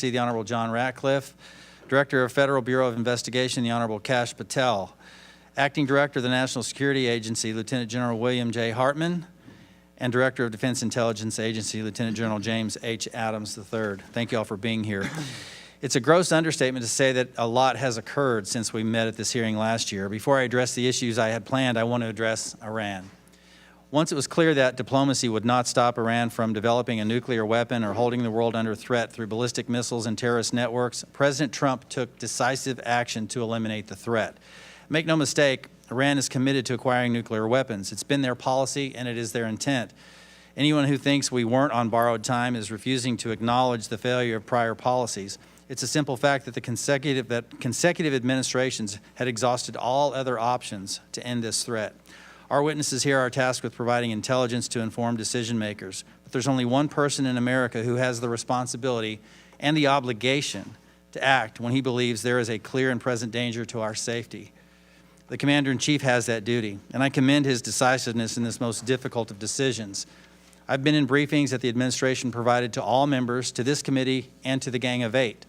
the Honorable John Ratcliffe, Director of Federal Bureau of Investigation, the Honorable Kash Patel, Acting Director of the National Security Agency, Lieutenant General William J. Hartman, and Director of Defense Intelligence Agency, Lieutenant General James H. Adams III. Thank you all for being here. It's a gross understatement to say that a lot has occurred since we met at this hearing last year. Before I address the issues I had planned, I want to address Iran. Once it was clear that diplomacy would not stop Iran from developing a nuclear weapon or holding the world under threat through ballistic missiles and terrorist networks, President Trump took decisive action to eliminate the threat. Make no mistake, Iran is committed to acquiring nuclear weapons. It's been their policy and it is their intent. Anyone who thinks we weren't on borrowed time is refusing to acknowledge the failure of prior policies. It's a simple fact that consecutive administrations had exhausted all other options to end this threat. Our witnesses here are tasked with providing intelligence to inform decision makers. But there's only one person in America who has the responsibility and the obligation to act when he believes there is a clear and present danger to our safety. The Commander-in-Chief has that duty, and I commend his decisiveness in this most difficult of decisions. I've been in briefings that the administration provided to all members, to this committee, and to the Gang of Eight.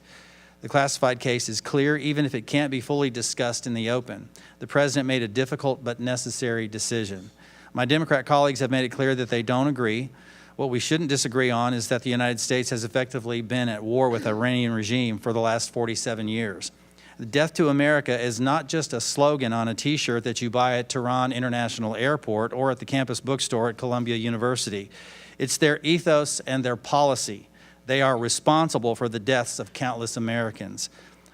The classified case is clear, even if it can't be fully discussed in the open. The President made a difficult but necessary decision. My Democrat colleagues have made it clear that they don't agree. What we shouldn't disagree on is that the United States has effectively been at war with the Iranian regime for the last 47 years. Death to America is not just a slogan on a T-shirt that you buy at Tehran International Airport or at the campus bookstore at Columbia University. It's their ethos and their policy. They are responsible for the deaths of countless Americans.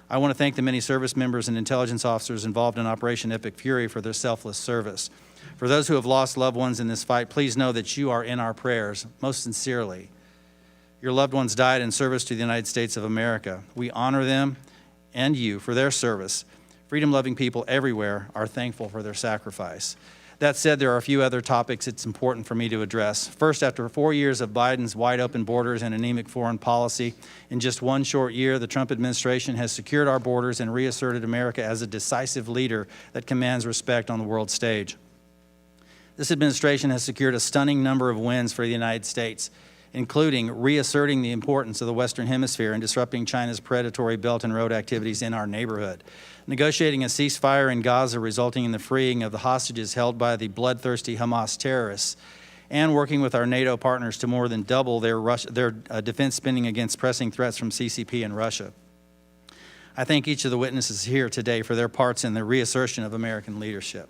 I want to thank the many service members and intelligence officers involved in Operation Epic Fury for their selfless service. For those who have lost loved ones in this fight, please know that you are in our prayers, most sincerely. Your loved ones died in service to the United States of America. We honor them and you for their service. Freedom-loving people everywhere are thankful for their sacrifice. That said, there are a few other topics it's important for me to address. First, after 4 years of Biden's wide-open borders and anemic foreign policy, in just one short year, the Trump administration has secured our borders and reasserted America as a decisive leader that commands respect on the world stage. This administration has secured a stunning number of wins for the United States, including reasserting the importance of the Western Hemisphere and disrupting China's predatory Belt and Road activities in our neighborhood, negotiating a ceasefire in Gaza resulting in the freeing of the hostages held by the bloodthirsty Hamas terrorists, and working with our NATO partners to more than double their defense spending against pressing threats from CCP and Russia. I thank each of the witnesses here today for their parts in the reassertion of American leadership.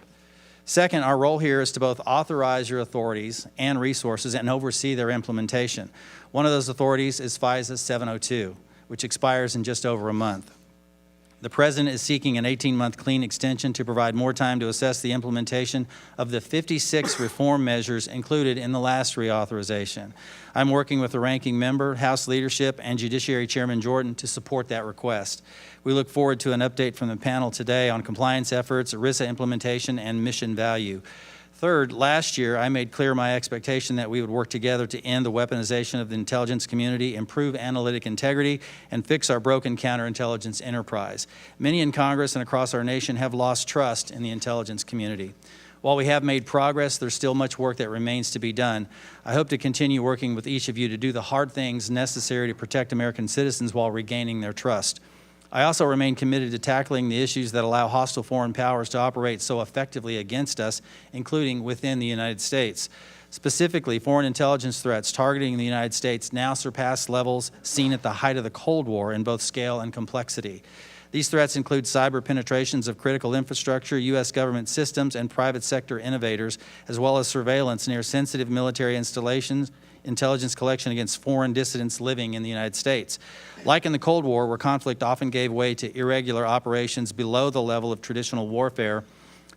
Second, our role here is to both authorize your authorities and resources and oversee their implementation. One of those authorities is FISA 702, which expires in just over a month. The President is seeking an 18-month clean extension to provide more time to assess the implementation of the 56 reform measures included in the last reauthorization. I'm working with the ranking member, House leadership, and Judiciary Chairman Jordan to support that request. We look forward to an update from the panel today on compliance efforts, ERISA implementation, and mission value. Third, last year, I made clear my expectation that we would work together to end the weaponization of the intelligence community, improve analytic integrity, and fix our broken counterintelligence enterprise. Many in Congress and across our nation have lost trust in the intelligence community. While we have made progress, there's still much work that remains to be done. I hope to continue working with each of you to do the hard things necessary to protect American citizens while regaining their trust. I also remain committed to tackling the issues that allow hostile foreign powers to operate so effectively against us, including within the United States. Specifically, foreign intelligence threats targeting the United States now surpass levels seen at the height of the Cold War in both scale and complexity. These threats include cyber penetrations of critical infrastructure, U.S. government systems, and private sector innovators, as well as surveillance near sensitive military installations, intelligence collection against foreign dissidents living in the United States. Like in the Cold War, where conflict often gave way to irregular operations below the level of traditional warfare,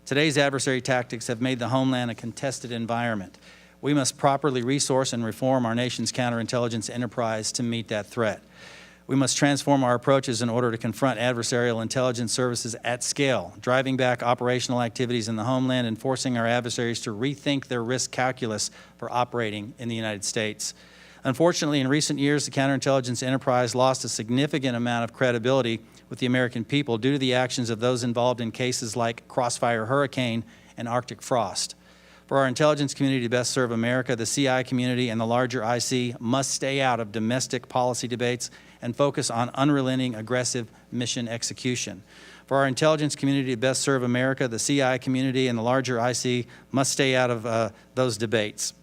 today's adversary tactics have made the homeland a contested environment. We must properly resource and reform our nation's counterintelligence enterprise to meet that threat. We must transform our approaches in order to confront adversarial intelligence services at scale, driving back operational activities in the homeland and forcing our adversaries to rethink their risk calculus for operating in the United States. Unfortunately, in recent years, the counterintelligence enterprise lost a significant amount of credibility with the American people due to the actions of those involved in cases like Crossfire Hurricane and Arctic Frost. For our intelligence community to best serve America, the CI community and the larger IC must stay out of domestic policy debates and focus on unrelenting, aggressive mission execution. For our intelligence community to best serve America, the CI community and the larger IC must stay out of those debates.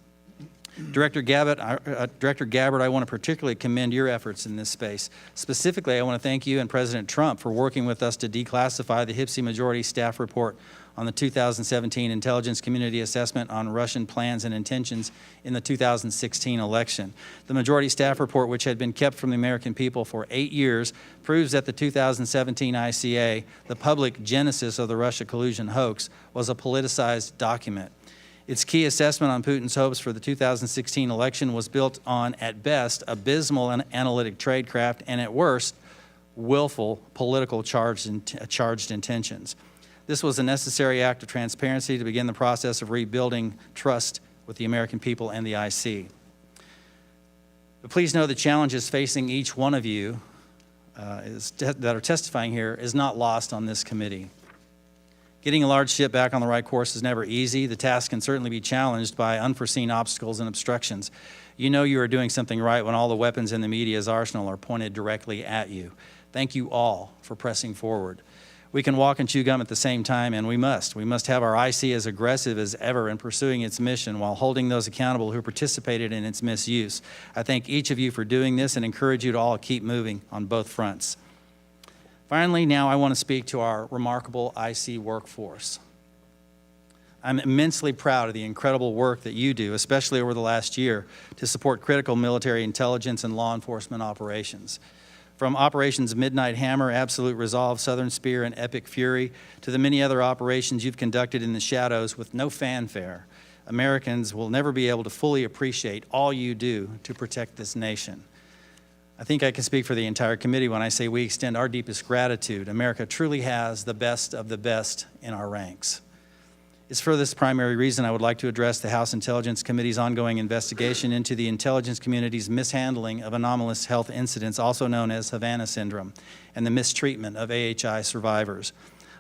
Director Gabbard, I want to particularly commend your efforts in this space. Specifically, I want to thank you and President Trump for working with us to declassify the HPSI Majority Staff Report on the 2017 Intelligence Community Assessment on Russian Plans and Intentions in the 2016 election. The Majority Staff Report, which had been kept from the American people for 8 years, proves that the 2017 ICA, the public genesis of the Russia collusion hoax, was a politicized document. Its key assessment on Putin's hopes for the 2016 election was built on, at best, abysmal analytic tradecraft, and at worst, willful political charged intentions. This was a necessary act of transparency to begin the process of rebuilding trust with the American people and the IC. But please know the challenges facing each one of you that are testifying here is not lost on this committee. Getting a large ship back on the right course is never easy. The task can certainly be challenged by unforeseen obstacles and obstructions. You know you are doing something right when all the weapons in the media's arsenal are pointed directly at you. Thank you all for pressing forward. We can walk and chew gum at the same time, and we must. We must have our IC as aggressive as ever in pursuing its mission while holding those accountable who participated in its misuse. I thank each of you for doing this and encourage you to all keep moving on both fronts. Finally, now I want to speak to our remarkable IC workforce. I'm immensely proud of the incredible work that you do, especially over the last year, to support critical military intelligence and law enforcement operations. From Operations Midnight Hammer, Absolute Resolve, Southern Spear, and Epic Fury, to the many other operations you've conducted in the shadows with no fanfare, Americans will never be able to fully appreciate all you do to protect this nation. I think I can speak for the entire committee when I say we extend our deepest gratitude. America truly has the best of the best in our ranks. It's for this primary reason I would like to address the House Intelligence Committee's ongoing investigation into the intelligence community's mishandling of anomalous health incidents, also known as Havana Syndrome, and the mistreatment of AHI survivors.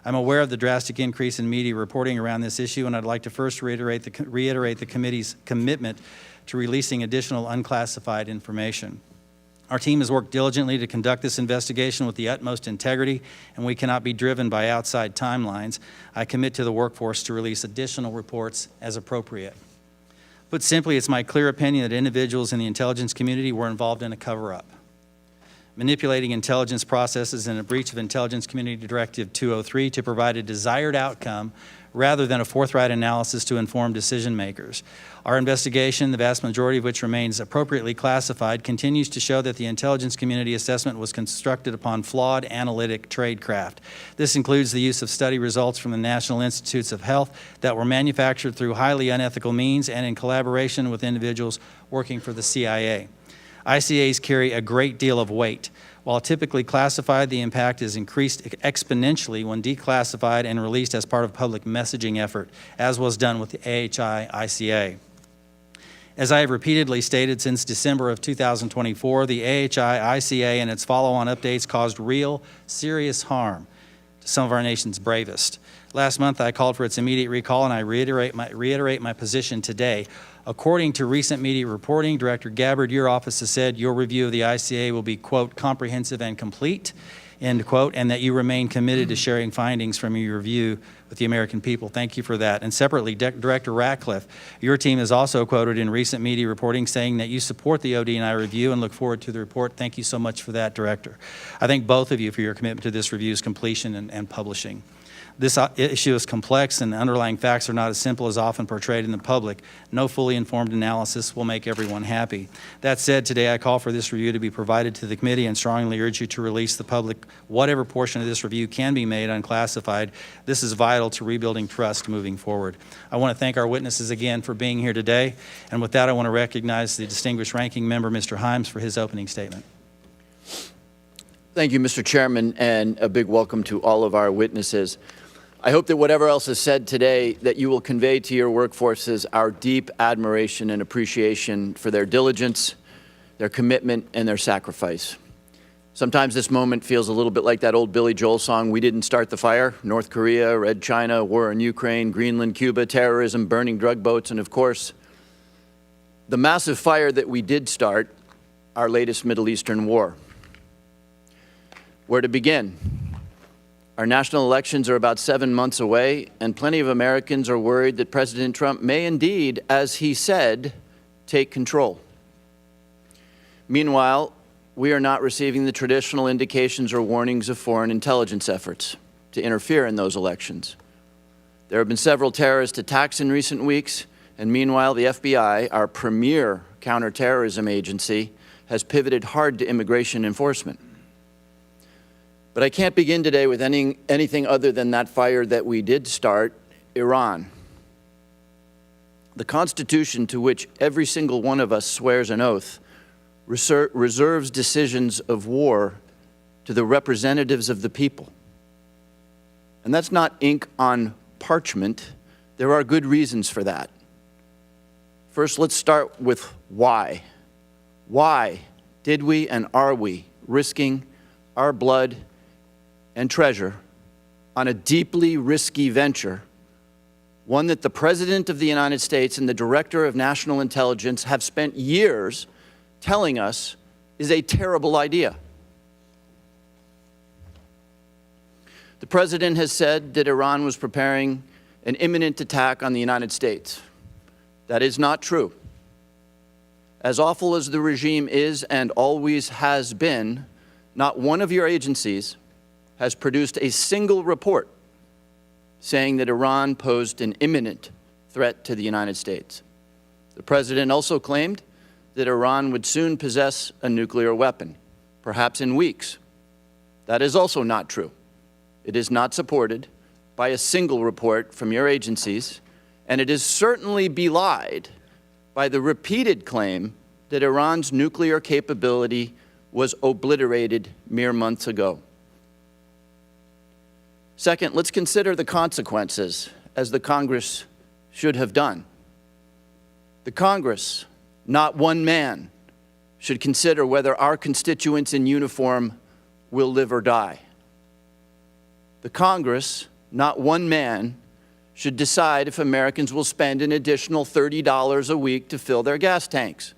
I'm aware of the drastic increase in media reporting around this issue, and I'd like to first reiterate the committee's commitment to releasing additional unclassified information. Our team has worked diligently to conduct this investigation with the utmost integrity, and we cannot be driven by outside timelines. I commit to the workforce to release additional reports as appropriate. Put simply, it's my clear opinion that individuals in the intelligence community were involved in a cover-up, manipulating intelligence processes in a breach of Intelligence Community Directive 203 to provide a desired outcome rather than a forthright analysis to inform decision makers. Our investigation, the vast majority of which remains appropriately classified, continues to show that the intelligence community assessment was constructed upon flawed analytic tradecraft. This includes the use of study results from the National Institutes of Health that were manufactured through highly unethical means and in collaboration with individuals working for the CIA. ICAs carry a great deal of weight. While typically classified, the impact is increased exponentially when declassified and released as part of public messaging effort, as was done with the AHI ICA. As I have repeatedly stated since December of 2024, the AHI ICA and its follow-on updates caused real, serious harm to some of our nation's bravest. Last month, I called for its immediate recall, and I reiterate my position today. According to recent media reporting, Director Gabbard, your office has said your review of the ICA will be, quote, comprehensive and complete, end quote, and that you remain committed to sharing findings from your review with the American people. Thank you for that. And separately, Director Ratcliffe, your team is also quoted in recent media reporting saying that you support the OD&I review and look forward to the report. Thank you so much for that, Director. I thank both of you for your commitment to this review's completion and publishing. This issue is complex, and the underlying facts are not as simple as often portrayed in the public. No fully informed analysis will make everyone happy. That said, today I call for this review to be provided to the committee and strongly urge you to release the public whatever portion of this review can be made unclassified. This is vital to rebuilding trust moving forward. I want to thank our witnesses again for being here today, and with that I want to recognize the distinguished ranking member, Mr. Himes, for his opening statement. Thank you, Mr. Chairman, and a big welcome to all of our witnesses. I hope that whatever else is said today, that you will convey to your workforces our deep admiration and appreciation for their diligence, their commitment, and their sacrifice. Sometimes this moment feels a little bit like that old Billy Joel song, "We Didn't Start the Fire." North Korea, Red China, war in Ukraine, Greenland, Cuba, terrorism, burning drug boats, and of course, the massive fire that we did start, our latest Middle Eastern war. Where to begin? Our national elections are about 7 months away, and plenty of Americans are worried that President Trump may indeed, as he said, take control. Meanwhile, we are not receiving the traditional indications or warnings of foreign intelligence efforts to interfere in those elections. There have been several terrorist attacks in recent weeks, and meanwhile, the FBI, our premier counterterrorism agency, has pivoted hard to immigration enforcement. But I can't begin today with anything other than that fire that we did start, Iran. The Constitution, to which every single one of us swears an oath, reserves decisions of war to the representatives of the people. And that's not ink on parchment. There are good reasons for that. First, let's start with why. Why did we and are we risking our blood and treasure on a deeply risky venture, one that the President of the United States and the Director of National Intelligence have spent years telling us is a terrible idea? The President has said that Iran was preparing an imminent attack on the United States. That is not true. As awful as the regime is and always has been, not one of your agencies has produced a single report saying that Iran posed an imminent threat to the United States. The President also claimed that Iran would soon possess a nuclear weapon, perhaps in weeks. That is also not true. It is not supported by a single report from your agencies, and it is certainly belied by the repeated claim that Iran's nuclear capability was obliterated mere months ago. Second, let's consider the consequences, as the Congress should have done. The Congress, not one man, should consider whether our constituents in uniform will live or die. The Congress, not one man, should decide if Americans will spend an additional $30 a week to fill their gas tanks.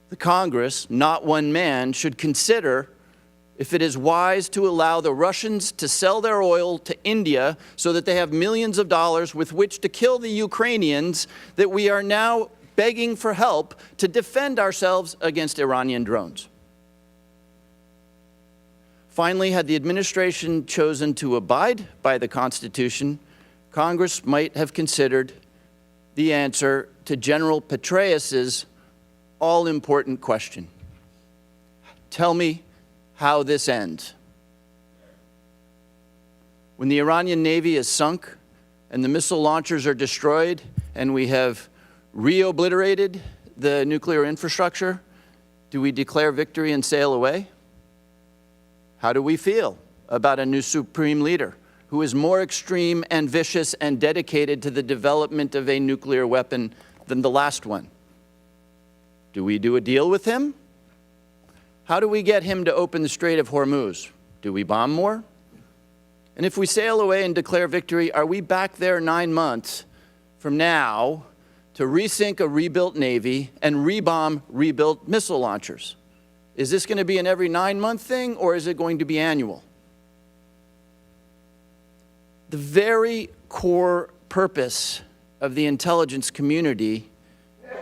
The Congress, not one man, should consider if it is wise to allow the Russians to sell their oil to India so that they have millions of dollars with which to kill the Ukrainians that we are now begging for help to defend ourselves against Iranian drones. Finally, had the administration chosen to abide by the Constitution, Congress might have considered the answer to General Petraeus's all-important question. Tell me how this ends. When the Iranian Navy is sunk and the missile launchers are destroyed and we have re-obliterated the nuclear infrastructure, do we declare victory and sail away? How do we feel about a new supreme leader who is more extreme and vicious and dedicated to the development of a nuclear weapon than the last one? Do we do a deal with him? How do we get him to open the Strait of Hormuz? Do we bomb more? And if we sail away and declare victory, are we back there 9 months from now to resink a rebuilt Navy and rebomb rebuilt missile launchers? Is this going to be an every 9-month thing, or is it going to be annual? The very core purpose of the intelligence community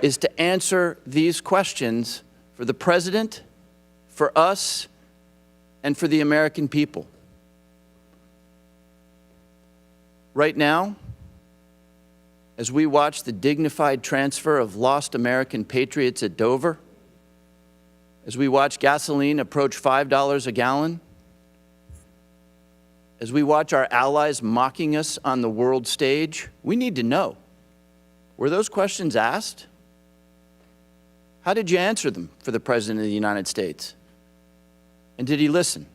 is to answer these questions for the President, for us, and for the American people. Right now, as we watch the dignified transfer of lost American patriots at Dover, as we watch gasoline approach $5 a gallon, as we watch our allies mocking us on the world stage, we need to know, were those questions asked? How did you answer them for the President of the United States? And did he listen?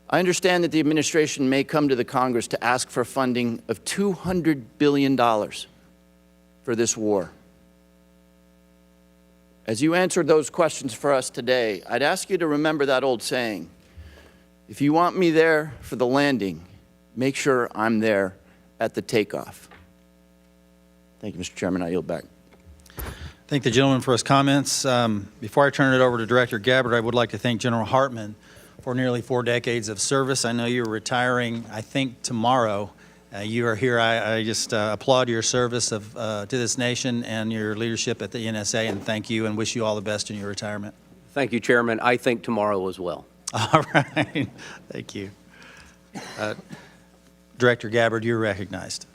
I understand that the administration may come to the Congress to ask for funding of $200 billion for this war. As you answered those questions for us today, I'd ask you to remember that old saying, if you want me there for the landing, make sure I'm there at the takeoff. Thank you, Mr. Chairman. I yield back. Thank the gentleman for his comments. Before I turn it over to Director Gabbard, I would like to thank General Hartman for nearly 4 decades of service. I know you're retiring, I think, tomorrow. You are here. I just applaud your service to this nation and your leadership at the NSA, and thank you and wish you all the best in your retirement. Thank you, Chairman. I think tomorrow as well. All right. Thank you. Director Gabbard, you're recognized.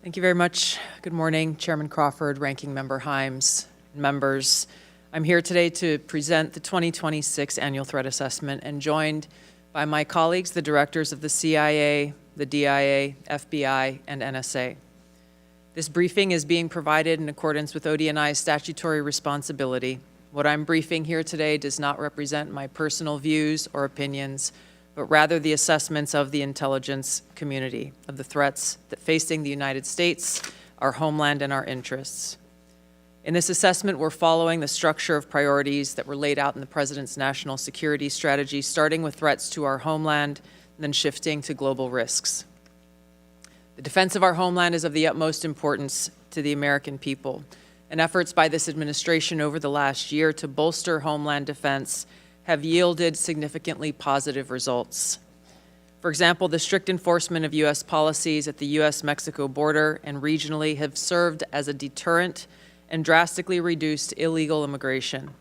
Thank you very much. Good morning, Chairman Crawford, Ranking Member Himes, members. I'm here today to present the 2026 Annual Threat Assessment and joined by my colleagues, the directors of the CIA, the DIA, FBI, and NSA. This briefing is being provided in accordance with ODNI's statutory responsibility. What I'm briefing here today does not represent my personal views or opinions, but rather the assessments of the intelligence community of the threats that facing the United States, our homeland, and our interests. In this assessment, we're following the structure of priorities that were laid out in the President's national security strategy, starting with threats to our homeland, and then shifting to global risks. The defense of our homeland is of the utmost importance to the American people, and efforts by this administration over the last year to bolster homeland defense have yielded significantly positive results. For example, the strict enforcement of U.S. policies at the U.S.-Mexico border and regionally have served as a deterrent and drastically reduced illegal immigration.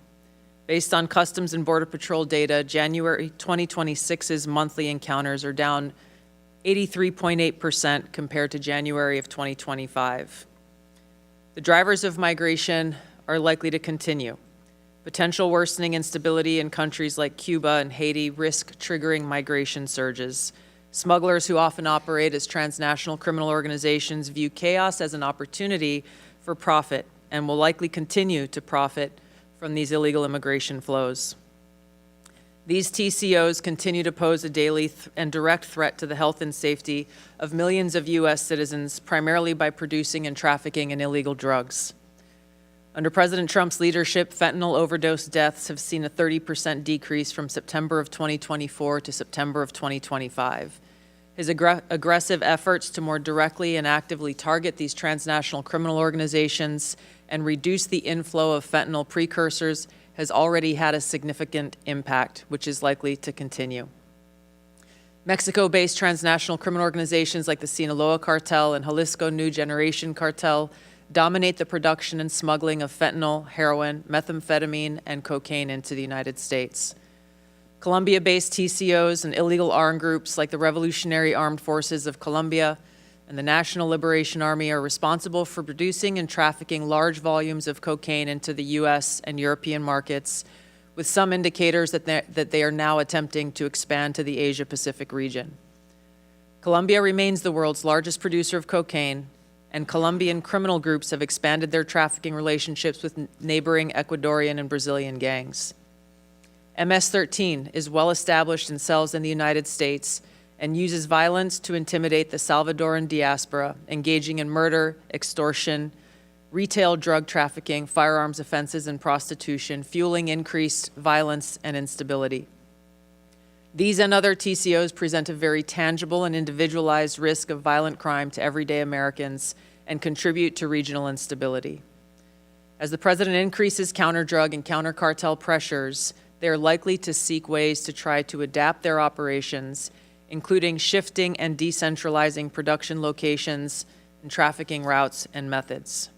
Based on Customs and Border Patrol data, January 2026's monthly encounters are down 83.8% compared to January of 2025. The drivers of migration are likely to continue. Potential worsening instability in countries like Cuba and Haiti risk triggering migration surges. Smugglers who often operate as transnational criminal organizations view chaos as an opportunity for profit and will likely continue to profit from these illegal immigration flows. These TCOs continue to pose a daily and direct threat to the health and safety of millions of U.S. citizens, primarily by producing and trafficking in illegal drugs. Under President Trump's leadership, fentanyl overdose deaths have seen a 30% decrease from September of 2024 to September of 2025. His aggressive efforts to more directly and actively target these transnational criminal organizations and reduce the inflow of fentanyl precursors has already had a significant impact, which is likely to continue. Mexico-based transnational criminal organizations like the Sinaloa Cartel and Jalisco New Generation Cartel dominate the production and smuggling of fentanyl, heroin, methamphetamine, and cocaine into the United States. Colombia-based TCOs and illegal armed groups like the Revolutionary Armed Forces of Colombia and the National Liberation Army are responsible for producing and trafficking large volumes of cocaine into the U.S. and European markets, with some indicators that they are now attempting to expand to the Asia-Pacific region. Colombia remains the world's largest producer of cocaine, and Colombian criminal groups have expanded their trafficking relationships with neighboring Ecuadorian and Brazilian gangs. MS-13 is well established in cells in the United States and uses violence to intimidate the Salvadoran diaspora, engaging in murder, extortion, retail drug trafficking, firearms offenses, and prostitution, fueling increased violence and instability. These and other TCOs present a very tangible and individualized risk of violent crime to everyday Americans and contribute to regional instability. As the President increases counter-drug and counter-cartel pressures, they are likely to seek ways to try to adapt their operations, including shifting and decentralizing production locations and trafficking routes and methods.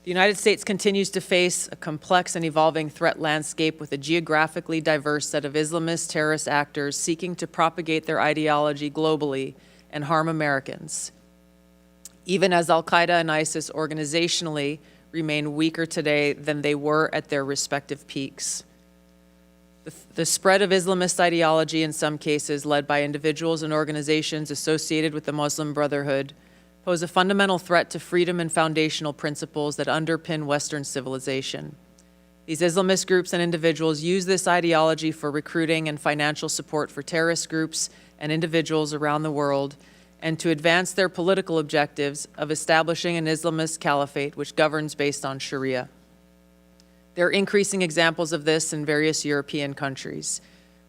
The United States continues to face a complex and evolving threat landscape with a geographically diverse set of Islamist terrorist actors seeking to propagate their ideology globally and harm Americans, even as al-Qaeda and ISIS organizationally remain weaker today than they were at their respective peaks. The spread of Islamist ideology, in some cases led by individuals and organizations associated with the Muslim Brotherhood, pose a fundamental threat to freedom and foundational principles that underpin Western civilization. These Islamist groups and individuals use this ideology for recruiting and financial support for terrorist groups and individuals around the world, and to advance their political objectives of establishing an Islamist caliphate which governs based on Sharia. There are increasing examples of this in various European countries.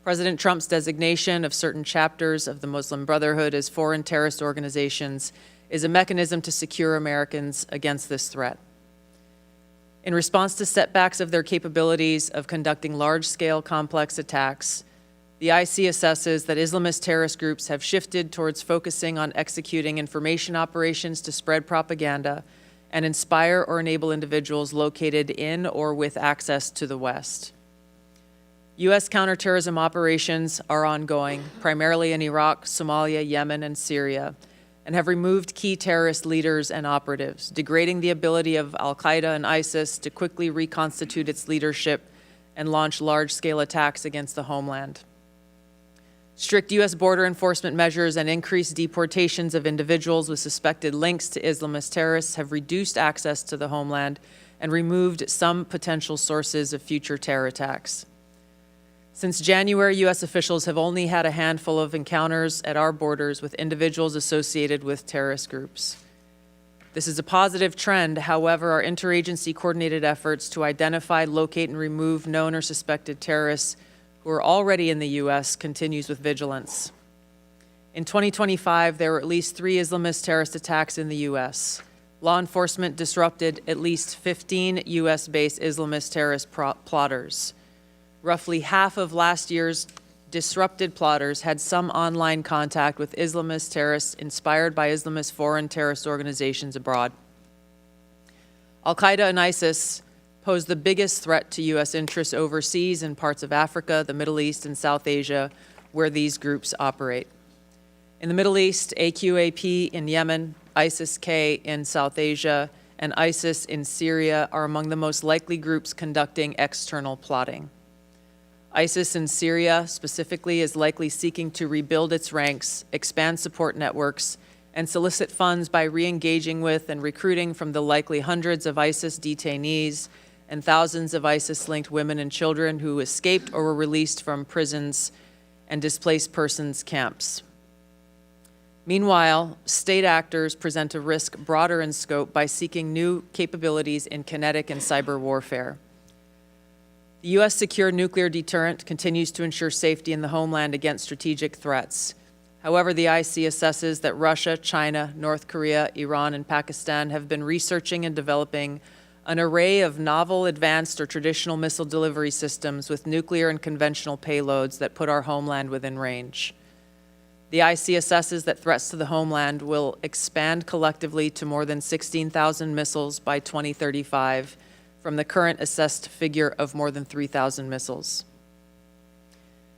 President Trump's designation of certain chapters of the Muslim Brotherhood as foreign terrorist organizations is a mechanism to secure Americans against this threat. In response to setbacks of their capabilities of conducting large-scale complex attacks, the IC assesses that Islamist terrorist groups have shifted towards focusing on executing information operations to spread propaganda and inspire or enable individuals located in or with access to the West. U.S. counterterrorism operations are ongoing, primarily in Iraq, Somalia, Yemen, and Syria, and have removed key terrorist leaders and operatives, degrading the ability of al-Qaeda and ISIS to quickly reconstitute its leadership and launch large-scale attacks against the homeland. Strict U.S. border enforcement measures and increased deportations of individuals with suspected links to Islamist terrorists have reduced access to the homeland and removed some potential sources of future terror attacks. Since January, U.S. officials have only had a handful of encounters at our borders with individuals associated with terrorist groups. This is a positive trend. However, our interagency coordinated efforts to identify, locate, and remove known or suspected terrorists who are already in the U.S. continues with vigilance. In 2025, there were at least 3 Islamist terrorist attacks in the U.S. Law enforcement disrupted at least 15 U.S.-based Islamist terrorist plotters. Roughly half of last year's disrupted plotters had some online contact with Islamist terrorists inspired by Islamist foreign terrorist organizations abroad. Al-Qaeda and ISIS pose the biggest threat to U.S. interests overseas in parts of Africa, the Middle East, and South Asia, where these groups operate. In the Middle East, AQAP in Yemen, ISIS-K in South Asia, and ISIS in Syria are among the most likely groups conducting external plotting. ISIS in Syria specifically is likely seeking to rebuild its ranks, expand support networks, and solicit funds by re-engaging with and recruiting from the likely hundreds of ISIS detainees and thousands of ISIS-linked women and children who escaped or were released from prisons and displaced persons camps. Meanwhile, state actors present a risk broader in scope by seeking new capabilities in kinetic and cyber warfare. The U.S. secure nuclear deterrent continues to ensure safety in the homeland against strategic threats. However, the IC assesses that Russia, China, North Korea, Iran, and Pakistan have been researching and developing an array of novel, advanced, or traditional missile delivery systems with nuclear and conventional payloads that put our homeland within range. The IC assesses that threats to the homeland will expand collectively to more than 16,000 missiles by 2035, from the current assessed figure of more than 3,000 missiles.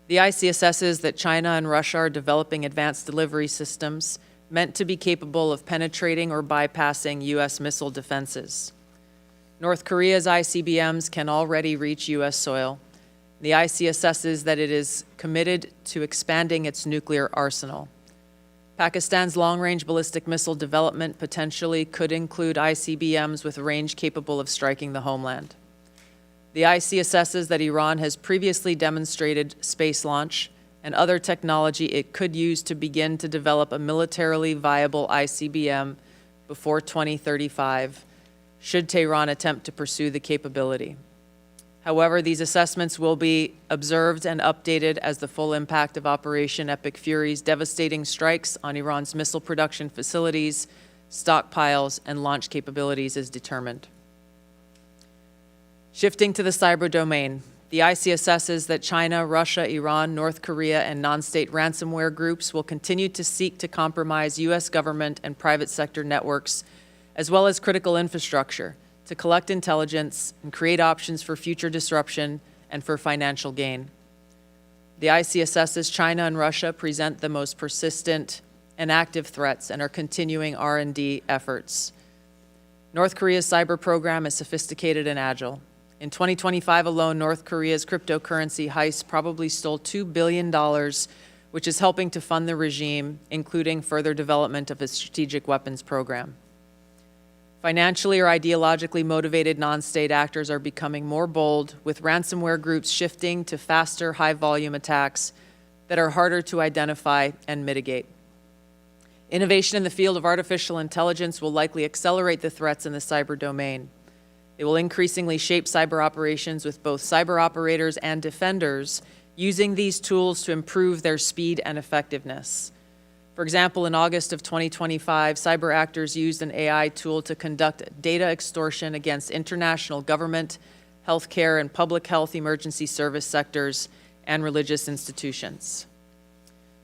The IC assesses that China and Russia are developing advanced delivery systems meant to be capable of penetrating or bypassing U.S. missile defenses. North Korea's ICBMs can already reach U.S. soil. The IC assesses that it is committed to expanding its nuclear arsenal. Pakistan's long-range ballistic missile development potentially could include ICBMs with range capable of striking the homeland. The IC assesses that Iran has previously demonstrated space launch and other technology it could use to begin to develop a militarily viable ICBM before 2035, should Tehran attempt to pursue the capability. However, these assessments will be observed and updated as the full impact of Operation Epic Fury's devastating strikes on Iran's missile production facilities, stockpiles, and launch capabilities is determined. Shifting to the cyber domain, the IC assesses that China, Russia, Iran, North Korea, and non-state ransomware groups will continue to seek to compromise U.S. government and private sector networks, as well as critical infrastructure, to collect intelligence and create options for future disruption and for financial gain. The IC assesses China and Russia present the most persistent and active threats and are continuing R&D efforts. North Korea's cyber program is sophisticated and agile. In 2025 alone, North Korea's cryptocurrency heist probably stole $2 billion, which is helping to fund the regime, including further development of its strategic weapons program. Financially or ideologically motivated non-state actors are becoming more bold, with ransomware groups shifting to faster, high-volume attacks that are harder to identify and mitigate. Innovation in the field of artificial intelligence will likely accelerate the threats in the cyber domain. They will increasingly shape cyber operations with both cyber operators and defenders using these tools to improve their speed and effectiveness. For example, in August of 2025, cyber actors used an AI tool to conduct data extortion against international government, healthcare, and public health emergency service sectors and religious institutions.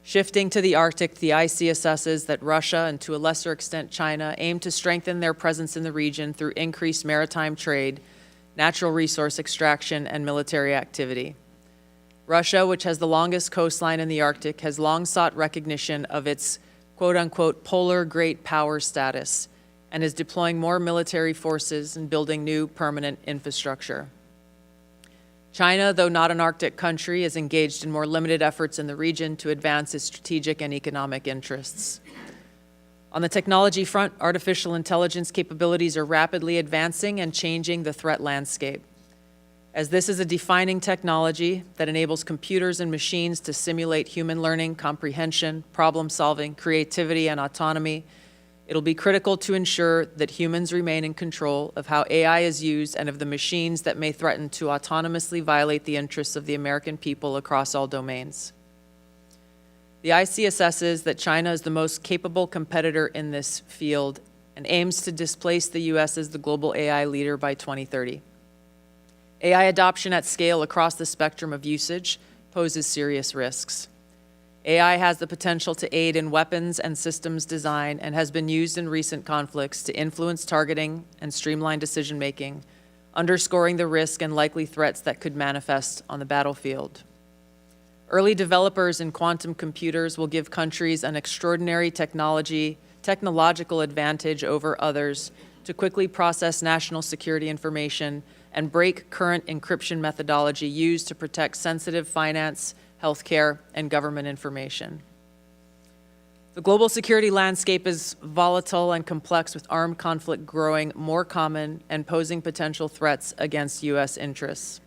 Shifting to the Arctic, the IC assesses that Russia, and to a lesser extent China, aim to strengthen their presence in the region through increased maritime trade, natural resource extraction, and military activity. Russia, which has the longest coastline in the Arctic, has long sought recognition of its quote-unquote polar great power status and is deploying more military forces and building new permanent infrastructure. China, though not an Arctic country, is engaged in more limited efforts in the region to advance its strategic and economic interests. On the technology front, artificial intelligence capabilities are rapidly advancing and changing the threat landscape. As this is a defining technology that enables computers and machines to simulate human learning, comprehension, problem-solving, creativity, and autonomy, it'll be critical to ensure that humans remain in control of how AI is used and of the machines that may threaten to autonomously violate the interests of the American people across all domains. The IC assesses that China is the most capable competitor in this field and aims to displace the U.S. as the global AI leader by 2030. AI adoption at scale across the spectrum of usage poses serious risks. AI has the potential to aid in weapons and systems design and has been used in recent conflicts to influence targeting and streamline decision-making, underscoring the risk and likely threats that could manifest on the battlefield. Early developers in quantum computers will give countries an extraordinary technological advantage over others to quickly process national security information and break current encryption methodology used to protect sensitive finance, healthcare, and government information. The global security landscape is volatile and complex, with armed conflict growing more common and posing potential threats against U.S. interests.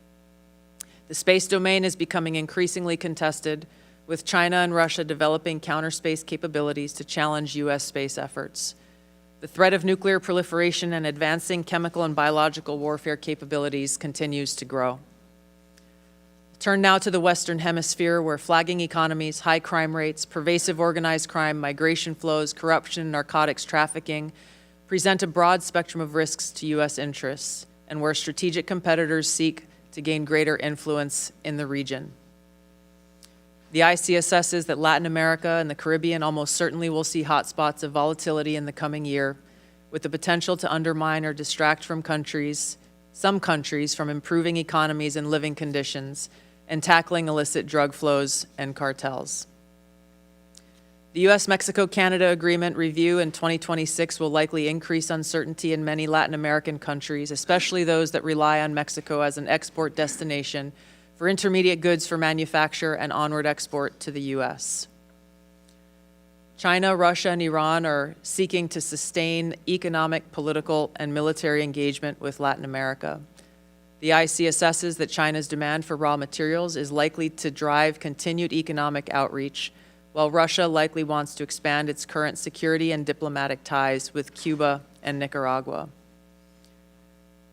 The space domain is becoming increasingly contested, with China and Russia developing counter-space capabilities to challenge U.S. space efforts. The threat of nuclear proliferation and advancing chemical and biological warfare capabilities continues to grow. Turn now to the Western Hemisphere, where flagging economies, high crime rates, pervasive organized crime, migration flows, corruption, and narcotics trafficking present a broad spectrum of risks to U.S. interests, and where strategic competitors seek to gain greater influence in the region. The IC assesses that Latin America and the Caribbean almost certainly will see hotspots of volatility in the coming year, with the potential to undermine or distract from some countries from improving economies and living conditions and tackling illicit drug flows and cartels. The U.S.-Mexico-Canada Agreement review in 2026 will likely increase uncertainty in many Latin American countries, especially those that rely on Mexico as an export destination for intermediate goods for manufacture and onward export to the U.S. China, Russia, and Iran are seeking to sustain economic, political, and military engagement with Latin America. The IC assesses that China's demand for raw materials is likely to drive continued economic outreach, while Russia likely wants to expand its current security and diplomatic ties with Cuba and Nicaragua.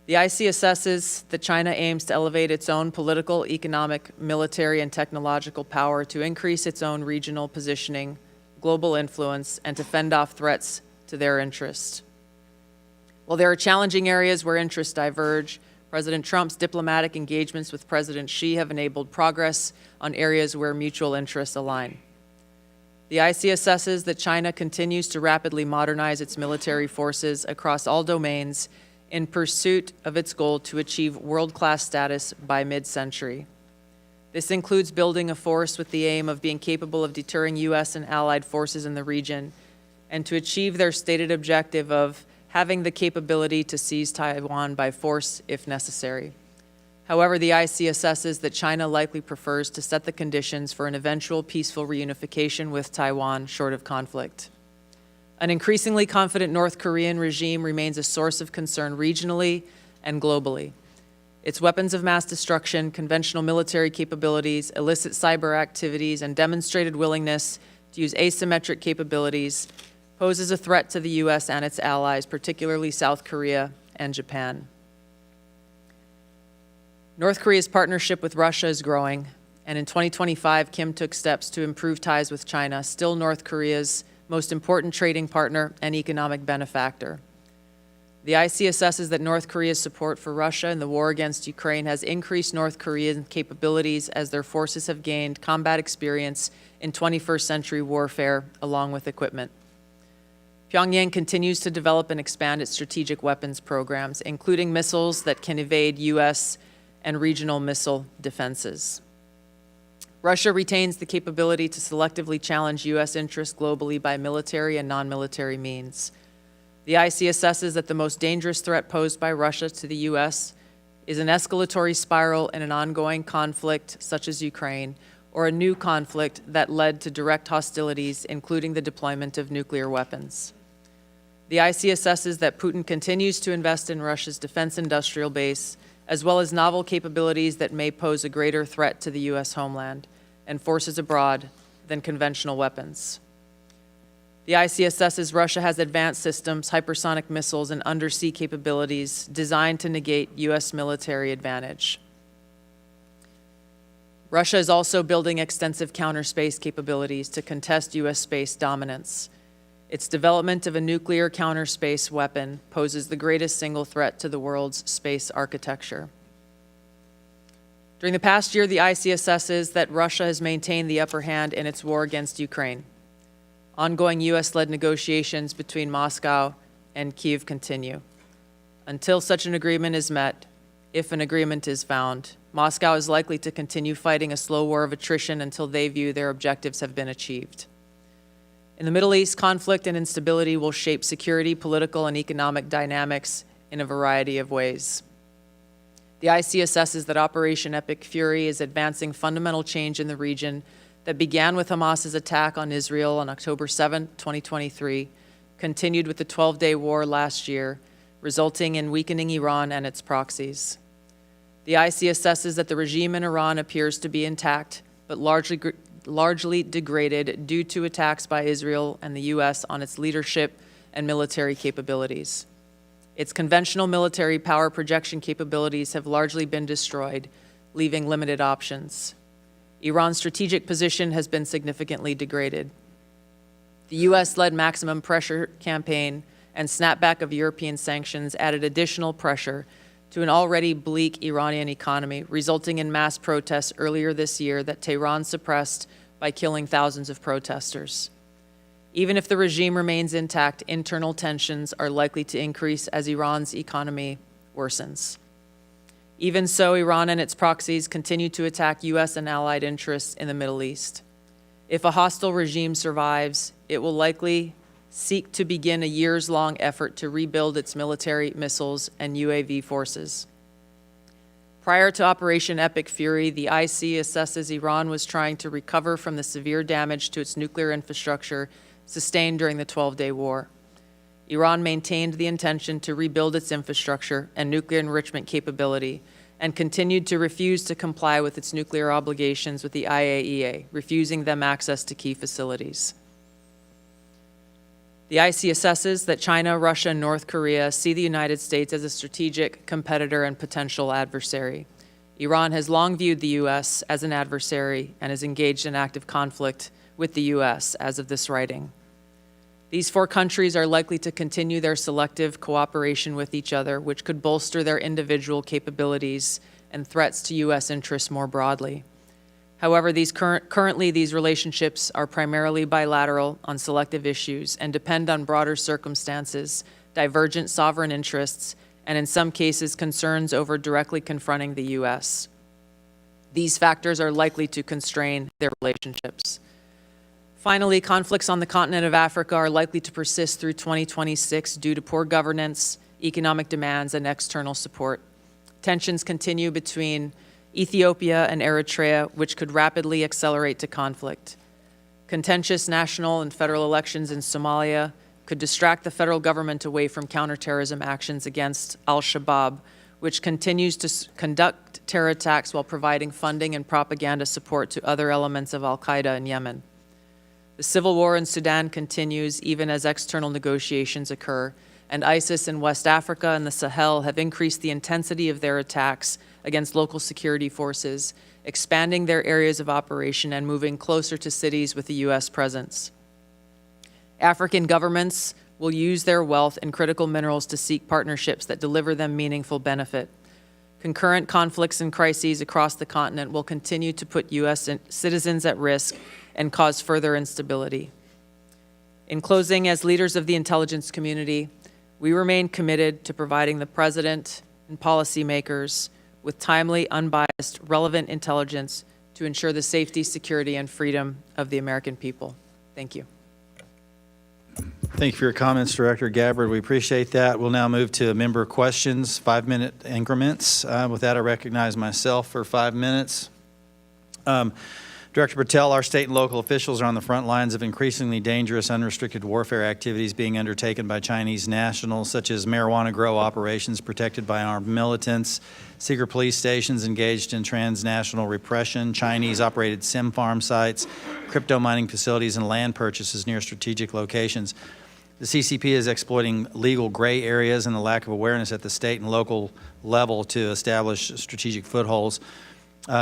The IC assesses that China aims to elevate its own political, economic, military, and technological power to increase its own regional positioning, global influence, and to fend off threats to their interests. While there are challenging areas where interests diverge, President Trump's diplomatic engagements with President Xi have enabled progress on areas where mutual interests align. The IC assesses that China continues to rapidly modernize its military forces across all domains in pursuit of its goal to achieve world-class status by mid-century. This includes building a force with the aim of being capable of deterring U.S. and allied forces in the region, and to achieve their stated objective of having the capability to seize Taiwan by force if necessary. However, the IC assesses that China likely prefers to set the conditions for an eventual peaceful reunification with Taiwan short of conflict. An increasingly confident North Korean regime remains a source of concern regionally and globally. Its weapons of mass destruction, conventional military capabilities, illicit cyber activities, and demonstrated willingness to use asymmetric capabilities poses a threat to the U.S. and its allies, particularly South Korea and Japan. North Korea's partnership with Russia is growing, and in 2025, Kim took steps to improve ties with China, still North Korea's most important trading partner and economic benefactor. The IC assesses that North Korea's support for Russia in the war against Ukraine has increased North Korean capabilities as their forces have gained combat experience in 21st century warfare, along with equipment. Pyongyang continues to develop and expand its strategic weapons programs, including missiles that can evade U.S. and regional missile defenses. Russia retains the capability to selectively challenge U.S. interests globally by military and non-military means. The IC assesses that the most dangerous threat posed by Russia to the U.S. is an escalatory spiral in an ongoing conflict such as Ukraine, or a new conflict that led to direct hostilities, including the deployment of nuclear weapons. The IC assesses that Putin continues to invest in Russia's defense industrial base, as well as novel capabilities that may pose a greater threat to the U.S. homeland and forces abroad than conventional weapons. The IC assesses Russia has advanced systems, hypersonic missiles, and undersea capabilities designed to negate U.S. military advantage. Russia is also building extensive counter-space capabilities to contest U.S. space dominance. Its development of a nuclear counter-space weapon poses the greatest single threat to the world's space architecture. During the past year, the IC assesses that Russia has maintained the upper hand in its war against Ukraine. Ongoing U.S.-led negotiations between Moscow and Kyiv continue. Until such an agreement is met, if an agreement is found, Moscow is likely to continue fighting a slow war of attrition until they view their objectives have been achieved. In the Middle East, conflict and instability will shape security, political, and economic dynamics in a variety of ways. The IC assesses that Operation Epic Fury is advancing fundamental change in the region that began with Hamas's attack on Israel on October 7, 2023, continued with the 12-day war last year, resulting in weakening Iran and its proxies. The IC assesses that the regime in Iran appears to be intact, but largely degraded due to attacks by Israel and the U.S. on its leadership and military capabilities. Its conventional military power projection capabilities have largely been destroyed, leaving limited options. Iran's strategic position has been significantly degraded. The U.S.-led maximum pressure campaign and snapback of European sanctions added additional pressure to an already bleak Iranian economy, resulting in mass protests earlier this year that Tehran suppressed by killing thousands of protesters. Even if the regime remains intact, internal tensions are likely to increase as Iran's economy worsens. Even so, Iran and its proxies continue to attack U.S. and allied interests in the Middle East. If a hostile regime survives, it will likely seek to begin a years-long effort to rebuild its military, missiles, and UAV forces. Prior to Operation Epic Fury, the IC assesses Iran was trying to recover from the severe damage to its nuclear infrastructure sustained during the 12-day war. Iran maintained the intention to rebuild its infrastructure and nuclear enrichment capability and continued to refuse to comply with its nuclear obligations with the IAEA, refusing them access to key facilities. The IC assesses that China, Russia, and North Korea see the United States as a strategic competitor and potential adversary. Iran has long viewed the U.S. as an adversary and is engaged in active conflict with the U.S. as of this writing. These four countries are likely to continue their selective cooperation with each other, which could bolster their individual capabilities and threats to U.S. interests more broadly. However, currently these relationships are primarily bilateral on selective issues and depend on broader circumstances, divergent sovereign interests, and in some cases concerns over directly confronting the U.S. These factors are likely to constrain their relationships. Finally, conflicts on the continent of Africa are likely to persist through 2026 due to poor governance, economic demands, and external support. Tensions continue between Ethiopia and Eritrea, which could rapidly accelerate to conflict. Contentious national and federal elections in Somalia could distract the federal government away from counterterrorism actions against al-Shabaab, which continues to conduct terror attacks while providing funding and propaganda support to other elements of al-Qaeda in Yemen. The civil war in Sudan continues even as external negotiations occur, and ISIS in West Africa and the Sahel have increased the intensity of their attacks against local security forces, expanding their areas of operation and moving closer to cities with a U.S. presence. African governments will use their wealth and critical minerals to seek partnerships that deliver them meaningful benefit. Concurrent conflicts and crises across the continent will continue to put U.S. citizens at risk and cause further instability. In closing, as leaders of the intelligence community, we remain committed to providing the President and policymakers with timely, unbiased, relevant intelligence to ensure the safety, security, and freedom of the American people. Thank you. Thank you for your comments, Director Gabbard. We appreciate that. We'll now move to member questions, 5-minute increments. With that, I recognize myself for 5 minutes. Director Patel, our state and local officials are on the front lines of increasingly dangerous, unrestricted warfare activities being undertaken by Chinese nationals, such as marijuana grow operations protected by armed militants, secret police stations engaged in transnational repression, Chinese-operated sim farm sites, crypto mining facilities, and land purchases near strategic locations. The CCP is exploiting legal gray areas and the lack of awareness at the state and local level to establish strategic footholds.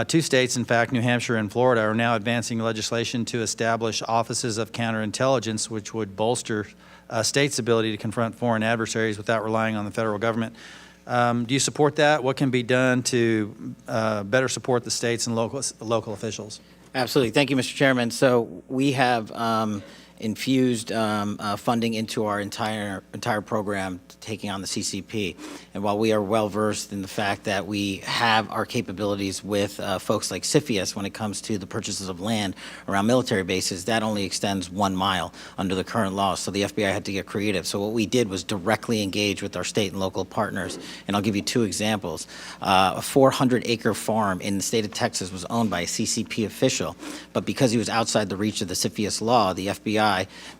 2 states, in fact, New Hampshire and Florida, are now advancing legislation to establish offices of counterintelligence, which would bolster states' ability to confront foreign adversaries without relying on the federal government. Do you support that? What can be done to better support the states and local officials? Absolutely. Thank you, Mr. Chairman. So we have infused funding into our entire program taking on the CCP. And while we are well versed in the fact that we have our capabilities with folks like CFIUS when it comes to the purchases of land around military bases, that only extends 1 mile under the current law. So the FBI had to get creative. So what we did was directly engage with our state and local partners. And I'll give you 2 examples. A 400-acre farm in the state of Texas was owned by a CCP official, but because he was outside the reach of the CFIUS law, the FBI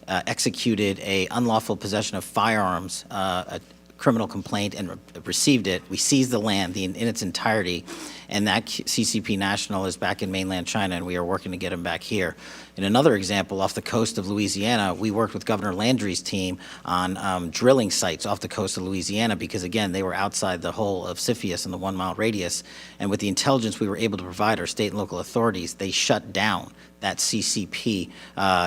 executed a unlawful possession of firearms, a criminal complaint, and received it. We seized the land in its entirety, and that CCP national is back in mainland China, and we are working to get him back here. In another example, off the coast of Louisiana, we worked with Governor Landry's team on drilling sites off the coast of Louisiana because, again, they were outside the whole of CFIUS in the 1 mile radius. And with the intelligence we were able to provide our state and local authorities, they shut down that CCP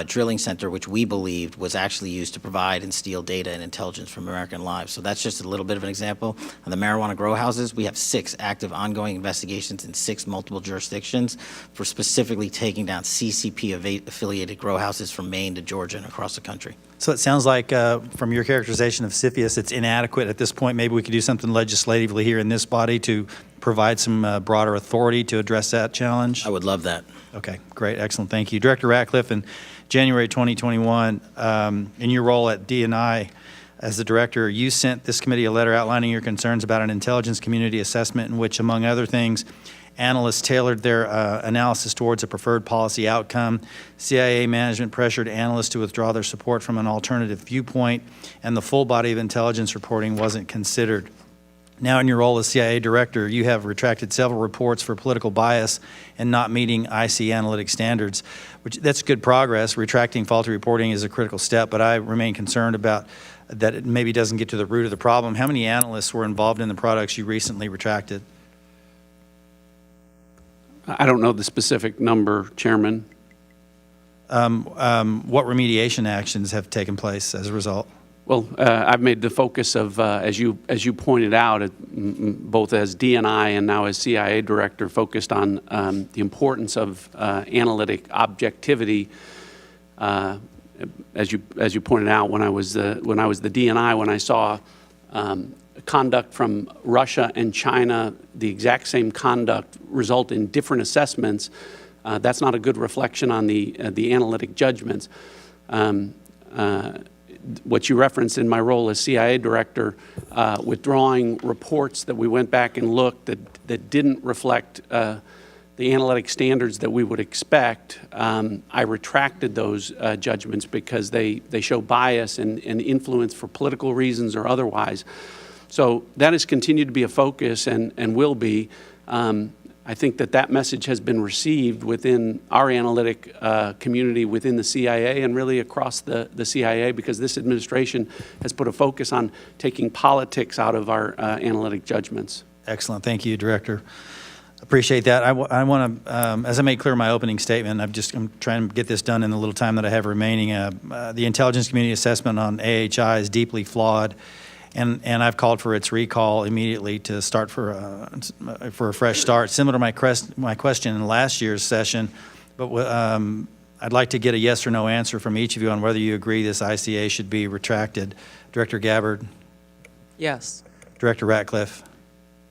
drilling center, which we believed was actually used to provide and steal data and intelligence from American lives. So that's just a little bit of an example. On the marijuana grow houses, we have 6 active ongoing investigations in 6 multiple jurisdictions for specifically taking down CCP-affiliated grow houses from Maine to Georgia and across the country. So it sounds like, from your characterization of CFIUS, it's inadequate at this point. Maybe we could do something legislatively here in this body to provide some broader authority to address that challenge? I would love that. Okay, great, excellent, thank you. Director Ratcliffe, in January 2021, in your role at D&I as the director, you sent this committee a letter outlining your concerns about an intelligence community assessment in which, among other things, analysts tailored their analysis towards a preferred policy outcome. CIA management pressured analysts to withdraw their support from an alternative viewpoint, and the full body of intelligence reporting wasn't considered. Now, in your role as CIA director, you have retracted several reports for political bias and not meeting IC analytic standards, which that's good progress. Retracting faulty reporting is a critical step, but I remain concerned about that it maybe doesn't get to the root of the problem. How many analysts were involved in the products you recently retracted? I don't know the specific number, Chairman. What remediation actions have taken place as a result? Well, I've made the focus of, as you pointed out, both as DNI and now as CIA director, focused on the importance of analytic objectivity. As you pointed out, when I was the DNI, when I saw conduct from Russia and China, the exact same conduct result in different assessments, that's not a good reflection on the analytic judgments. What you referenced in my role as CIA director, withdrawing reports that we went back and looked that didn't reflect the analytic standards that we would expect, I retracted those judgments because they show bias and influence for political reasons or otherwise. So that has continued to be a focus and will be. I think that message has been received within our analytic community within the CIA and really across the CIA, because this administration has put a focus on taking politics out of our analytic judgments. Excellent. Thank you, Director. Appreciate that. I want to, as I made clear in my opening statement, I'm trying to get this done in the little time that I have remaining. The intelligence community assessment on AHI is deeply flawed, and I've called for its recall immediately to start for a fresh start, similar to my question in last year's session. But I'd like to get a yes or no answer from each of you on whether you agree this ICA should be retracted. Director Gabbard, Yes. Director Ratcliffe,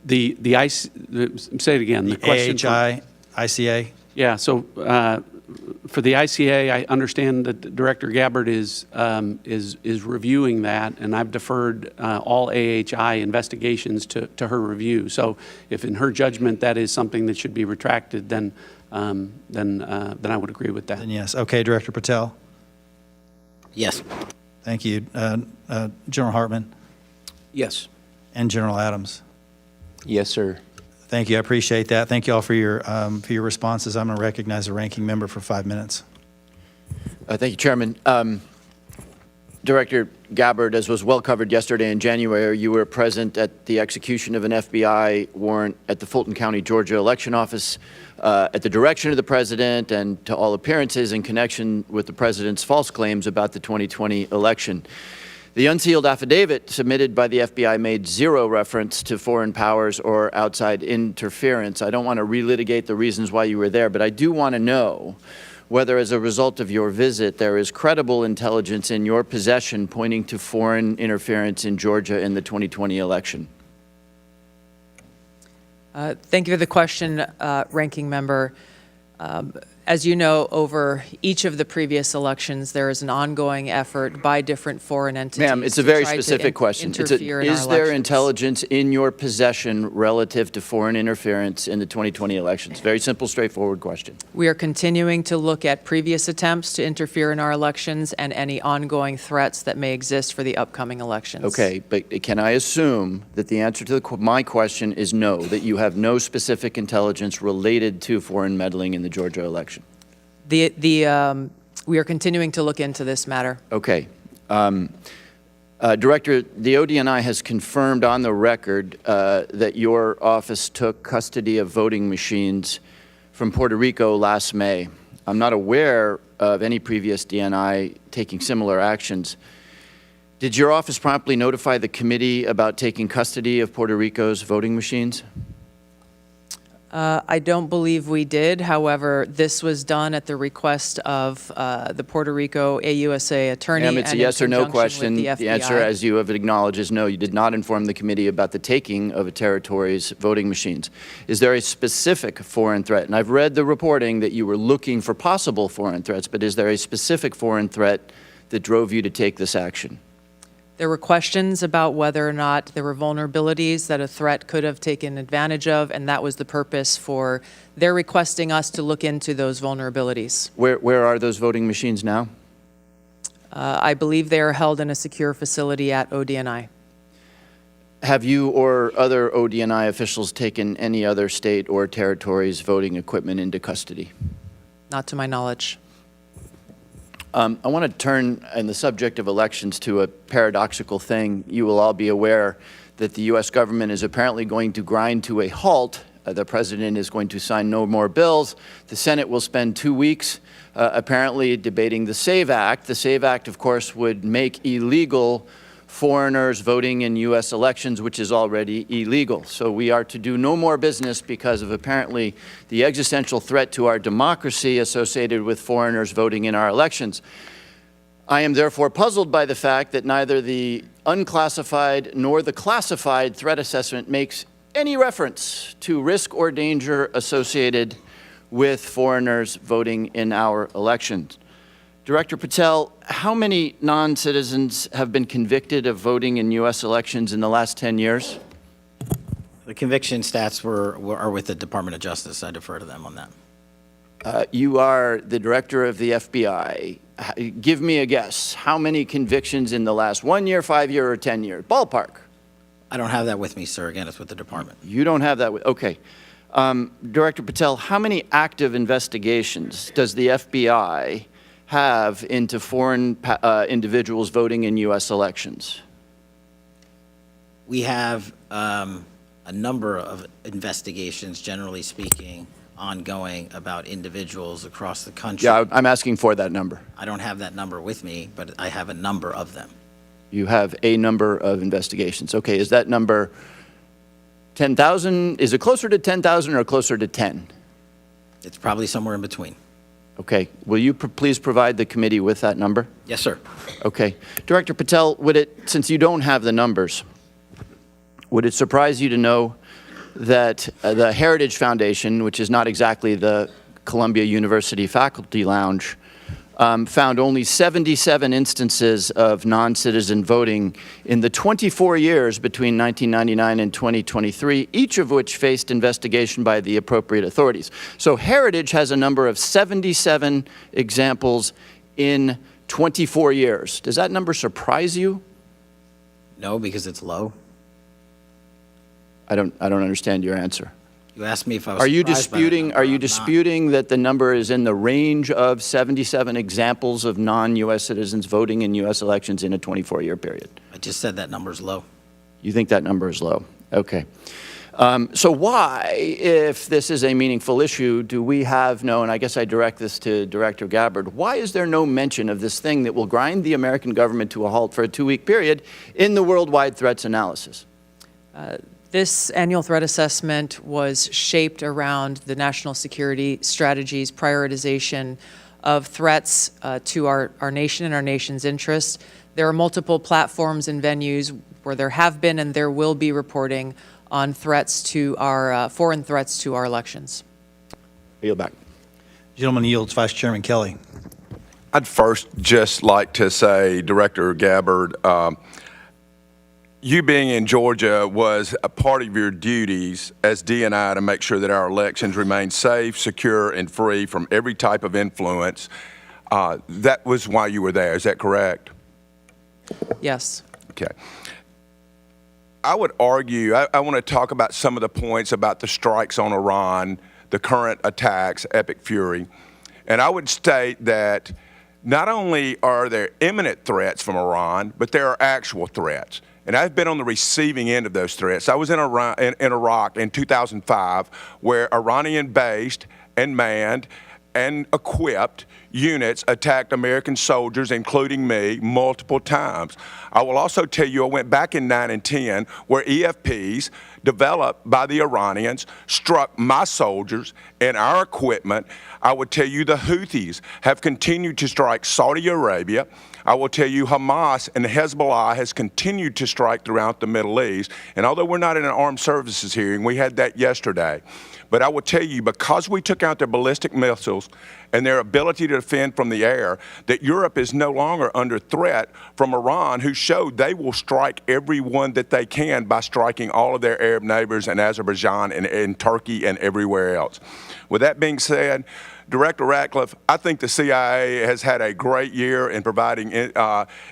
Say it again. The question for- AHI, ICA. Yeah, so for the ICA, I understand that Director Gabbard is reviewing that, and I've deferred all AHI investigations to her review. So if in her judgment that is something that should be retracted, then I would agree with that. Then yes. Okay, Director Patel. Yes. Thank you. General Hartman Yes. and General Adams. Yes, sir. Thank you. I appreciate that. Thank you all for your responses. I'm going to recognize the ranking member for 5 minutes. Thank you, Chairman. Director Gabbard, as was well covered yesterday in January, you were present at the execution of an FBI warrant at the Fulton County, Georgia election office at the direction of the president and to all appearances in connection with the president's false claims about the 2020 election. The unsealed affidavit submitted by the FBI made zero reference to foreign powers or outside interference. I don't want to relitigate the reasons why you were there, but I do want to know whether, as a result of your visit, there is credible intelligence in your possession pointing to foreign interference in Georgia in the 2020 election. Thank you for the question, Ranking Member. As you know, over each of the previous elections, there is an ongoing effort by different foreign entities. Ma'am, it's a to very try to specific question. interfere in our Is there elections. intelligence in your possession relative to foreign interference in the 2020 elections? Very simple, straightforward question. We are continuing to look at previous attempts to interfere in our elections and any ongoing threats that may exist for the upcoming elections. Okay, but can I assume that the answer to my question is no, that you have no specific intelligence related to foreign meddling in the Georgia election? We are continuing to look into this matter. Okay. Director, the ODNI has confirmed on the record that your office took custody of voting machines from Puerto Rico last May. I'm not aware of any previous DNI taking similar actions. Did your office promptly notify the committee about taking custody of Puerto Rico's voting machines? I don't believe we did. However, this was done at the request of the Puerto Rico AUSA attorney. Ma'am, it's a and yes in or no conjunction question. with The answer, as you have acknowledged, is no. You did not inform the committee about the taking of a territory's voting machines. Is there a specific foreign threat? And I've read the reporting that you were looking for possible foreign threats, but is there a specific foreign threat that drove you to take this action? There were questions about whether or not there were vulnerabilities that a threat could have taken advantage of, and that was the purpose for their requesting us to look into those vulnerabilities. Where are those voting machines now? I believe they are held in a secure facility at ODNI. Have you or other ODNI officials taken any other state or territory's voting equipment into custody? Not to my knowledge. I want to turn in the subject of elections to a paradoxical thing. You will all be aware that the U.S. government is apparently going to grind to a halt. The president is going to sign no more bills. The Senate will spend 2 weeks apparently debating the SAVE Act. The SAVE Act, of course, would make illegal foreigners voting in U.S. elections, which is already illegal. So we are to do no more business because of apparently the existential threat to our democracy associated with foreigners voting in our elections. I am therefore puzzled by the fact that neither the unclassified nor the classified threat assessment makes any reference to risk or danger associated with foreigners voting in our elections. Director Patel, how many non-citizens have been convicted of voting in U.S. elections in the last 10 years? The conviction stats are with the Department of Justice. I defer to them on that. You are the director of the FBI. Give me a guess. How many convictions in the last 1 year, 5 year, or 10 years? Ballpark. I don't have that with me, sir. Again, it's with the department. You don't have that. Okay. Director Patel, how many active investigations does the FBI have into foreign individuals voting in U.S. elections? We have a number of investigations, generally speaking, ongoing about individuals across the country. Yeah, I'm asking for that number. I don't have that number with me, but I have a number of them. You have a number of investigations. Okay, is that number 10,000? Is it closer to 10,000 or closer to 10? It's probably somewhere in between. Okay, will you please provide the committee with that number? Yes, sir. Okay. Director Patel, would it, since you don't have the numbers, would it surprise you to know that the Heritage Foundation, which is not exactly the Columbia University Faculty Lounge, found only 77 instances of non-citizen voting in the 24 years between 1999 and 2023, each of which faced investigation by the appropriate authorities. So Heritage has a number of 77 examples in 24 years. Does that number surprise you? No, because it's low. I don't understand your answer. You asked me if I was Are you surprised by that disputing, number. are you I'm not. disputing that the number is in the range of 77 examples of non-U.S. citizens voting in U.S. elections in a 24-year period? I just said that number's low. You think that number is low? Okay. So why, if this is a meaningful issue, do we have no, and I guess I direct this to Director Gabbard, why is there no mention of this thing that will grind the American government to a halt for a 2-week period in the worldwide threats analysis? This annual threat assessment was shaped around the national security strategy's prioritization of threats to our nation and our nation's interests. There are multiple platforms and venues where there have been and there will be reporting on threats to our, foreign threats to our elections. Yield back. Gentleman yields. Vice Chairman Kelly. I'd first just like to say, Director Gabbard, you being in Georgia was a part of your duties as DNI to make sure that our elections remain safe, secure, and free from every type of influence. That was why you were there. Is that correct? Yes. Okay. I would argue, I want to talk about some of the points about the strikes on Iran, the current attacks, Epic Fury. And I would state that not only are there imminent threats from Iran, but there are actual threats. And I've been on the receiving end of those threats. I was in Iraq in 2005, where Iranian-based and manned and equipped units attacked American soldiers, including me, multiple times. I will also tell you I went back in 9 and 10, where EFPs developed by the Iranians struck my soldiers and our equipment. I would tell you the Houthis have continued to strike Saudi Arabia. I will tell you Hamas and Hezbollah has continued to strike throughout the Middle East. And although we're not in an armed services hearing, we had that yesterday. But I will tell you, because we took out their ballistic missiles and their ability to defend from the air, that Europe is no longer under threat from Iran, who showed they will strike everyone that they can by striking all of their Arab neighbors in Azerbaijan and Turkey and everywhere else. With that being said, Director Ratcliffe, I think the CIA has had a great year in providing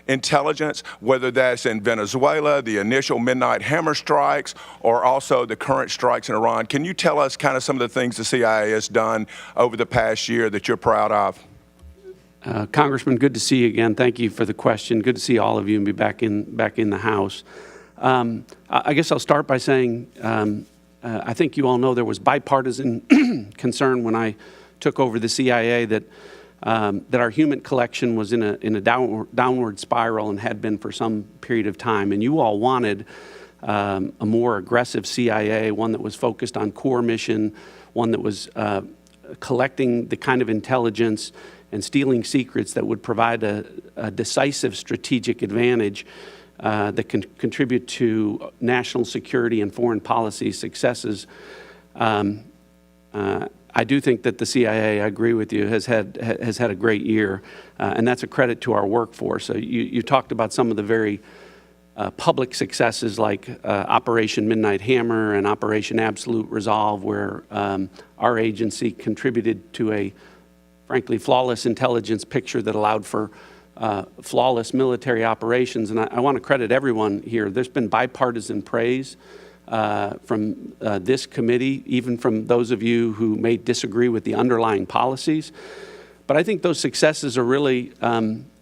intelligence, whether that's in Venezuela, the initial Midnight Hammer strikes, or also the current strikes in Iran. Can you tell us kind of some of the things the CIA has done over the past year that you're proud of? Congressman, good to see you again. Thank you for the question. Good to see all of you and be back in the House. I guess I'll start by saying I think you all know there was bipartisan concern when I took over the CIA that our human collection was in a downward spiral and had been for some period of time. And you all wanted a more aggressive CIA, one that was focused on core mission, one that was collecting the kind of intelligence and stealing secrets that would provide a decisive strategic advantage that can contribute to national security and foreign policy successes. I do think that the CIA, I agree with you, has had a great year, and that's a credit to our workforce. So you talked about some of the very public successes like Operation Midnight Hammer and Operation Absolute Resolve, where our agency contributed to a, frankly, flawless intelligence picture that allowed for flawless military operations. And I want to credit everyone here. There's been bipartisan praise from this committee, even from those of you who may disagree with the underlying policies. But I think those successes are really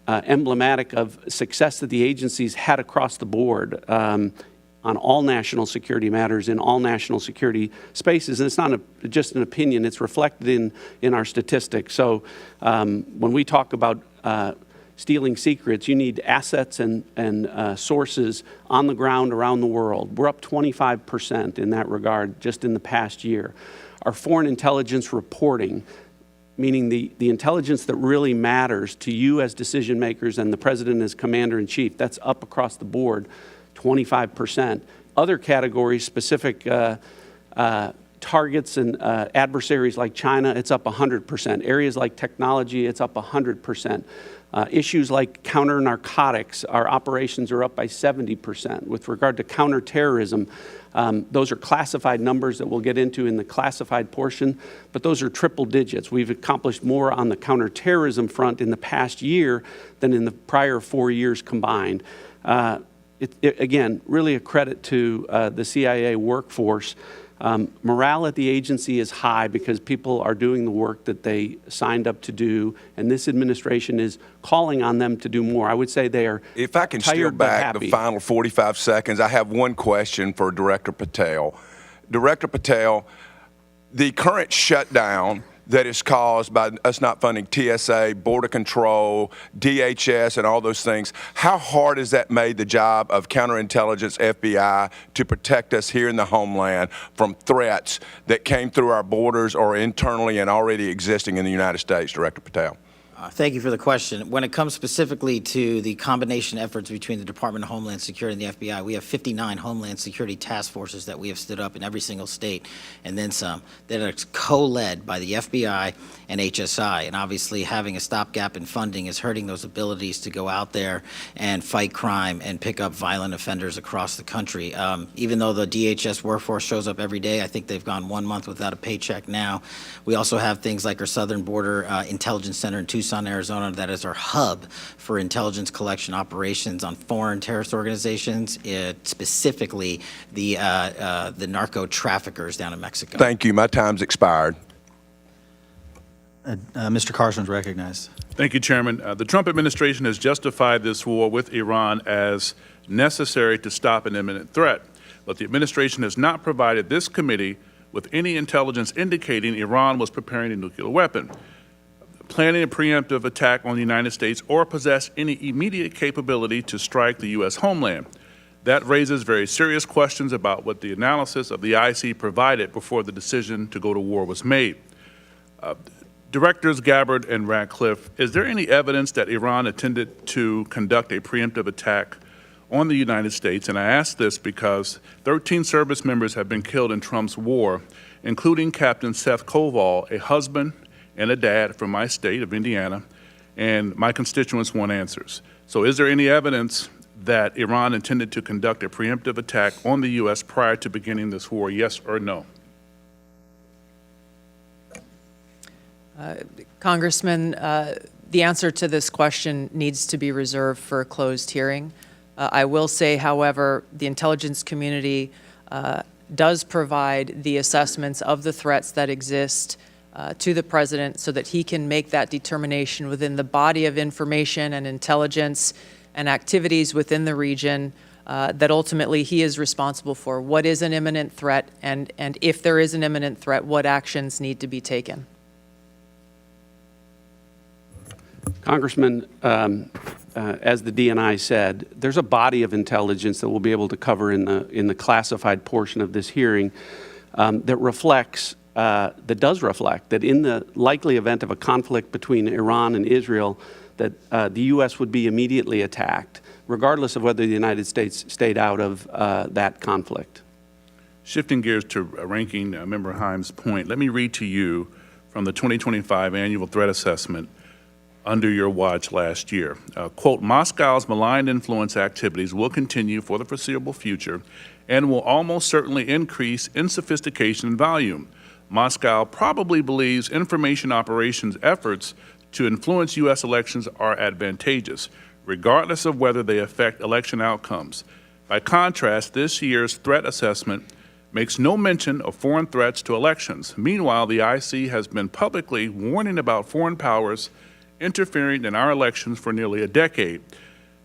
emblematic of success that the agencies had across the board on all national security matters in all national security spaces. And it's not just an opinion, it's reflected in our statistics. So when we talk about stealing secrets, you need assets and sources on the ground around the world. We're up 25% in that regard just in the past year. Our foreign intelligence reporting, meaning the intelligence that really matters to you as decision makers and the president as commander-in-chief, that's up across the board 25%. Other categories, specific targets and adversaries like China, it's up 100%. Areas like technology, it's up 100%. Issues like counter-narcotics, our operations are up by 70%. With regard to counterterrorism, those are classified numbers that we'll get into in the classified portion, but those are triple digits. We've accomplished more on the counterterrorism front in the past year than in the prior 4 years combined. Again, really a credit to the CIA workforce. Morale at the agency is high because people are doing the work that they signed up to do, and this administration is calling on them to do more. I would say they are If I can steal tired but back happy. the final 45 seconds, I have one question for Director Patel. Director Patel, the current shutdown that is caused by us not funding TSA, Border Control, DHS, and all those things, how hard has that made the job of counterintelligence, FBI, to protect us here in the homeland from threats that came through our borders or internally and already existing in the United States, Director Patel? Thank you for the question. When it comes specifically to the combination efforts between the Department of Homeland Security and the FBI, we have 59 Homeland Security task forces that we have stood up in every single state, and then some, that are co-led by the FBI and HSI. And obviously, having a stopgap in funding is hurting those abilities to go out there and fight crime and pick up violent offenders across the country. Even though the DHS workforce shows up every day, I think they've gone 1 month without a paycheck now. We also have things like our Southern Border Intelligence Center in Tucson, Arizona, that is our hub for intelligence collection operations on foreign terrorist organizations, specifically the narco traffickers down in Mexico. Thank you. My time's expired. Mr. Carson's recognized. Thank you, Chairman. The Trump administration has justified this war with Iran as necessary to stop an imminent threat, but the administration has not provided this committee with any intelligence indicating Iran was preparing a nuclear weapon, planning a preemptive attack on the United States, or possess any immediate capability to strike the U.S. homeland. That raises very serious questions about what the analysis of the IC provided before the decision to go to war was made. Directors Gabbard and Ratcliffe, is there any evidence that Iran intended to conduct a preemptive attack on the United States? And I ask this because 13 service members have been killed in Trump's war, including Captain Seth Koval, a husband and a dad from my state of Indiana, and my constituents want answers. So is there any evidence that Iran intended to conduct a preemptive attack on the U.S. prior to beginning this war, yes or no? Congressman, the answer to this question needs to be reserved for a closed hearing. I will say, however, the intelligence community does provide the assessments of the threats that exist to the president so that he can make that determination within the body of information and intelligence and activities within the region that ultimately he is responsible for. What is an imminent threat, and if there is an imminent threat, what actions need to be taken? Congressman, as the DNI said, there's a body of intelligence that we'll be able to cover in the classified portion of this hearing that does reflect that in the likely event of a conflict between Iran and Israel, that the U.S. would be immediately attacked, regardless of whether the United States stayed out of that conflict. Shifting gears to Ranking Member Himes' point, let me read to you from the 2025 Annual Threat Assessment under your watch last year. Quote, Moscow's malign influence activities will continue for the foreseeable future and will almost certainly increase in sophistication and volume. Moscow probably believes information operations efforts to influence U.S. elections are advantageous, regardless of whether they affect election outcomes. By contrast, this year's threat assessment makes no mention of foreign threats to elections. Meanwhile, the IC has been publicly warning about foreign powers interfering in our elections for nearly a decade.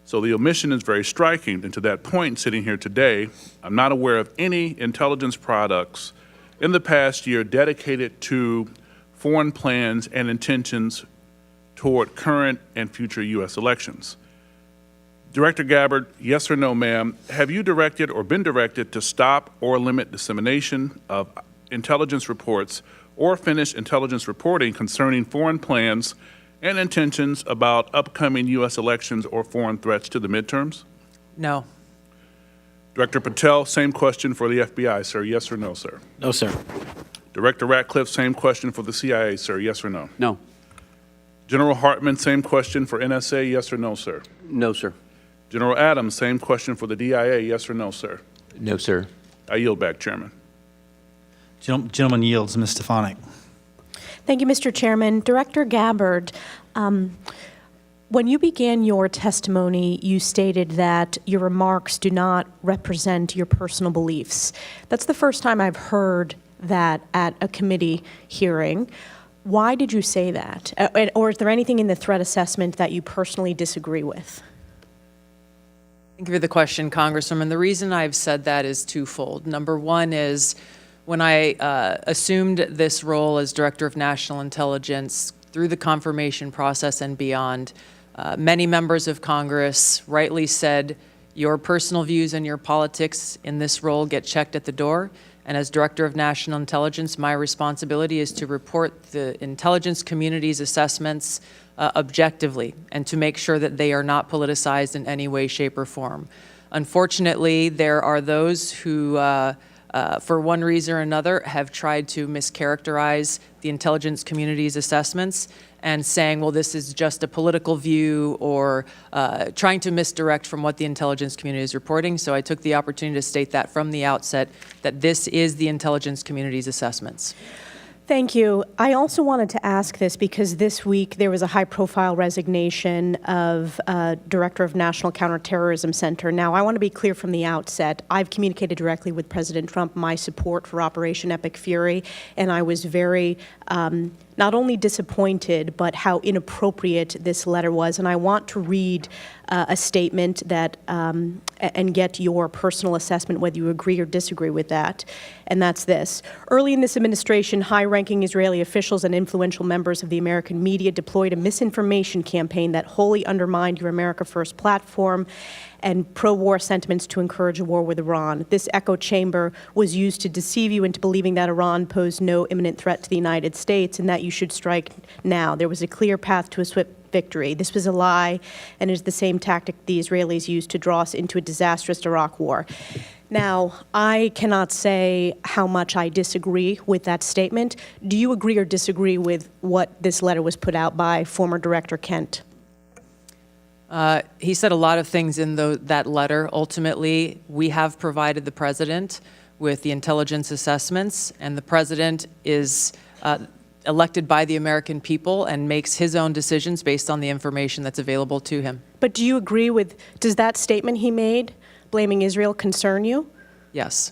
So the omission is very striking. And to that point, sitting here today, I'm not aware of any intelligence products in the past year dedicated to foreign plans and intentions toward current and future U.S. elections. Director Gabbard, yes or no, ma'am, have you directed or been directed to stop or limit dissemination of intelligence reports or finish intelligence reporting concerning foreign plans and intentions about upcoming U.S. elections or foreign threats to the midterms? No. Director Patel, same question for the FBI, sir. Yes or no, sir? No, sir. Director Ratcliffe, same question for the CIA, sir. Yes or no? No. General Hartman, same question for NSA. Yes or no, sir? No, sir. General Adams, same question for the DIA. Yes or no, sir? No, sir. I yield back, Chairman. Gentleman yields. Ms. Stefanik. Thank you, Mr. Chairman. Director Gabbard, when you began your testimony, you stated that your remarks do not represent your personal beliefs. That's the first time I've heard that at a committee hearing. Why did you say that? Or is there anything in the threat assessment that you personally disagree with? Thank you for the question, Congresswoman. The reason I've said that is twofold. Number one is when I assumed this role as Director of National Intelligence through the confirmation process and beyond, many members of Congress rightly said your personal views and your politics in this role get checked at the door. And as Director of National Intelligence, my responsibility is to report the intelligence community's assessments objectively and to make sure that they are not politicized in any way, shape, or form. Unfortunately, there are those who, for one reason or another, have tried to mischaracterize the intelligence community's assessments and saying, well, this is just a political view, or trying to misdirect from what the intelligence community is reporting. So I took the opportunity to state that from the outset, that this is the intelligence community's assessments. Thank you. I also wanted to ask this because this week there was a high-profile resignation of Director of National Counterterrorism Center. Now, I want to be clear from the outset. I've communicated directly with President Trump my support for Operation Epic Fury, and I was very not only disappointed, but how inappropriate this letter was. And I want to read a statement that and get your personal assessment, whether you agree or disagree with that. And that's this. Early in this administration, high-ranking Israeli officials and influential members of the American media deployed a misinformation campaign that wholly undermined your America First platform and pro-war sentiments to encourage a war with Iran. This echo chamber was used to deceive you into believing that Iran posed no imminent threat to the United States and that you should strike now. There was a clear path to a swift victory. This was a lie, and it is the same tactic the Israelis used to draw us into a disastrous Iraq war. Now, I cannot say how much I disagree with that statement. Do you agree or disagree with what this letter was put out by former Director Kent? He said a lot of things in that letter. Ultimately, we have provided the president with the intelligence assessments, and the president is elected by the American people and makes his own decisions based on the information that's available to him. But do you agree with, does that statement he made, blaming Israel, concern you? Yes.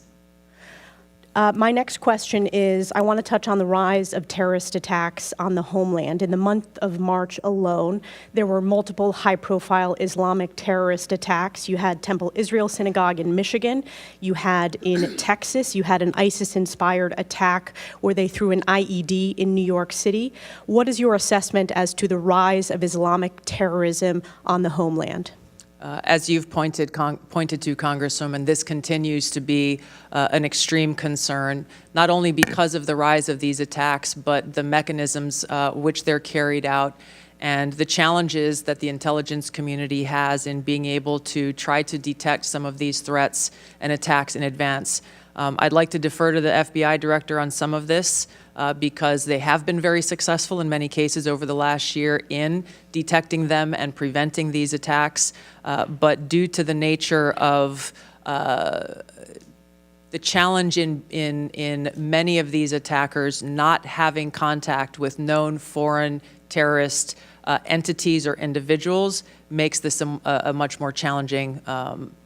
My next question is, I want to touch on the rise of terrorist attacks on the homeland. In the month of March alone, there were multiple high-profile Islamic terrorist attacks. You had Temple Israel Synagogue in Michigan. You had in Texas, you had an ISIS-inspired attack where they threw an IED in New York City. What is your assessment as to the rise of Islamic terrorism on the homeland? As you've pointed to, Congresswoman, this continues to be an extreme concern, not only because of the rise of these attacks, but the mechanisms which they're carried out and the challenges that the intelligence community has in being able to try to detect some of these threats and attacks in advance. I'd like to defer to the FBI director on some of this because they have been very successful in many cases over the last year in detecting them and preventing these attacks. But due to the nature of the challenge in many of these attackers not having contact with known foreign terrorist entities or individuals makes this a much more challenging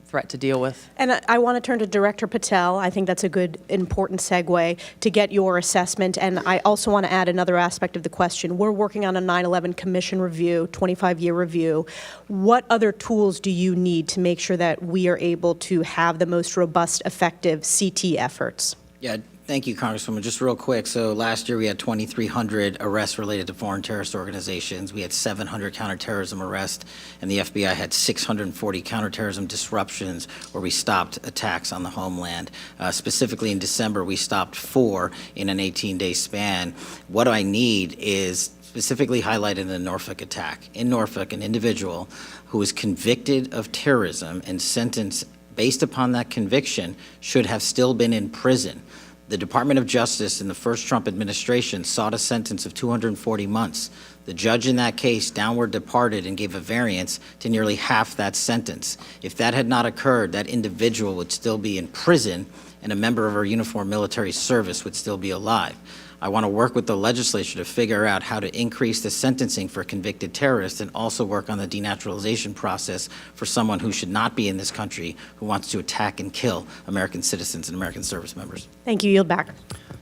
threat to deal with. And I want to turn to Director Patel. I think that's a good, important segue to get your assessment. And I also want to add another aspect of the question. We're working on a 9/11 Commission review, 25-year review. What other tools do you need to make sure that we are able to have the most robust, effective CT efforts? Yeah, thank you, Congresswoman. Just real quick, so last year we had 2,300 arrests related to foreign terrorist organizations. We had 700 counterterrorism arrests, and the FBI had 640 counterterrorism disruptions where we stopped attacks on the homeland. Specifically in December, we stopped 4 in an 18-day span. What I need is specifically highlighted in the Norfolk attack. In Norfolk, an individual who was convicted of terrorism and sentenced based upon that conviction should have still been in prison. The Department of Justice in the first Trump administration sought a sentence of 240 months. The judge in that case downward departed and gave a variance to nearly half that sentence. If that had not occurred, that individual would still be in prison and a member of our uniformed military service would still be alive. I want to work with the legislature to figure out how to increase the sentencing for convicted terrorists and also work on the denaturalization process for someone who should not be in this country who wants to attack and kill American citizens and American service members. Thank you. Yield back.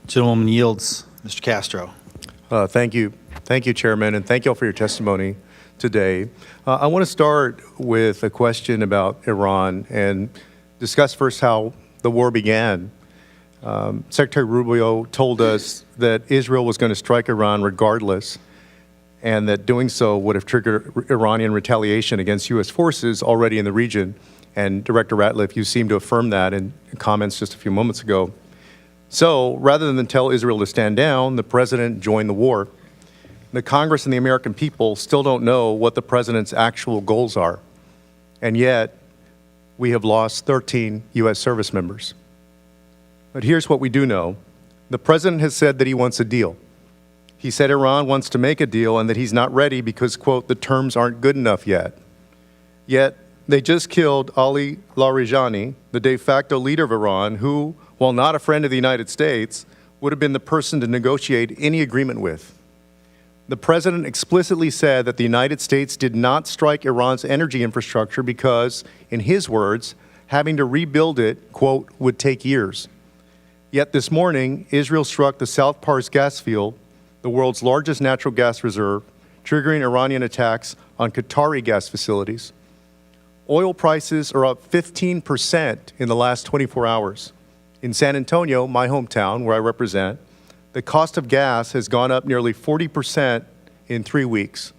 Gentlewoman yields. Mr. Castro. Thank you. Thank you, Chairman, and thank you all for your testimony today. I want to start with a question about Iran and discuss first how the war began. Secretary Rubio told us that Israel was going to strike Iran regardless, and that doing so would have triggered Iranian retaliation against U.S. forces already in the region. And Director Ratcliffe, you seemed to affirm that in comments just a few moments ago. So rather than tell Israel to stand down, the president joined the war. The Congress and the American people still don't know what the president's actual goals are. And yet, we have lost 13 U.S. service members. But here's what we do know. The president has said that he wants a deal. He said Iran wants to make a deal and that he's not ready because, quote, the terms aren't good enough yet. Yet, they just killed Ali Larijani, the de facto leader of Iran, who, while not a friend of the United States, would have been the person to negotiate any agreement with. The president explicitly said that the United States did not strike Iran's energy infrastructure because, in his words, having to rebuild it, quote, would take years. Yet this morning, Israel struck the South Pars gas field, the world's largest natural gas reserve, triggering Iranian attacks on Qatari gas facilities. Oil prices are up 15% in the last 24 hours. In San Antonio, my hometown, where I represent, the cost of gas has gone up nearly 40% in 3 weeks.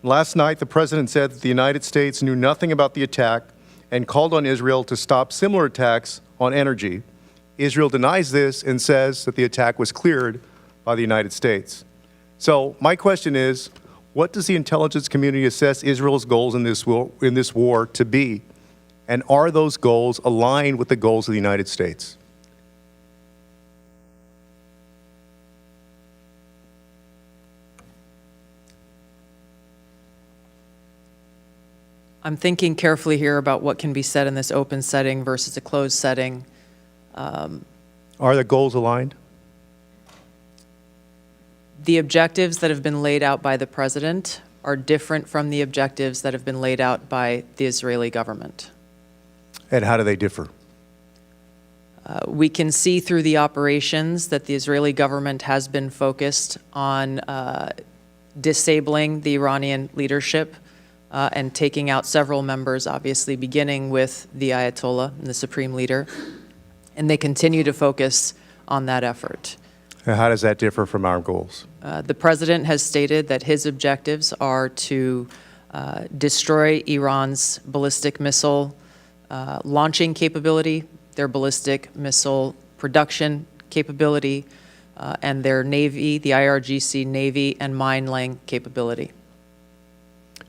Last night, the president said that the United States knew nothing about the attack and called on Israel to stop similar attacks on energy. Israel denies this and says that the attack was cleared by the United States. So my question is, what does the intelligence community assess Israel's goals in this war to be? And are those goals aligned with the goals of the United States? I'm thinking carefully here about what can be said in this open setting versus a closed setting. Are the goals aligned? The objectives that have been laid out by the president are different from the objectives that have been laid out by the Israeli government. And how do they differ? We can see through the operations that the Israeli government has been focused on disabling the Iranian leadership and taking out several members, obviously beginning with the Ayatollah, the supreme leader. And they continue to focus on that effort. And how does that differ from our goals? The president has stated that his objectives are to destroy Iran's ballistic missile launching capability, their ballistic missile production capability, and their Navy, the IRGC Navy, and mine-laying capability.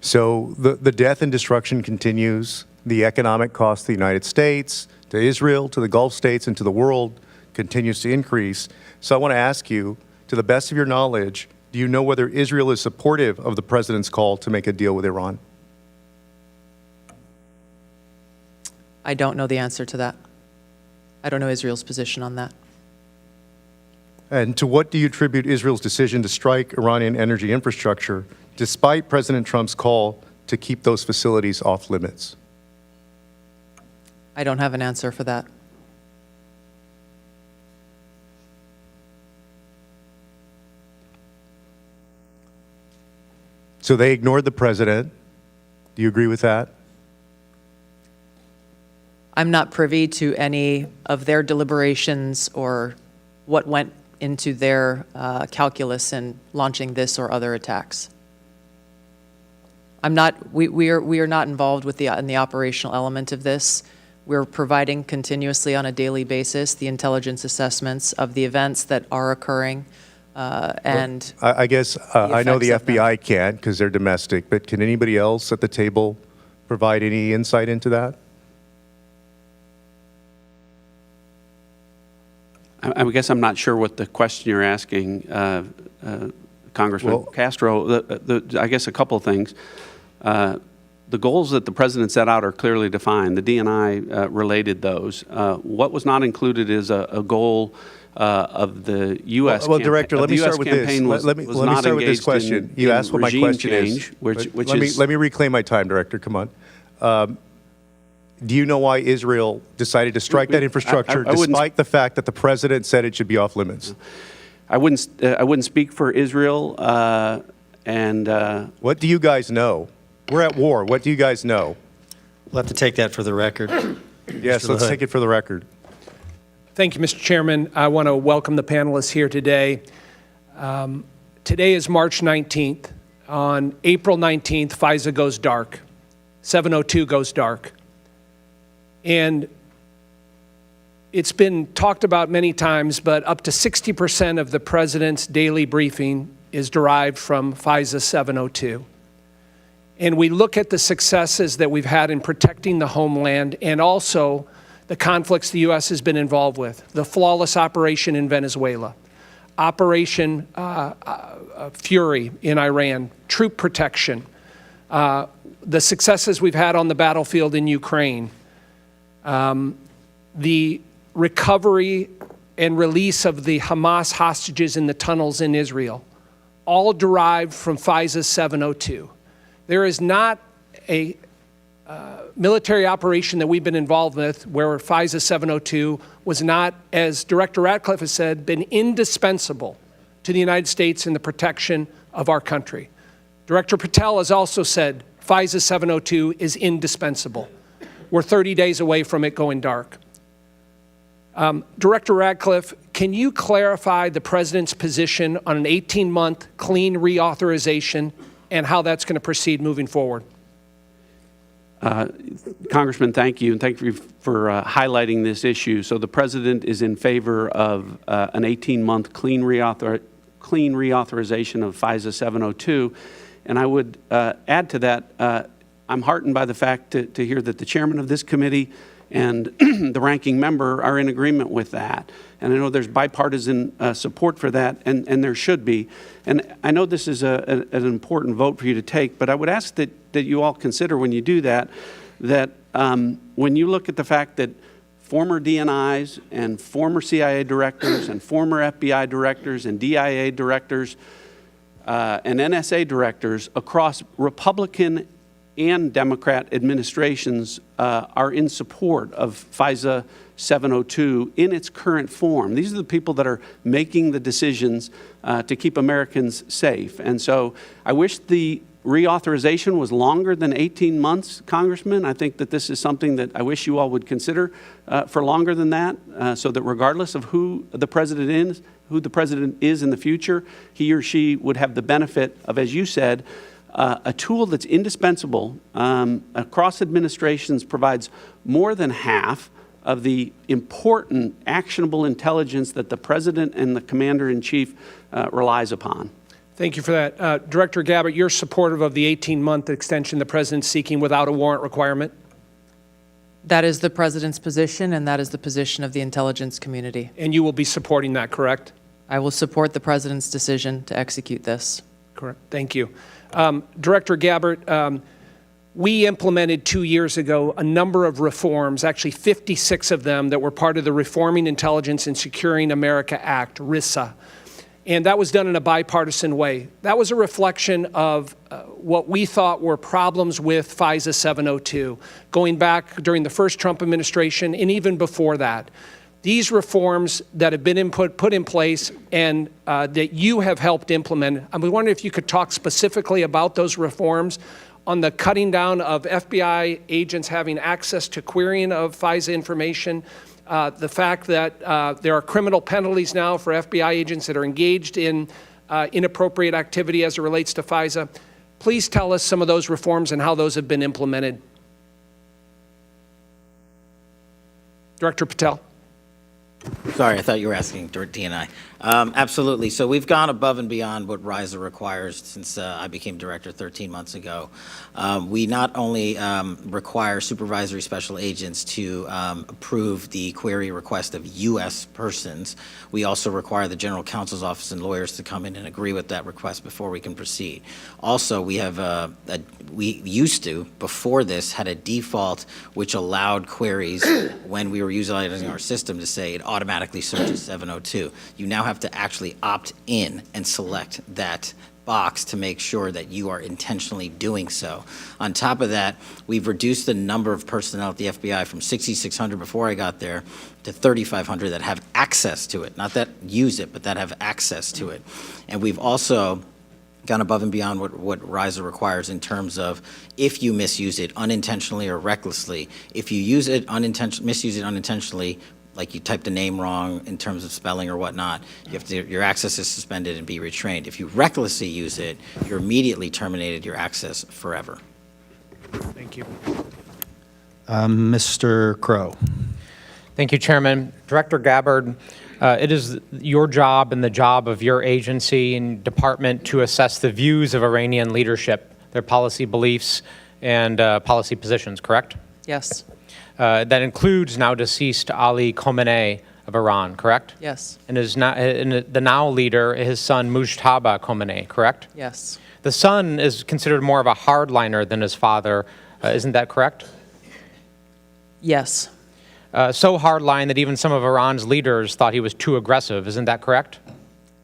So the death and destruction continues. The economic cost to the United States, to Israel, to the Gulf states, and to the world continues to increase. So I want to ask you, to the best of your knowledge, do you know whether Israel is supportive of the president's call to make a deal with Iran? I don't know the answer to that. I don't know Israel's position on that. And to what do you attribute Israel's decision to strike Iranian energy infrastructure, despite President Trump's call to keep those facilities off limits? I don't have an answer for that. So they ignored the president. Do you agree with that? I'm not privy to any of their deliberations or what went into their calculus in launching this or other attacks. We are not involved with in the operational element of this. We're providing continuously on a daily basis the intelligence assessments of the events that are occurring and I guess I know the effects of them. FBI can't because they're domestic, but can anybody else at the table provide any insight into that? I guess I'm not sure what the question you're asking, Congressman Well- Castro. I guess a couple of things. The goals that the president set out are clearly defined. The D&I related those. What was not included is a goal of the U.S. Well, Director, let me start with this. Let me not start with this engaged question. You in asked what my regime question change, is. which let is me reclaim my time, Director. Come on. Do you know why Israel decided to strike that infrastructure I wouldn't- despite the fact that the president said it should be off limits? I wouldn't speak for Israel. What do you guys know? We're at war. What do you guys know? We'll have to take that for the record. Yes, Mr. let's LaHood. take it for the record. Thank you, Mr. Chairman. I want to welcome the panelists here today. Today is March 19th. On April 19th, FISA goes dark. 702 goes dark. And it's been talked about many times, but up to 60% of the president's daily briefing is derived from FISA 702. And we look at the successes that we've had in protecting the homeland and also the conflicts the U.S. has been involved with. The flawless operation in Venezuela, Operation Fury in Iran, troop protection, the successes we've had on the battlefield in Ukraine, the recovery and release of the Hamas hostages in the tunnels in Israel, all derived from FISA 702. There is not a military operation that we've been involved with where FISA 702 was not, as Director Ratcliffe has said, been indispensable to the United States in the protection of our country. Director Patel has also said FISA 702 is indispensable. We're 30 days away from it going dark. Director Ratcliffe, can you clarify the president's position on an 18-month clean reauthorization and how that's going to proceed moving forward? Congressman, thank you, and thank you for highlighting this issue. So the president is in favor of an 18-month clean reauthorization of FISA 702, and I would add to that, I'm heartened by the fact to hear that the chairman of this committee and the ranking member are in agreement with that. And I know there's bipartisan support for that, and there should be. And I know this is an important vote for you to take, but I would ask that you all consider when you do that, when you look at the fact that former DNIs and former CIA directors and former FBI directors and DIA directors and NSA directors across Republican and Democrat administrations are in support of FISA 702 in its current form. These are the people that are making the decisions to keep Americans safe. And so I wish the reauthorization was longer than 18 months, Congressman. I think that this is something that I wish you all would consider for longer than that, so that regardless of who the president is in the future, he or she would have the benefit of, as you said, a tool that's indispensable across administrations, provides more than half of the important actionable intelligence that the president and the commander-in-chief relies upon. Thank you for that. Director Gabbard, you're supportive of the 18-month extension the president's seeking without a warrant requirement? That is the president's position, and that is the position of the intelligence community. And you will be supporting that, correct? I will support the president's decision to execute this. Correct. Thank you. Director Gabbard, we implemented 2 years ago a number of reforms, actually 56 of them, that were part of the Reforming Intelligence and Securing America Act, RISA. And that was done in a bipartisan way. That was a reflection of what we thought were problems with FISA 702, going back during the first Trump administration and even before that. These reforms that have been put in place and that you have helped implement, I was wondering if you could talk specifically about those reforms on the cutting down of FBI agents having access to querying of FISA information, the fact that there are criminal penalties now for FBI agents that are engaged in inappropriate activity as it relates to FISA. Please tell us some of those reforms and how those have been implemented. Director Patel. Sorry, I thought you were asking DNI. Absolutely. So we've gone above and beyond what RISA requires since I became director 13 months ago. We not only require supervisory special agents to approve the query request of U.S. persons, we also require the General Counsel's Office and lawyers to come in and agree with that request before we can proceed. Also, we have we used to, before this, had a default which allowed queries when we were utilizing our system to say it automatically searches 702. You now have to actually opt in and select that box to make sure that you are intentionally doing so. On top of that, we've reduced the number of personnel at the FBI from 6,600 before I got there to 3,500 that have access to it. Not that use it, but that have access to it. And we've also gone above and beyond what RISA requires in terms of if you misuse it unintentionally or recklessly. If you use it misuse it unintentionally, like you typed a name wrong in terms of spelling or whatnot, your access is suspended and be retrained. If you recklessly use it, you're immediately terminated your access forever. Thank you. Mr. Crow. Thank you, Chairman. Director Gabbard, it is your job and the job of your agency and department to assess the views of Iranian leadership, their policy beliefs, and policy positions, correct? Yes. That includes now deceased Ali Khamenei of Iran, correct? Yes. And the now leader, his son Mujtaba Khamenei, correct? Yes. The son is considered more of a hardliner than his father. Isn't that correct? Yes. So hardline that even some of Iran's leaders thought he was too aggressive. Isn't that correct?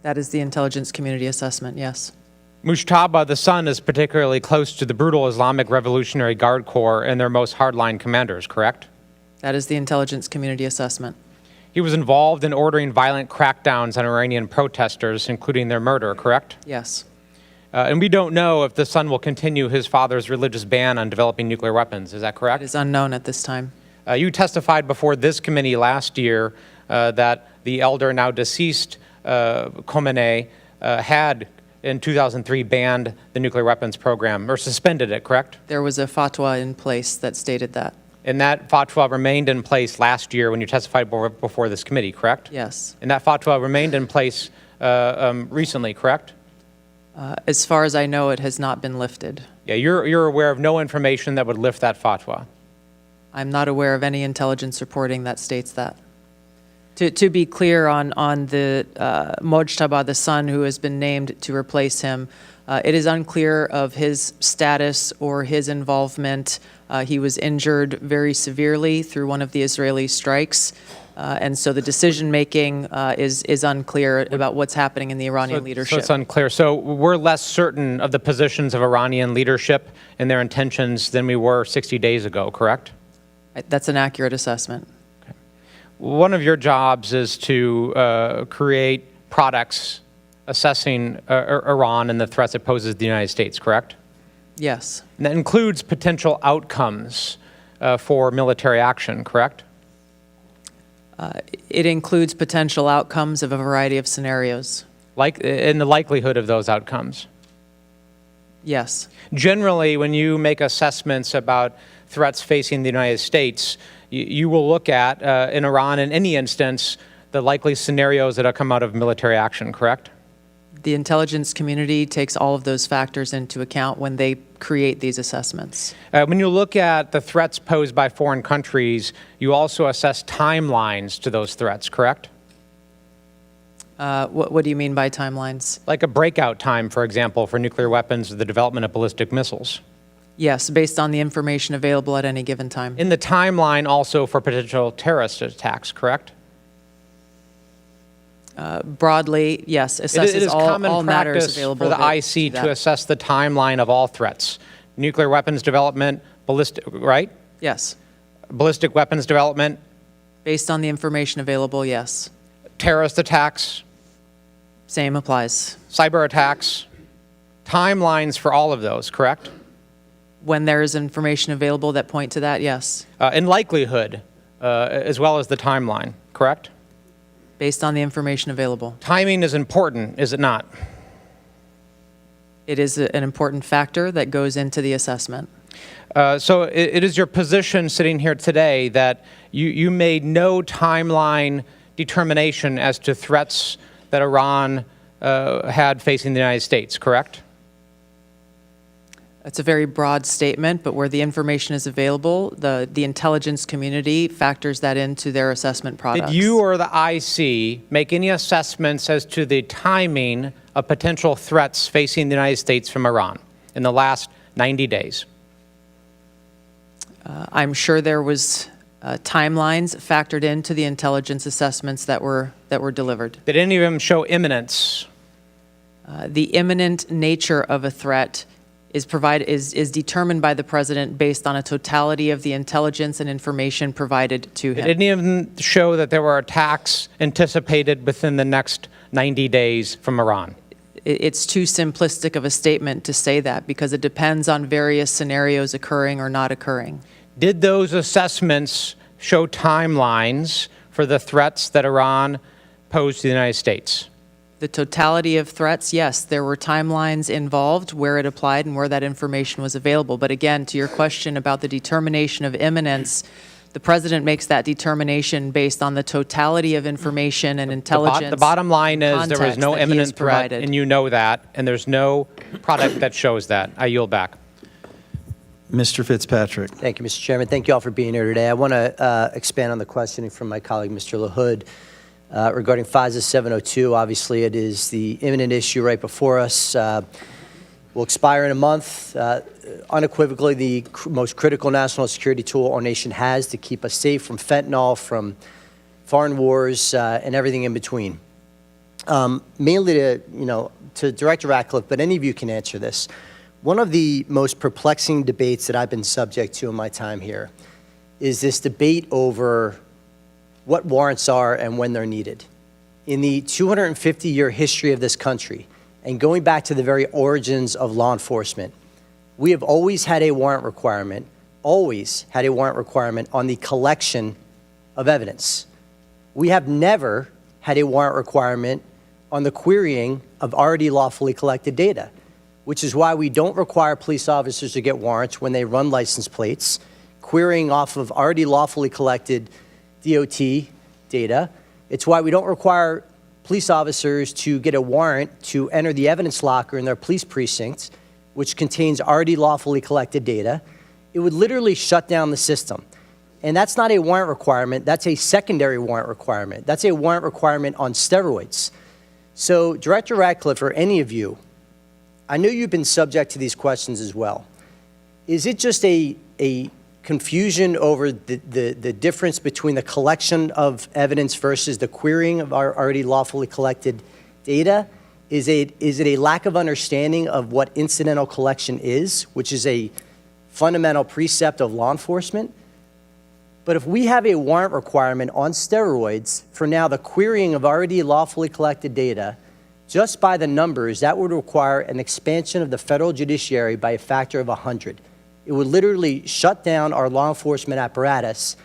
That is the intelligence community assessment, yes. Mujtaba, the son, is particularly close to the brutal Islamic Revolutionary Guard Corps and their most hardline commanders, correct? That is the intelligence community assessment. He was involved in ordering violent crackdowns on Iranian protesters, including their murder, correct? Yes. And we don't know if the son will continue his father's religious ban on developing nuclear weapons. Is that correct? It is unknown at this time. You testified before this committee last year that the elder, now deceased Khamenei, had in 2003 banned the nuclear weapons program, or suspended it, correct? There was a fatwa in place that stated that. And that fatwa remained in place last year when you testified before this committee, correct? Yes. And that fatwa remained in place recently, correct? As far as I know, it has not been lifted. Yeah, you're aware of no information that would lift that fatwa? I'm not aware of any intelligence reporting that states that. To be clear on the Mojtaba, the son who has been named to replace him, it is unclear of his status or his involvement. He was injured very severely through one of the Israeli strikes, and so the decision-making is unclear about what's happening in the Iranian leadership. So it's unclear. So we're less certain of the positions of Iranian leadership and their intentions than we were 60 days ago, correct? That's an accurate assessment. One of your jobs is to create products assessing Iran and the threats it poses to the United States, correct? Yes. And that includes potential outcomes for military action, correct? It includes potential outcomes of a variety of scenarios. And the likelihood of those outcomes? Yes. Generally, when you make assessments about threats facing the United States, you will look at, in Iran, in any instance, the likely scenarios that have come out of military action, correct? The intelligence community takes all of those factors into account when they create these assessments. When you look at the threats posed by foreign countries, you also assess timelines to those threats, correct? What do you mean by timelines? Like a breakout time, for example, for nuclear weapons or the development of ballistic missiles. Yes, based on the information available at any given time. In the timeline also for potential terrorist attacks, correct? Broadly, yes, It assesses is all common matters practice available. for the that- IC that- to assess the timeline of all threats. Nuclear weapons development, ballistic, right? Yes, Ballistic weapons development, based on the information available, yes. terrorist attacks, Same applies. cyber attacks, timelines for all of those, correct? When there is information available that point to that, yes. In likelihood, as well as the timeline, correct? Based on the information available. Timing is important, is it not? It is an important factor that goes into the assessment. So it is your position sitting here today that you made no timeline determination as to threats that Iran had facing the United States, correct? It's a very broad statement, but where the information is available, the intelligence community factors that into their assessment products. Did you or the IC make any assessments as to the timing of potential threats facing the United States from Iran in the last 90 days? I'm sure there was timelines factored into the intelligence assessments that were delivered. Did any of them show imminence? The imminent nature of a threat is determined by the president based on a totality of the intelligence and information provided to him. Did any of them show that there were attacks anticipated within the next 90 days from Iran? It's too simplistic of a statement to say that because it depends on various scenarios occurring or not occurring. Did those assessments show timelines for the threats that Iran posed to the United States? The totality of threats, yes, there were timelines involved where it applied and where that information was available. But again, to your question about the determination of imminence, the president makes that determination based on the totality of information and intelligence. The bottom line is there was context no that he has imminent threat, provided. and you know that, and there's no product that shows that. I yield back. Mr. Fitzpatrick. Thank you, Mr. Chairman. Thank you all for being here today. I want to expand on the questioning from my colleague, Mr. LaHood, regarding FISA 702. Obviously, it is the imminent issue right before us. Will expire in a month. Unequivocally, the most critical national security tool our nation has to keep us safe from fentanyl, from foreign wars, and everything in between. Mainly to Director Ratcliffe, but any of you can answer this. One of the most perplexing debates that I've been subject to in my time here is this debate over what warrants are and when they're needed. In the 250-year history of this country, and going back to the very origins of law enforcement, we have always had a warrant requirement, on the collection of evidence. We have never had a warrant requirement on the querying of already lawfully collected data, which is why we don't require police officers to get warrants when they run license plates, querying off of already lawfully collected DOT data. It's why we don't require police officers to get a warrant to enter the evidence locker in their police precincts, which contains already lawfully collected data. It would literally shut down the system. And that's not a warrant requirement, that's a secondary warrant requirement. That's a warrant requirement on steroids. So, Director Ratcliffe, or any of you, I know you've been subject to these questions as well. Is it just a confusion over the difference between the collection of evidence versus the querying of our already lawfully collected data? Is it a lack of understanding of what incidental collection is, which is a fundamental precept of law enforcement? But if we have a warrant requirement on steroids for now the querying of already lawfully collected data, just by the numbers, that would require an expansion of the federal judiciary by a factor of 100. It would literally shut down our law enforcement apparatus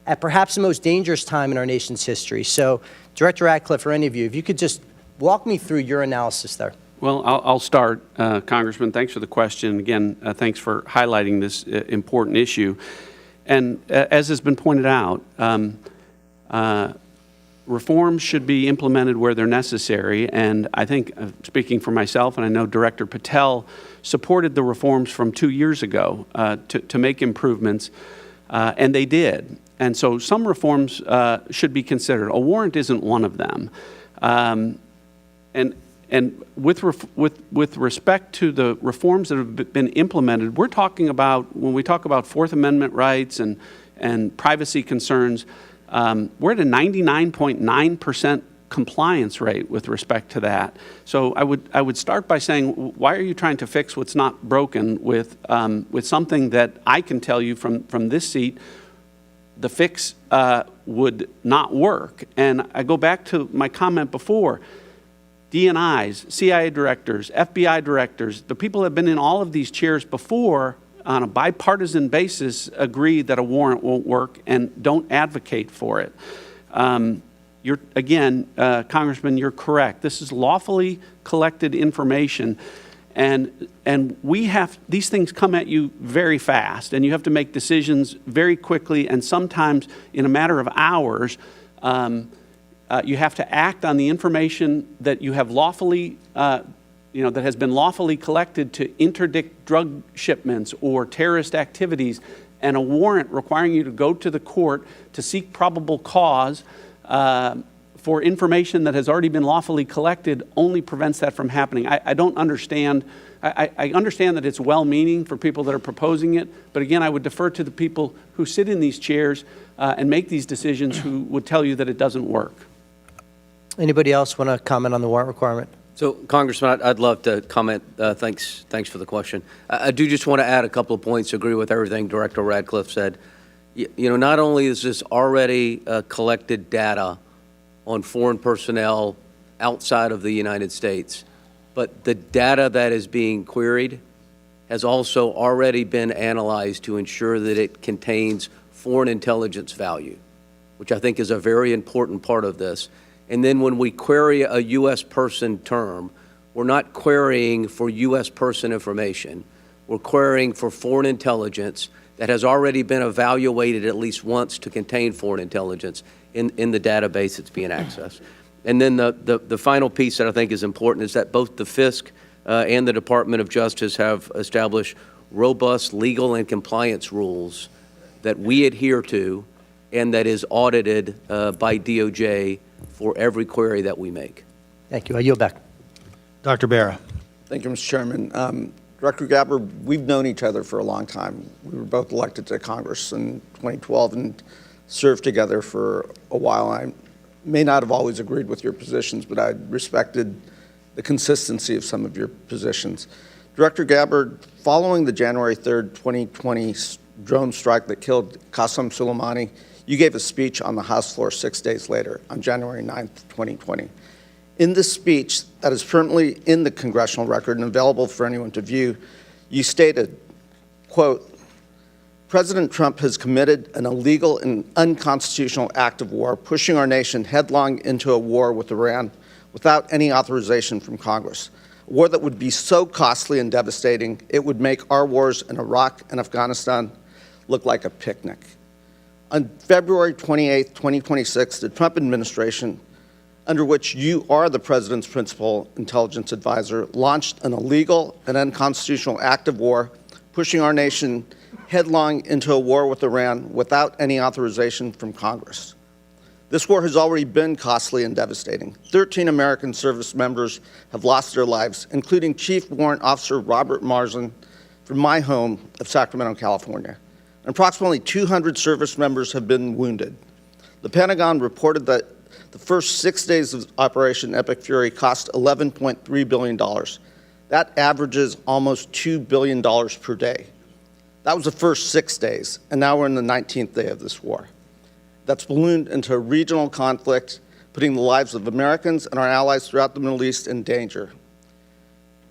at perhaps the most dangerous time in our nation's history. So, Director Ratcliffe, or any of you, if you could just walk me through your analysis there. Well, I'll start, Congressman. Thanks for the question. Again, thanks for highlighting this important issue. And as has been pointed out, reforms should be implemented where they're necessary, and I think, speaking for myself, and I know Director Patel supported the reforms from 2 years ago to make improvements, and they did. And so some reforms should be considered. A warrant isn't one of them. And with respect to the reforms that have been implemented, we're talking about, when we talk about Fourth Amendment rights and privacy concerns, we're at a 99.9% compliance rate with respect to that. So I would start by saying, why are you trying to fix what's not broken with something that I can tell you from this seat, the fix would not work. And I go back to my comment before. DNIs, CIA directors, FBI directors, the people that have been in all of these chairs before on a bipartisan basis agree that a warrant won't work and don't advocate for it. Congressman, you're correct. This is lawfully collected information, and these things come at you very fast, and you have to make decisions very quickly, and sometimes in a matter of hours. You have to act on the information that you have lawfully, that has been lawfully collected to interdict drug shipments or terrorist activities, and a warrant requiring you to go to the court to seek probable cause for information that has already been lawfully collected only prevents that from happening. I don't understand. I understand that it's well-meaning for people that are proposing it, but again, I would defer to the people who sit in these chairs and make these decisions who would tell you that it doesn't work. Anybody else want to comment on the warrant requirement? So, Congressman, I'd love to comment. Thanks for the question. I do just want to add a couple of points. Agree with everything Director Ratcliffe said. Not only is this already collected data on foreign personnel outside of the United States, but the data that is being queried has also already been analyzed to ensure that it contains foreign intelligence value, which I think is a very important part of this. And then when we query a U.S. person term, we're not querying for U.S. person information. We're querying for foreign intelligence that has already been evaluated at least once to contain foreign intelligence in the database that's being accessed. And then the final piece that I think is important is that both the FISC and the Department of Justice have established robust legal and compliance rules that we adhere to and that is audited by DOJ for every query that we make. Thank you. I yield back. Dr. Barra. Thank you, Mr. Chairman. Director Gabbard, we've known each other for a long time. We were both elected to Congress in 2012 and served together for a while. I may not have always agreed with your positions, but I respected the consistency of some of your positions. Director Gabbard, following the January 3rd, 2020 drone strike that killed Qasem Soleimani, you gave a speech on the House floor 6 days later, on January 9th, 2020. In this speech, that is firmly in the congressional record and available for anyone to view, you stated, quote, President Trump has committed an illegal and unconstitutional act of war, pushing our nation headlong into a war with Iran without any authorization from Congress. A war that would be so costly and devastating, it would make our wars in Iraq and Afghanistan look like a picnic. On February 28, 2026, the Trump administration, under which you are the president's principal intelligence advisor, launched an illegal and unconstitutional act of war, pushing our nation headlong into a war with Iran without any authorization from Congress. This war has already been costly and devastating. 13 American service members have lost their lives, including Chief Warrant Officer Robert Marsden from my home of Sacramento, California. Approximately 200 service members have been wounded. The Pentagon reported that the first 6 days of Operation Epic Fury cost $11.3 billion. That averages almost $2 billion per day. That was the first 6 days, and now we're in the 19th day of this war. That's ballooned into a regional conflict, putting the lives of Americans and our allies throughout the Middle East in danger.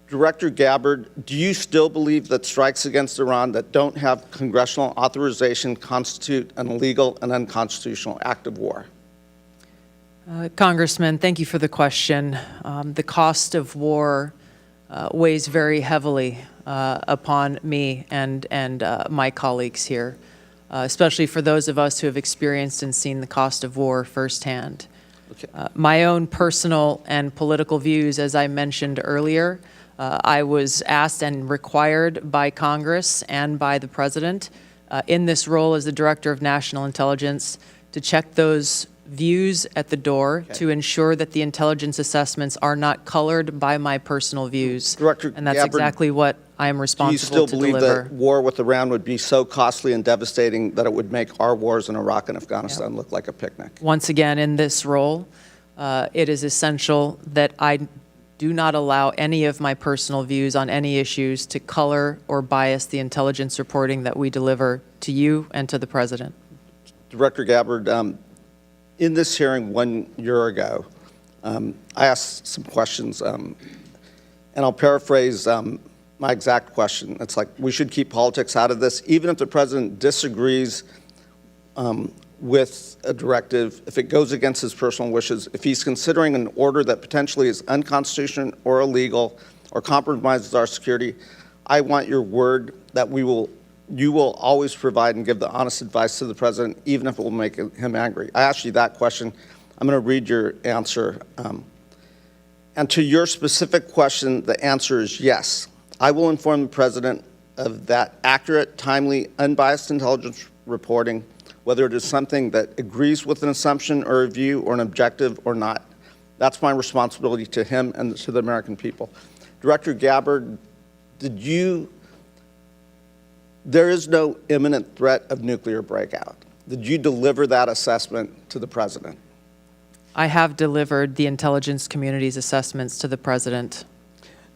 Director Gabbard, do you still believe that strikes against Iran that don't have congressional authorization constitute an illegal and unconstitutional act of war? Congressman, thank you for the question. The cost of war weighs very heavily upon me and my colleagues here, especially for those of us who have experienced and seen the cost of war firsthand. Okay. My own personal and political views, as I mentioned earlier, I was asked and required by Congress and by the President in this role as the Director of National Intelligence to check those views at the door to ensure that the intelligence assessments are not colored by my personal views. Director and that's Gabbard, exactly what I am responsible to deliver. Do you still believe that war with Iran would be so costly and devastating that it would make our wars in Iraq and Afghanistan look like a picnic? Once again, in this role, it is essential that I do not allow any of my personal views on any issues to color or bias the intelligence reporting that we deliver to you and to the President. Director Gabbard, in this hearing 1 year ago, I asked some questions, and I'll paraphrase my exact question. It's like, we should keep politics out of this, even if the President disagrees with a directive, if it goes against his personal wishes, if he's considering an order that potentially is unconstitutional or illegal or compromises our security, I want your word that you will always provide and give the honest advice to the President, even if it will make him angry. I asked you that question. I'm going to read your answer. And to your specific question, the answer is yes. I will inform the President of that accurate, timely, unbiased intelligence reporting, whether it is something that agrees with an assumption or a view or an objective or not. That's my responsibility to him and to the American people. Director Gabbard, there is no imminent threat of nuclear breakout. Did you deliver that assessment to the President? I have delivered the intelligence community's assessments to the President.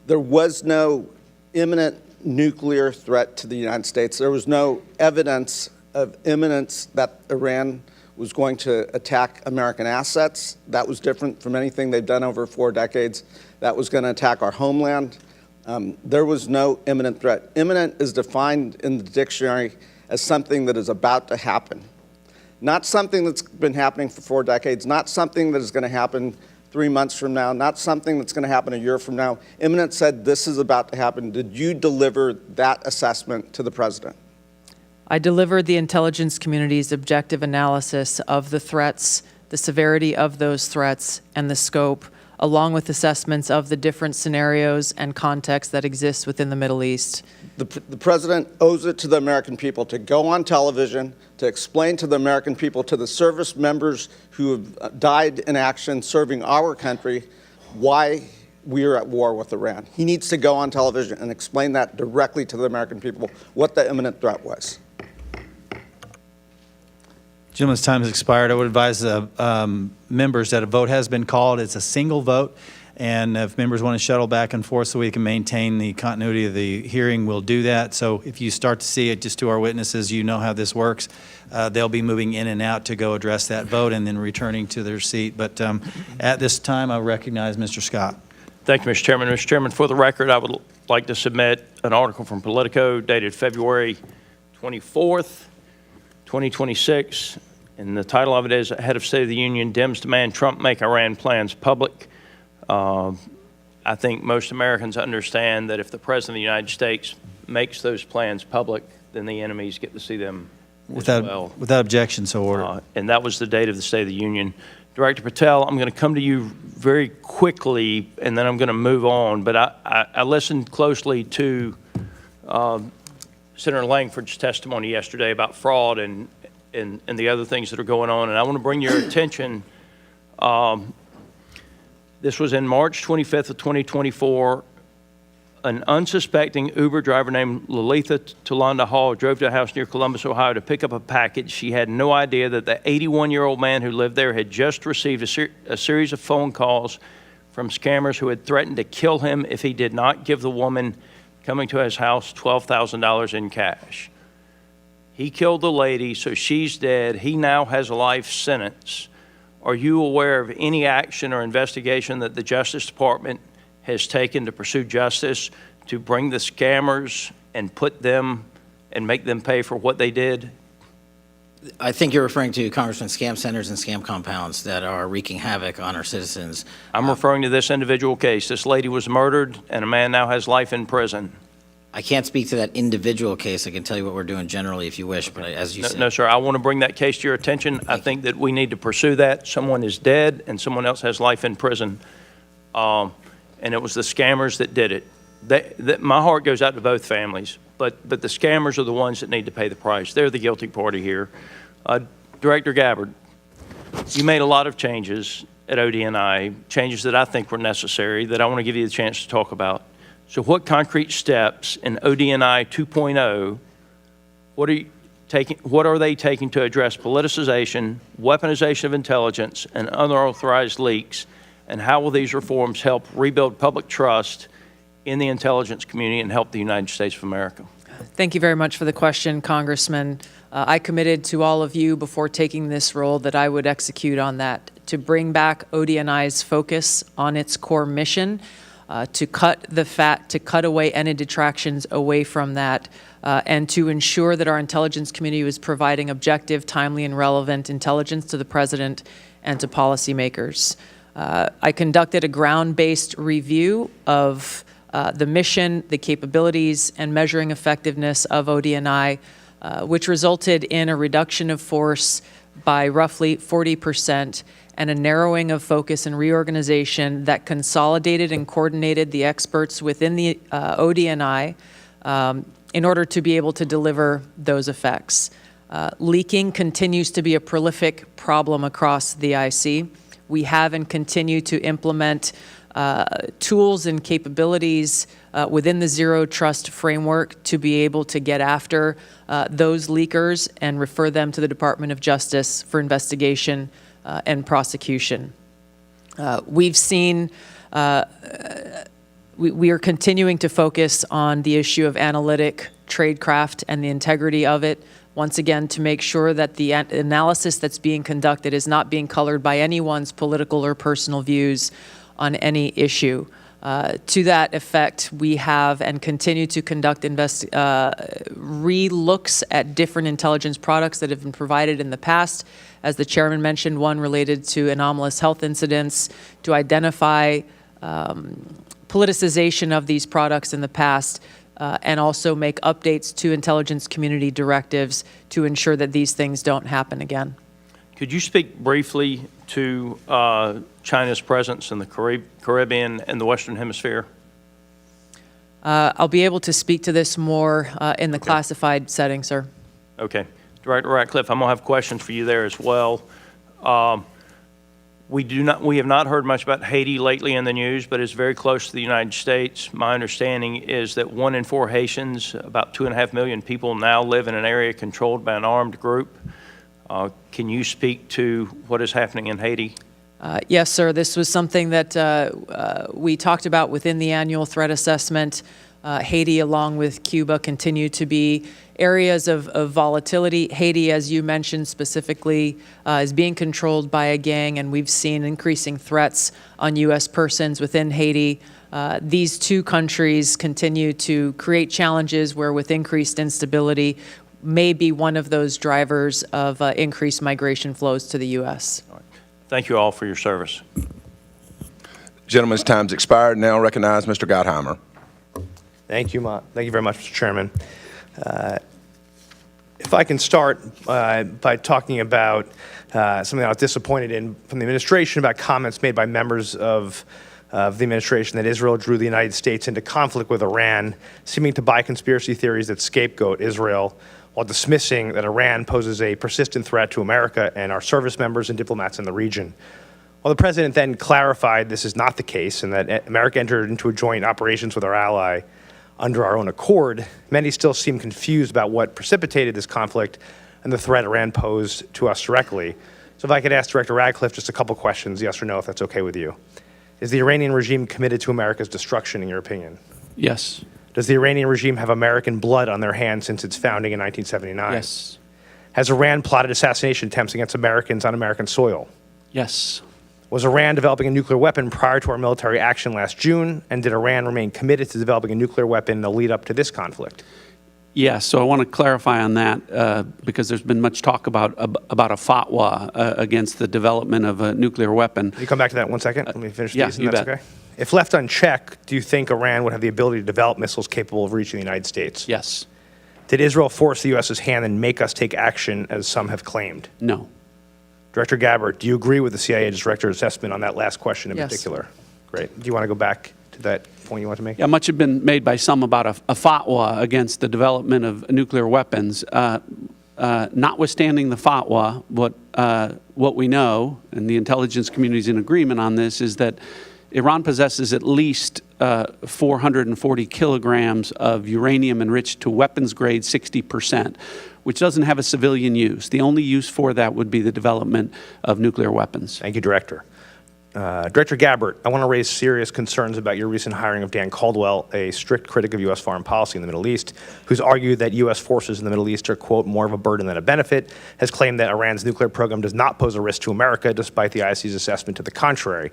There was no imminent nuclear threat to the United States. There was no evidence of imminence that Iran was going to attack American assets. That was different from anything they've done over 4 decades. That was going to attack our homeland. There was no imminent threat. Imminent is defined in the dictionary as something that is about to happen. Not something that's been happening for 4 decades, not something that is going to happen 3 months from now, not something that's going to happen a year from now. Imminent said this is about to happen. Did you deliver that assessment to the President? I delivered the intelligence community's objective analysis of the threats, the severity of those threats, and the scope, along with assessments of the different scenarios and contexts that exist within the Middle East. The President owes it to the American people to go on television, to explain to the American people, to the service members who have died in action serving our country, why we are at war with Iran. He needs to go on television and explain that directly to the American people, what the imminent threat was. Gentleman's time has expired. I would advise members that a vote has been called. It's a single vote, and if members want to shuttle back and forth so we can maintain the continuity of the hearing, we'll do that. So if you start to see it, just to our witnesses, you know how this works. They'll be moving in and out to go address that vote and then returning to their seat. But at this time, I recognize Mr. Scott. Thank you, Mr. Chairman. Mr. Chairman, for the record, I would like to submit an article from Politico dated February 24th, 2026, and the title of it is Head of State of the Union, Dems Demand Trump Make Iran Plans Public. I think most Americans understand that if the President of the United States makes those plans public, then the enemies get to see them as well. Without objection, so ordered. And that was the date of the State of the Union. Director Patel, I'm going to come to you very quickly, and then I'm going to move on. But I listened closely to Senator Langford's testimony yesterday about fraud and the other things that are going on. And I want to bring your attention, this was in March 25th of 2024. An unsuspecting Uber driver named Lalitha Tulanda Hall drove to a house near Columbus, Ohio to pick up a package. She had no idea that the 81-year-old man who lived there had just received a series of phone calls from scammers who had threatened to kill him if he did not give the woman coming to his house $12,000 in cash. He killed the lady, so she's dead. He now has a life sentence. Are you aware of any action or investigation that the Justice Department has taken to pursue justice, to bring the scammers and put them and make them pay for what they did? I think you're referring to, Congressman, scam centers and scam compounds that are wreaking havoc on our citizens. I'm referring to this individual case. This lady was murdered, and a man now has life in prison. I can't speak to that individual case. I can tell you what we're doing generally if you wish, but as you said. No, sir, I want to bring that case to your attention. I think that we need to pursue that. Someone is dead, and someone else has life in prison. And it was the scammers that did it. My heart goes out to both families, but the scammers are the ones that need to pay the price. They're the guilty party here. Director Gabbard, you made a lot of changes at ODNI, changes that I think were necessary, that I want to give you the chance to talk about. So what concrete steps in ODNI 2.0, they taking to address politicization, weaponization of intelligence, and unauthorized leaks? And how will these reforms help rebuild public trust in the intelligence community and help the United States of America? Thank you very much for the question, Congressman. I committed to all of you before taking this role that I would execute on that, to bring back ODNI's focus on its core mission, to cut away any detractions away from that, and to ensure that our intelligence community was providing objective, timely, and relevant intelligence to the President and to policymakers. I conducted a ground-based review of the mission, the capabilities, and measuring effectiveness of ODNI, which resulted in a reduction of force by roughly 40% and a narrowing of focus and reorganization that consolidated and coordinated the experts within the ODNI in order to be able to deliver those effects. Leaking continues to be a prolific problem across the IC. We have and continue to implement tools and capabilities within the Zero Trust framework to be able to get after those leakers and refer them to the Department of Justice for investigation and prosecution. We've seen, we are continuing to focus on the issue of analytic tradecraft and the integrity of it, once again, to make sure that the analysis that's being conducted is not being colored by anyone's political or personal views on any issue. To that effect, we have and continue to conduct re-looks at different intelligence products that have been provided in the past. As the chairman mentioned, one related to anomalous health incidents, to identify politicization of these products in the past, and also make updates to intelligence community directives to ensure that these things don't happen again. Could you speak briefly to China's presence in the Caribbean and the Western Hemisphere? I'll be able to speak to this more in the classified setting, sir. Okay. Director Ratcliffe, I'm going to have questions for you there as well. We have not heard much about Haiti lately in the news, but it's very close to the United States. My understanding is that 1 in 4 Haitians, about 2.5 million people, now live in an area controlled by an armed group. Can you speak to what is happening in Haiti? Yes, sir. This was something that we talked about within the annual threat assessment. Haiti, along with Cuba, continue to be areas of volatility. Haiti, as you mentioned specifically, is being controlled by a gang, and we've seen increasing threats on U.S. persons within Haiti. These two countries continue to create challenges where, with increased instability, may be one of those drivers of increased migration flows to the U.S. Thank you all for your service. Gentleman's time's expired. Now recognize Mr. Gottheimer. Thank you very much, Mr. Chairman. If I can start by talking about something I was disappointed in from the administration about comments made by members of the administration that Israel drew the United States into conflict with Iran, seeming to buy conspiracy theories that scapegoat Israel, while dismissing that Iran poses a persistent threat to America and our service members and diplomats in the region. While the president then clarified this is not the case and that America entered into a joint operations with our ally under our own accord, many still seem confused about what precipitated this conflict and the threat Iran posed to us directly. So if I could ask Director Ratcliffe just a couple questions, yes or no, if that's okay with you. Is the Iranian regime committed to America's destruction, in your opinion? Yes. Does the Iranian regime have American blood on their hands since its founding in 1979? Yes. Has Iran plotted assassination attempts against Americans on American soil? Yes. Was Iran developing a nuclear weapon prior to our military action last June? And did Iran remain committed to developing a nuclear weapon in the lead up to this conflict? Yes, so I want to clarify on that because there's been much talk about a fatwa against the development of a nuclear weapon. Can you come back to that 1 second? Let me finish these, you and that's bet. okay? If left unchecked, do you think Iran would have the ability to develop missiles capable of reaching the United States? Yes. Did Israel force the U.S.'s hand and make us take action, as some have claimed? No. Director Gabbard, do you agree with the CIA director's assessment on that last question in Yes. particular? Great. Do you want to go back to that point you want to make? Yeah, much has been made by some about a fatwa against the development of nuclear weapons. Notwithstanding the fatwa, what we know, and the intelligence community is in agreement on this, is that Iran possesses at least 440 kilograms of uranium enriched to weapons grade 60%, which doesn't have a civilian use. The only use for that would be the development of nuclear weapons. Thank you, Director. Director Gabbard, I want to raise serious concerns about your recent hiring of Dan Caldwell, a strict critic of U.S. foreign policy in the Middle East, who's argued that U.S. forces in the Middle East are, quote, more of a burden than a benefit, has claimed that Iran's nuclear program does not pose a risk to America, despite the IC's assessment to the contrary.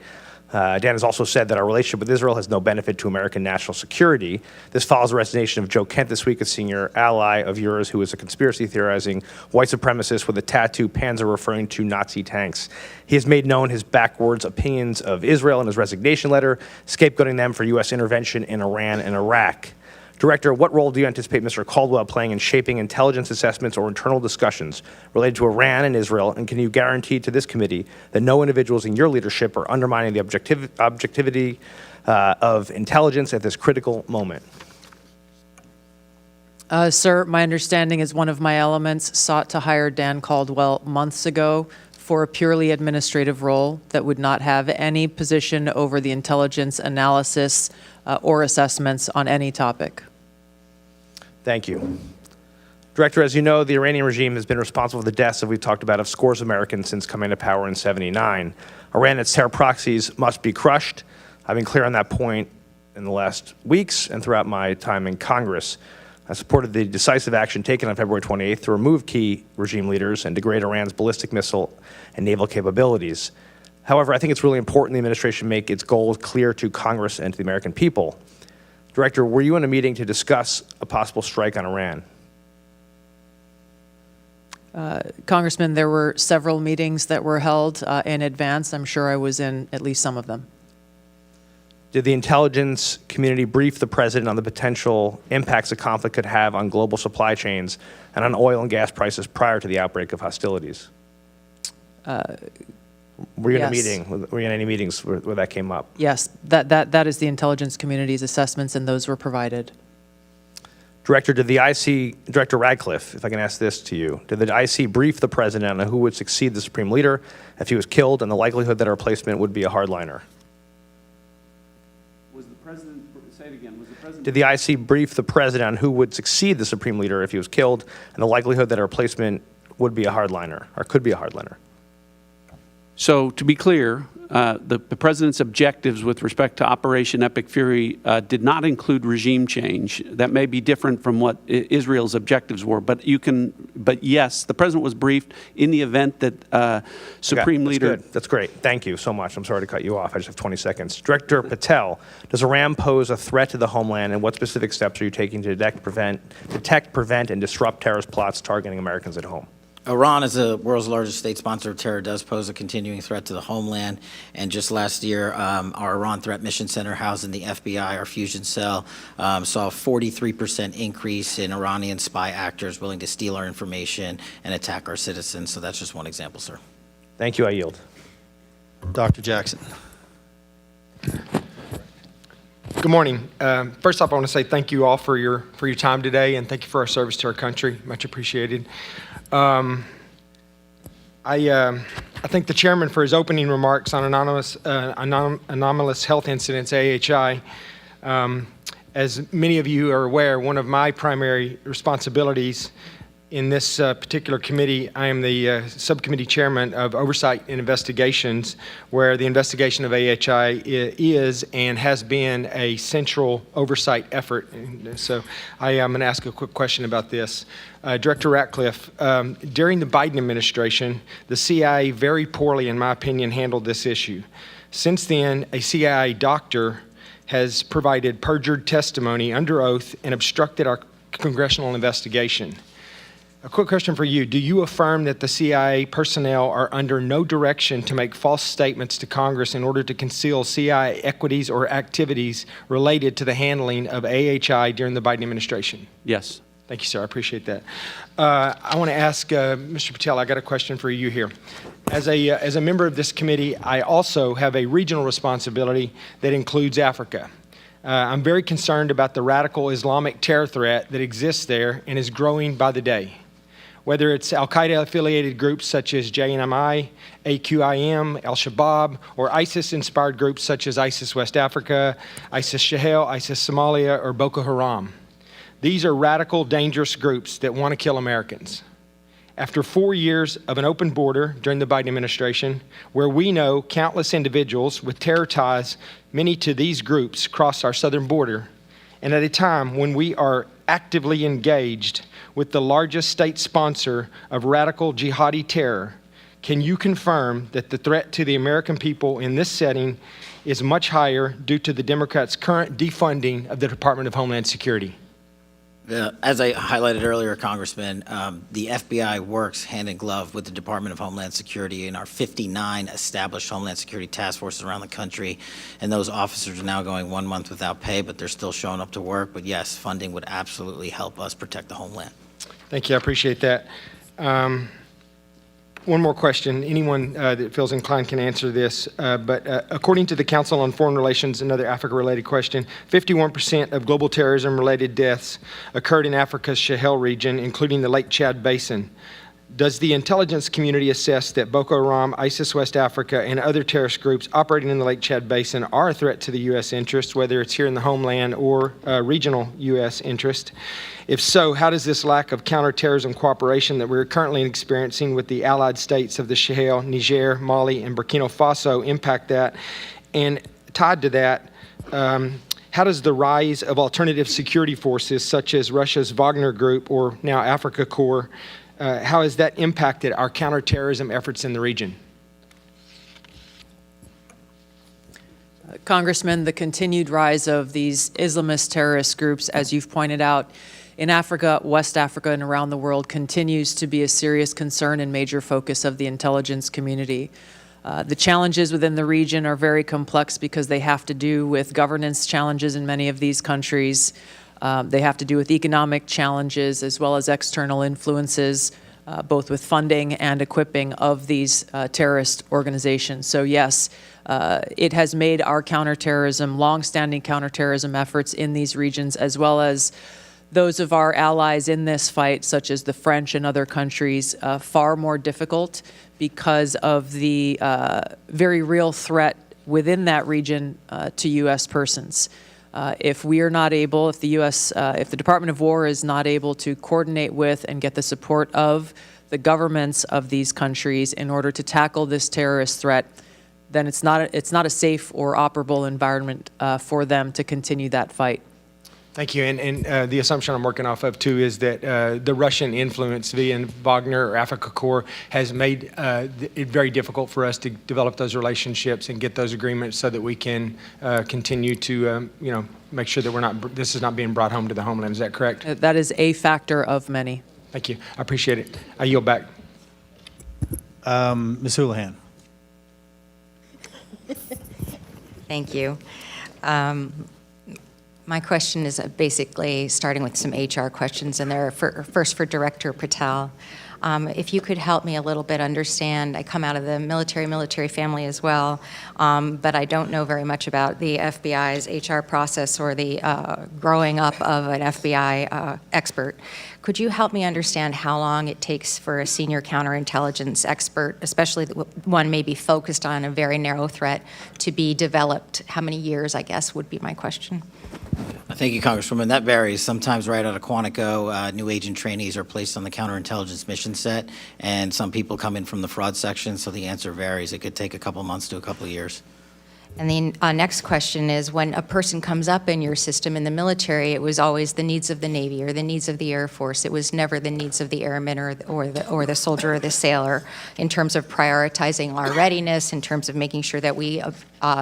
Dan has also said that our relationship with Israel has no benefit to American national security. This follows the resignation of Joe Kent this week, a senior ally of yours who is a conspiracy theorizing white supremacist with a tattoo panzer referring to Nazi tanks. He has made known his backwards opinions of Israel in his resignation letter, scapegoating them for U.S. intervention in Iran and Iraq. Director, what role do you anticipate Mr. Caldwell playing in shaping intelligence assessments or internal discussions related to Iran and Israel, and can you guarantee to this committee that no individuals in your leadership are undermining the objectivity of intelligence at this critical moment? Sir, my understanding is one of my elements sought to hire Dan Caldwell months ago for a purely administrative role that would not have any position over the intelligence analysis or assessments on any topic. Thank you. Director, as you know, the Iranian regime has been responsible for the deaths that we've talked about of scores of Americans since coming to power in '79. Iran and its terror proxies must be crushed. I've been clear on that point in the last weeks and throughout my time in Congress. I supported the decisive action taken on February 28th to remove key regime leaders and degrade Iran's ballistic missile and naval capabilities. However, I think it's really important the administration make its goals clear to Congress and to the American people. Director, were you in a meeting to discuss a possible strike on Iran? Congressman, there were several meetings that were held in advance. I'm sure I was in at least some of them. Did the intelligence community brief the president on the potential impacts the conflict could have on global supply chains and on oil and gas prices prior to the outbreak of hostilities? Were you in a meeting? Were you in any meetings where that came up? Yes, that is the intelligence community's assessments, and those were provided. Director, did the IC, Director Ratcliffe, if I can ask this to you, did the IC brief the president on who would succeed the supreme leader if he was killed and the likelihood that a replacement would be a hardliner? Was the president, say it again, was the president? Did the IC brief the president on who would succeed the supreme leader if he was killed and the likelihood that a replacement would be a hardliner or could be a hardliner? So to be clear, the president's objectives with respect to Operation Epic Fury did not include regime change. That may be different from what Israel's objectives were, but yes, the president was briefed in the event that Supreme Leader. Good. That's great. Thank you so much. I'm sorry to cut you off. I just have 20 seconds. Director Patel, does Iran pose a threat to the homeland, and what specific steps are you taking to detect, prevent, and disrupt terrorist plots targeting Americans at home? Iran, as the world's largest state sponsor of terror, does pose a continuing threat to the homeland. And just last year, our Iran Threat Mission Center housed in the FBI, our fusion cell, saw a 43% increase in Iranian spy actors willing to steal our information and attack our citizens. So that's just one example, sir. Thank you. I yield. Dr. Jackson. Good morning. First off, I want to say thank you all for your time today, and thank you for our service to our country. Much appreciated. I thank the chairman for his opening remarks on anomalous health incidents, AHI. As many of you are aware, one of my primary responsibilities in this particular committee, I am the subcommittee chairman of Oversight and Investigations, where the investigation of AHI is and has been a central oversight effort. And so I am going to ask a quick question about this. Director Ratcliffe, during the Biden administration, the CIA very poorly, in my opinion, handled this issue. Since then, a CIA doctor has provided perjured testimony under oath and obstructed our congressional investigation. A quick question for you. Do you affirm that the CIA personnel are under no direction to make false statements to Congress in order to conceal CIA equities or activities related to the handling of AHI during the Biden administration? Yes. Thank you, sir. I appreciate that. I want to ask Mr. Patel, I got a question for you here. As a member of this committee, I also have a regional responsibility that includes Africa. I'm very concerned about the radical Islamic terror threat that exists there and is growing by the day. whether it's Al-Qaeda-affiliated groups such as JNMI, AQIM, Al-Shabaab, or ISIS-inspired groups such as ISIS West Africa, ISIS Sahel, ISIS Somalia, or Boko Haram. These are radical, dangerous groups that want to kill Americans. After 4 years of an open border during the Biden administration, where we know countless individuals with terror ties, many to these groups, cross our southern border, and at a time when we are actively engaged with the largest state sponsor of radical jihadi terror, can you confirm that the threat to the American people in this setting is much higher due to the Democrats' current defunding of the Department of Homeland Security? As I highlighted earlier, Congressman, the FBI works hand in glove with the Department of Homeland Security and our 59 established Homeland Security task forces around the country. And those officers are now going 1 month without pay, but they're still showing up to work. But yes, funding would absolutely help us protect the homeland. Thank you. I appreciate that. One more question. Anyone that feels inclined can answer this. But according to the Council on Foreign Relations, another Africa-related question, 51% of global terrorism-related deaths occurred in Africa's Sahel region, including the Lake Chad Basin. Does the intelligence community assess that Boko Haram, ISIS West Africa, and other terrorist groups operating in the Lake Chad Basin are a threat to the U.S. interest, whether it's here in the homeland or regional U.S. interest? If so, how does this lack of counterterrorism cooperation that we're currently experiencing with the allied states of the Sahel, Niger, Mali, and Burkina Faso impact that? And tied to that, how does the rise of alternative security forces such as Russia's Wagner Group or now Africa Corps, how has that impacted our counterterrorism efforts in the region? Congressman, the continued rise of these Islamist terrorist groups, as you've pointed out, in Africa, West Africa, and around the world continues to be a serious concern and major focus of the intelligence community. The challenges within the region are very complex because they have to do with governance challenges in many of these countries. They have to do with economic challenges as well as external influences, both with funding and equipping of these terrorist organizations. So yes, it has made our counterterrorism, longstanding counterterrorism efforts in these regions, as well as those of our allies in this fight, such as the French and other countries, far more difficult because of the very real threat within that region to U.S. persons. If we are not able, if the U.S., if the Department of War is not able to coordinate with and get the support of the governments of these countries in order to tackle this terrorist threat, then it's not a safe or operable environment for them to continue that fight. Thank you. And the assumption I'm working off of, too, is that the Russian influence via Wagner or Africa Corps has made it very difficult for us to develop those relationships and get those agreements so that we can continue to, make sure that this is not being brought home to the homeland. Is that correct? That is a factor of many. Thank you. I appreciate it. I yield back. Ms. Houlihan. Thank you. My question is basically starting with some HR questions, and they're first for Director Patel. If you could help me a little bit understand, I come out of the military family as well, but I don't know very much about the FBI's HR process or the growing up of an FBI expert. Could you help me understand how long it takes for a senior counterintelligence expert, especially one maybe focused on a very narrow threat, to be developed? How many years, I guess, would be my question. Thank you, Congresswoman. That varies. Sometimes right out of Quantico, new agent trainees are placed on the counterintelligence mission set, and some people come in from the fraud section, so the answer varies. It could take a couple months to a couple of years. And the next question is, when a person comes up in your system in the military, it was always the needs of the Navy or the needs of the Air Force. It was never the needs of the airman or the soldier or the sailor in terms of prioritizing our readiness, in terms of making sure that we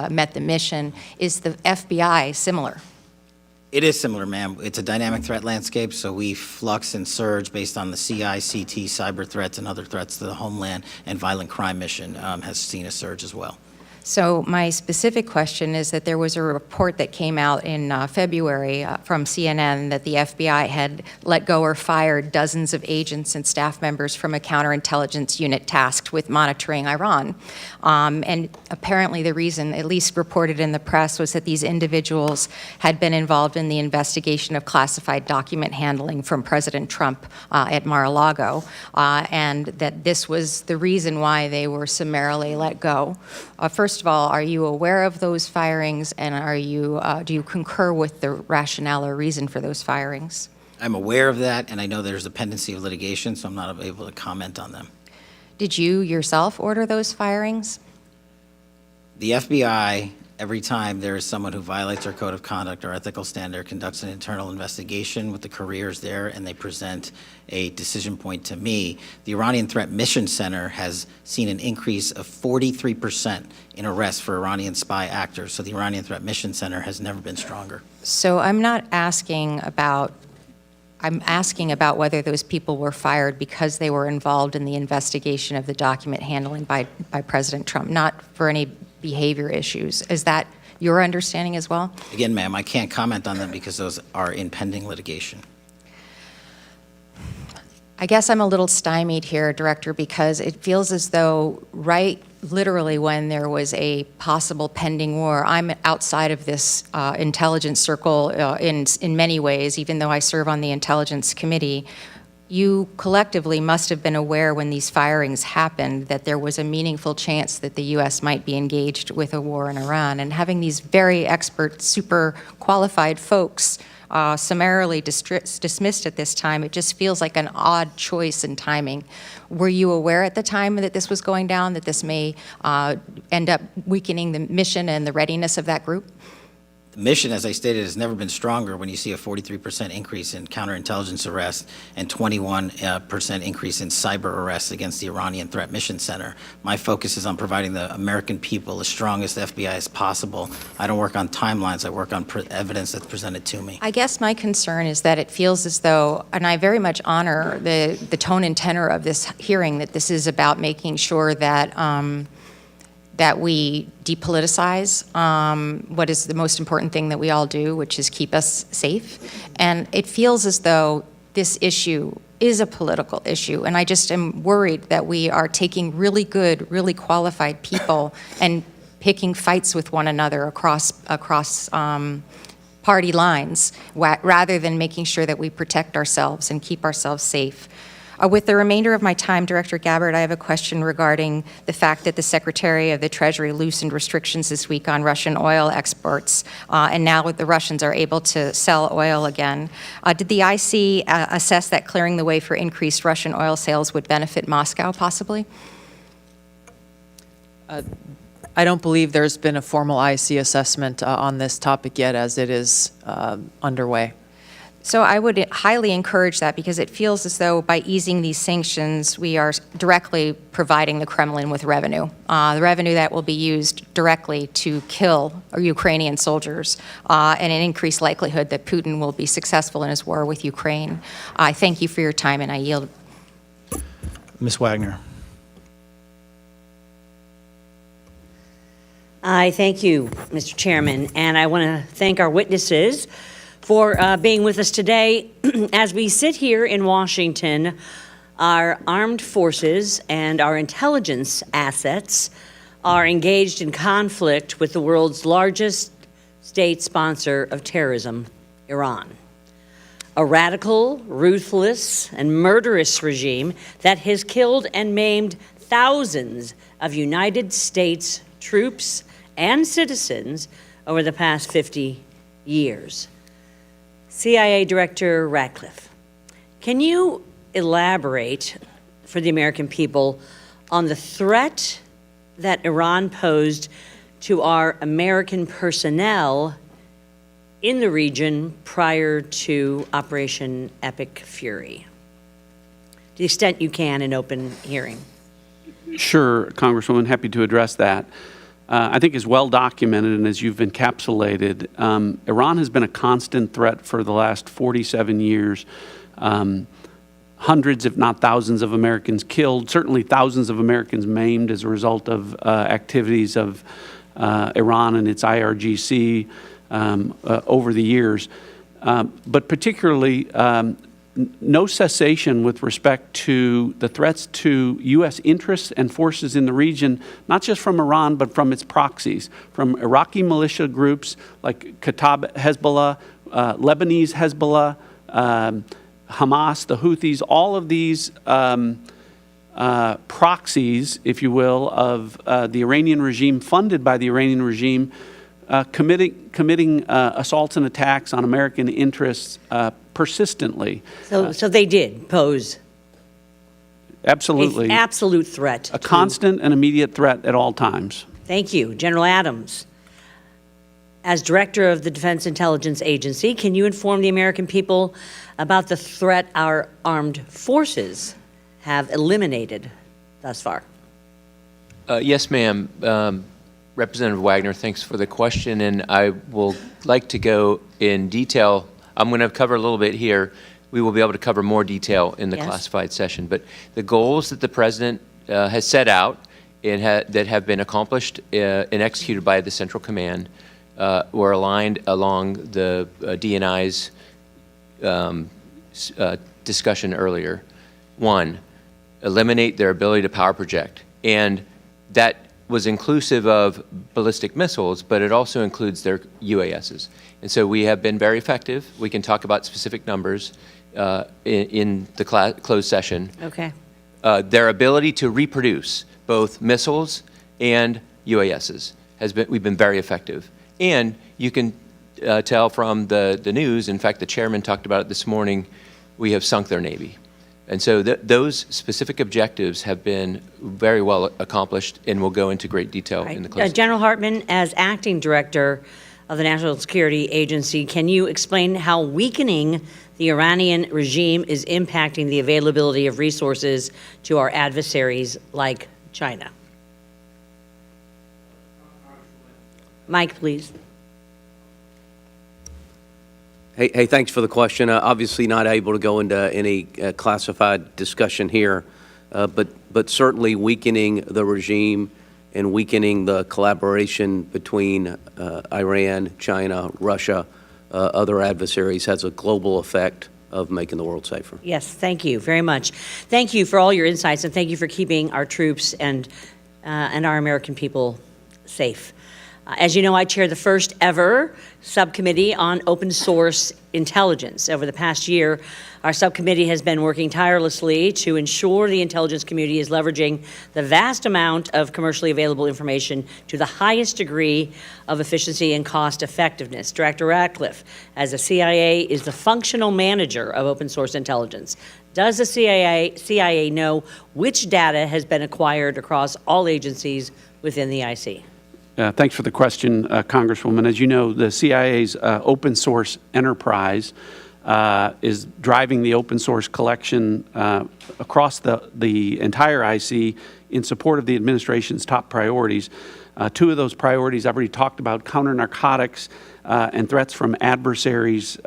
met the mission. Is the FBI similar? It is similar, ma'am. It's a dynamic threat landscape, so we flux and surge based on the CI, CT, cyber threats, and other threats to the homeland, and violent crime mission has seen a surge as well. So my specific question is that there was a report that came out in February from CNN that the FBI had let go or fired dozens of agents and staff members from a counterintelligence unit tasked with monitoring Iran. And apparently the reason, at least reported in the press, was that these individuals had been involved in the investigation of classified document handling from President Trump at Mar-a-Lago, and that this was the reason why they were summarily let go. First of all, are you aware of those firings, and do you concur with the rationale or reason for those firings? I'm aware of that, and I know there's a pendency of litigation, so I'm not able to comment on them. Did you yourself order those firings? The FBI, every time there is someone who violates their code of conduct or ethical standard, conducts an internal investigation with the careers there, and they present a decision point to me. The Iranian Threat Mission Center has seen an increase of 43% in arrests for Iranian spy actors. So the Iranian Threat Mission Center has never been stronger. So I'm asking about whether those people were fired because they were involved in the investigation of the document handling by President Trump, not for any behavior issues. Is that your understanding as well? Again, ma'am, I can't comment on them because those are in pending litigation. I guess I'm a little stymied here, Director, because it feels as though literally when there was a possible pending war, I'm outside of this intelligence circle in many ways, even though I serve on the Intelligence Committee. You collectively must have been aware when these firings happened that there was a meaningful chance that the U.S. might be engaged with a war in Iran. And having these very expert, super qualified folks summarily dismissed at this time, it just feels like an odd choice in timing. Were you aware at the time that this was going down, that this may end up weakening the mission and the readiness of that group? The mission, as I stated, has never been stronger when you see a 43% increase in counterintelligence arrests and 21% increase in cyber arrests against the Iranian Threat Mission Center. My focus is on providing the American people the strongest FBI as possible. I don't work on timelines. I work on evidence that's presented to me. I guess my concern is that it feels as though, and I very much honor the tone and tenor of this hearing, that this is about making sure that that we depoliticize what is the most important thing that we all do, which is keep us safe. And it feels as though this issue is a political issue. And I just am worried that we are taking really good, really qualified people and picking fights with one another across party lines, rather than making sure that we protect ourselves and keep ourselves safe. With the remainder of my time, Director Gabbard, I have a question regarding the fact that the Secretary of the Treasury loosened restrictions this week on Russian oil exports, and now the Russians are able to sell oil again. Did the IC assess that clearing the way for increased Russian oil sales would benefit Moscow, possibly? I don't believe there's been a formal IC assessment on this topic yet, as it is underway. So I would highly encourage that, because it feels as though by easing these sanctions, we are directly providing the Kremlin with revenue, the revenue that will be used directly to kill Ukrainian soldiers, and an increased likelihood that Putin will be successful in his war with Ukraine. I thank you for your time, and I yield. Ms. Wagner. I thank you, Mr. Chairman, and I want to thank our witnesses for being with us today. As we sit here in Washington, our armed forces and our intelligence assets are engaged in conflict with the world's largest state sponsor of terrorism, Iran. A radical, ruthless, and murderous regime that has killed and maimed thousands of United States troops and citizens over the past 50 years. CIA Director Ratcliffe, can you elaborate for the American people on the threat that Iran posed to our American personnel in the region prior to Operation Epic Fury? To the extent you can in open hearing. Sure, Congresswoman, happy to address that. I think is well documented, and as you've encapsulated, Iran has been a constant threat for the last 47 years. hundreds, if not thousands, of Americans killed, certainly thousands of Americans maimed as a result of activities of Iran and its IRGC over the years. But particularly, no cessation with respect to the threats to U.S. interests and forces in the region, not just from Iran, but from its proxies, from Iraqi militia groups like Kataib Hezbollah, Lebanese Hezbollah, Hamas, the Houthis, all of these proxies, if you will, of the Iranian regime, funded by the Iranian regime, committing assaults and attacks on American interests persistently. So they did pose absolutely an absolute threat. A constant and immediate threat at all times. Thank you. General Adams, as Director of the Defense Intelligence Agency, can you inform the American people about the threat our armed forces have eliminated thus far? Yes, ma'am. Representative Wagner, thanks for the question, and I will like to go in detail. I'm going to cover a little bit here. We will be able to cover more detail in the classified session. But the goals that the President has set out and that have been accomplished and executed by the Central Command were aligned along the DNI's discussion earlier. One, eliminate their ability to power project. And that was inclusive of ballistic missiles, but it also includes their UASs. And so we have been very effective. We can talk about specific numbers in the closed session. Okay. Their ability to reproduce both missiles and UASs we've been very effective. And you can tell from the news, in fact, the chairman talked about it this morning, we have sunk their Navy. And so those specific objectives have been very well accomplished and will go into great detail in the closed General Hartman, as Acting Director of the National Security Agency, can you explain how weakening the Iranian regime is impacting the availability of resources to our adversaries like China? Mike, please. Hey, thanks for the question. Obviously not able to go into any classified discussion here, but certainly weakening the regime and weakening the collaboration between Iran, China, Russia, other adversaries has a global effect of making the world safer. Yes, thank you very much. Thank you for all your insights, and thank you for keeping our troops and our American people safe. As you know, I chair the first ever subcommittee on open source intelligence. Over the past year, our subcommittee has been working tirelessly to ensure the intelligence community is leveraging the vast amount of commercially available information to the highest degree of efficiency and cost effectiveness. Director Ratcliffe, as the CIA, is the functional manager of open source intelligence. Does the CIA know which data has been acquired across all agencies within the IC? Thanks for the question, Congresswoman. As you know, the CIA's open source enterprise is driving the open source collection across the entire IC in support of the administration's top priorities. Two of those priorities I've already talked about: counter-narcotics and threats from adversaries,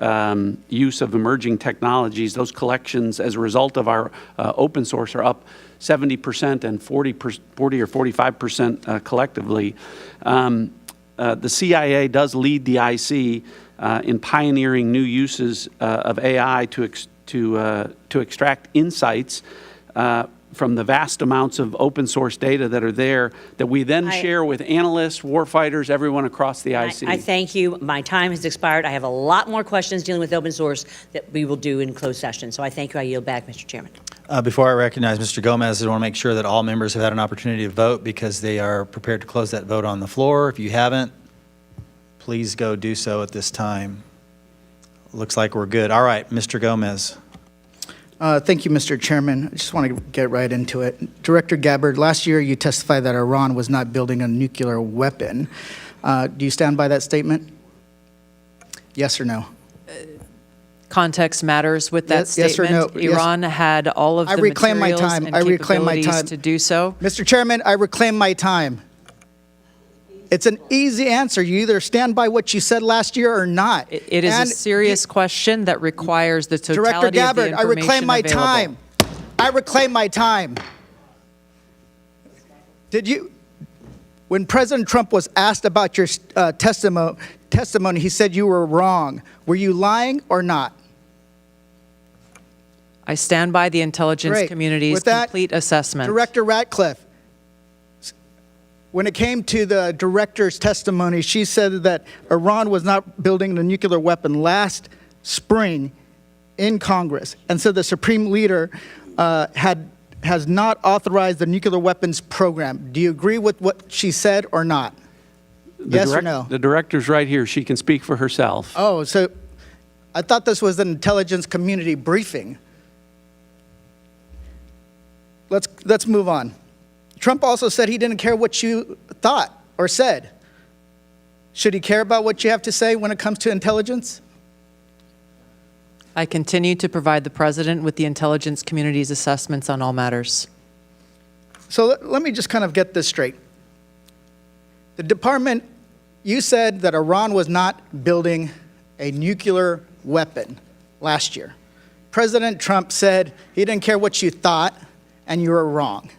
use of emerging technologies. Those collections, as a result of our open source, are up 70% and 40 or 45% collectively. The CIA does lead the IC in pioneering new uses of AI to extract insights from the vast amounts of open source data that are there that we then share with analysts, warfighters, everyone across the IC. I thank you. My time has expired. I have a lot more questions dealing with open source that we will do in closed session. So I thank you. I yield back, Mr. Chairman. Before I recognize Mr. Gomez, I want to make sure that all members have had an opportunity to vote because they are prepared to close that vote on the floor. If you haven't, please go do so at this time. Looks like we're good. All right, Mr. Gomez. Thank you, Mr. Chairman. I just want to get right into it. Director Gabbard, last year you testified that Iran was not building a nuclear weapon. Do you stand by that statement? Yes or no? Context matters with that statement. Yes or no? Iran had all of the materials and capabilities to do so. Mr. Chairman, I reclaim my time. It's an easy answer. You either stand by what you said last year or not. It is a serious question that requires the totality Director Gabbard, of the information I reclaim my available. time. I reclaim my time. When President Trump was asked about your testimony, he said you were wrong. Were you lying or not? I stand by the intelligence Great. community's With that, complete assessment. Director Ratcliffe, when it came to the director's testimony, she said that Iran was not building a nuclear weapon last spring in Congress, and so the Supreme Leader has not authorized the nuclear weapons program. Do you agree with what she said or not? Yes or no? The director's right here. She can speak for herself. Oh, so I thought this was an intelligence community briefing. Let's move on. Trump also said he didn't care what you thought or said. Should he care about what you have to say when it comes to intelligence? I continue to provide the president with the intelligence community's assessments on all matters. So let me just kind of get this straight. The department, you said that Iran was not building a nuclear weapon last year. President Trump said he didn't care what you thought, and you were wrong.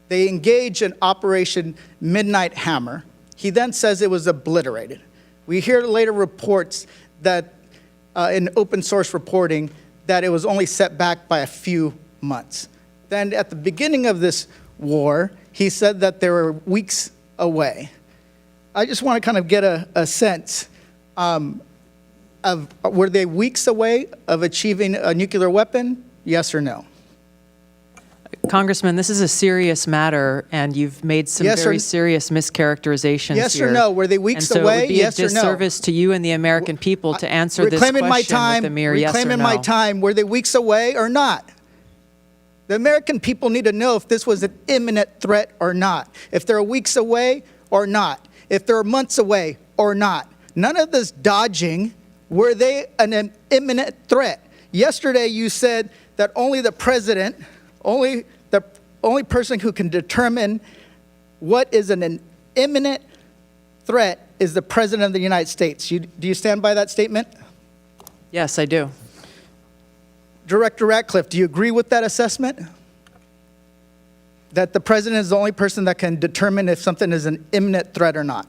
They engaged in Operation Midnight Hammer. He then says it was obliterated. We hear later reports that in open source reporting that it was only set back by a few months. Then at the beginning of this war, he said that they were weeks away. I just want to kind of get a sense of, were they weeks away of achieving a nuclear weapon? Yes or no? Congressman, this is a serious matter, and you've made some very serious mischaracterizations yes here. Yes or no? Were they weeks and so away? It would be yes a or no? disservice to you and the American people to answer this question with a mere yes or no. Reclaiming my time. Were they weeks away or not? The American people need to know if this was an imminent threat or not. If they're weeks away or not. If they're months away or not. None of this dodging. Were they an imminent threat? Yesterday you said that only the president, the only person who can determine what is an imminent threat is the President of the United States. Do you stand by that statement? Yes, I do. Director Ratcliffe, do you agree with that assessment? That the President is the only person that can determine if something is an imminent threat or not?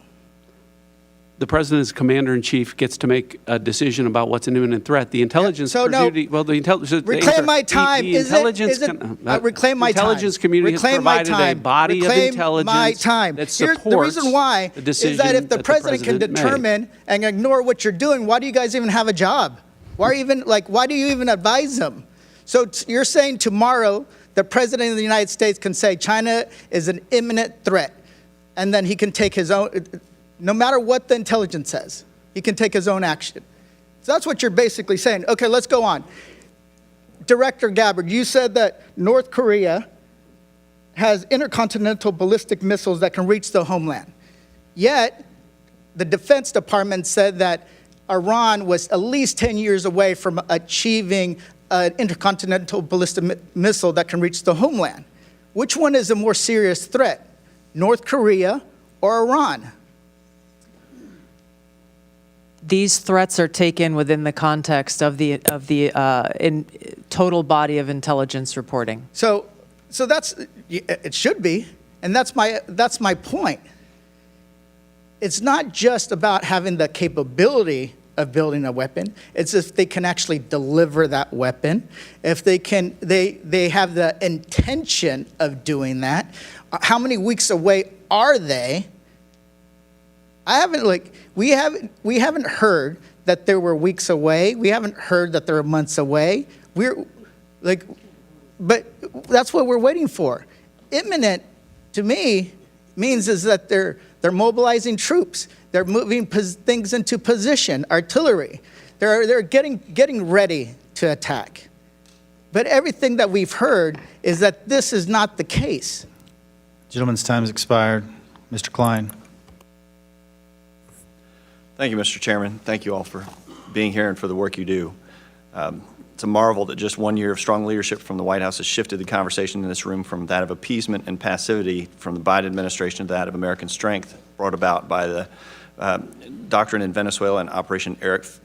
The president as commander-in-chief gets to make a decision about what's an imminent threat. The intelligence community, well, the intelligence. Reclaim my time. The intelligence. Reclaim my time. Intelligence community has provided a body of intelligence that supports the reason why the decision is that if the that president can determine and ignore what you're doing, why do you guys even have a job? Why do you even advise them? So you're saying tomorrow the president of the United States can say China is an imminent threat, and then he can take his own. No matter what the intelligence says, he can take his own action. So that's what you're basically saying. Okay, let's go on. Director Gabbard, you said that North Korea has intercontinental ballistic missiles that can reach the homeland. Yet, the Defense Department said that Iran was at least 10 years away from achieving an intercontinental ballistic missile that can reach the homeland. Which one is a more serious threat, North Korea or Iran? These threats are taken within the context of the total body of intelligence reporting. So that's it should be, and that's my point. It's not just about having the capability of building a weapon. It's if they can actually deliver that weapon, if they have the intention of doing that. How many weeks away are they? We haven't heard that there were weeks away. We haven't heard that there were months away. But that's what we're waiting for. Imminent, to me, means is that they're mobilizing troops. They're moving things into position, artillery. They're getting ready to attack. But everything that we've heard is that this is not the case. Gentleman's time has expired. Mr. Klein. Thank you, Mr. Chairman. Thank you all for being here and for the work you do. It's a marvel that just 1 year of strong leadership from the White House has shifted the conversation in this room from that of appeasement and passivity from the Biden administration to that of American strength brought about by the doctrine in Venezuela and Operation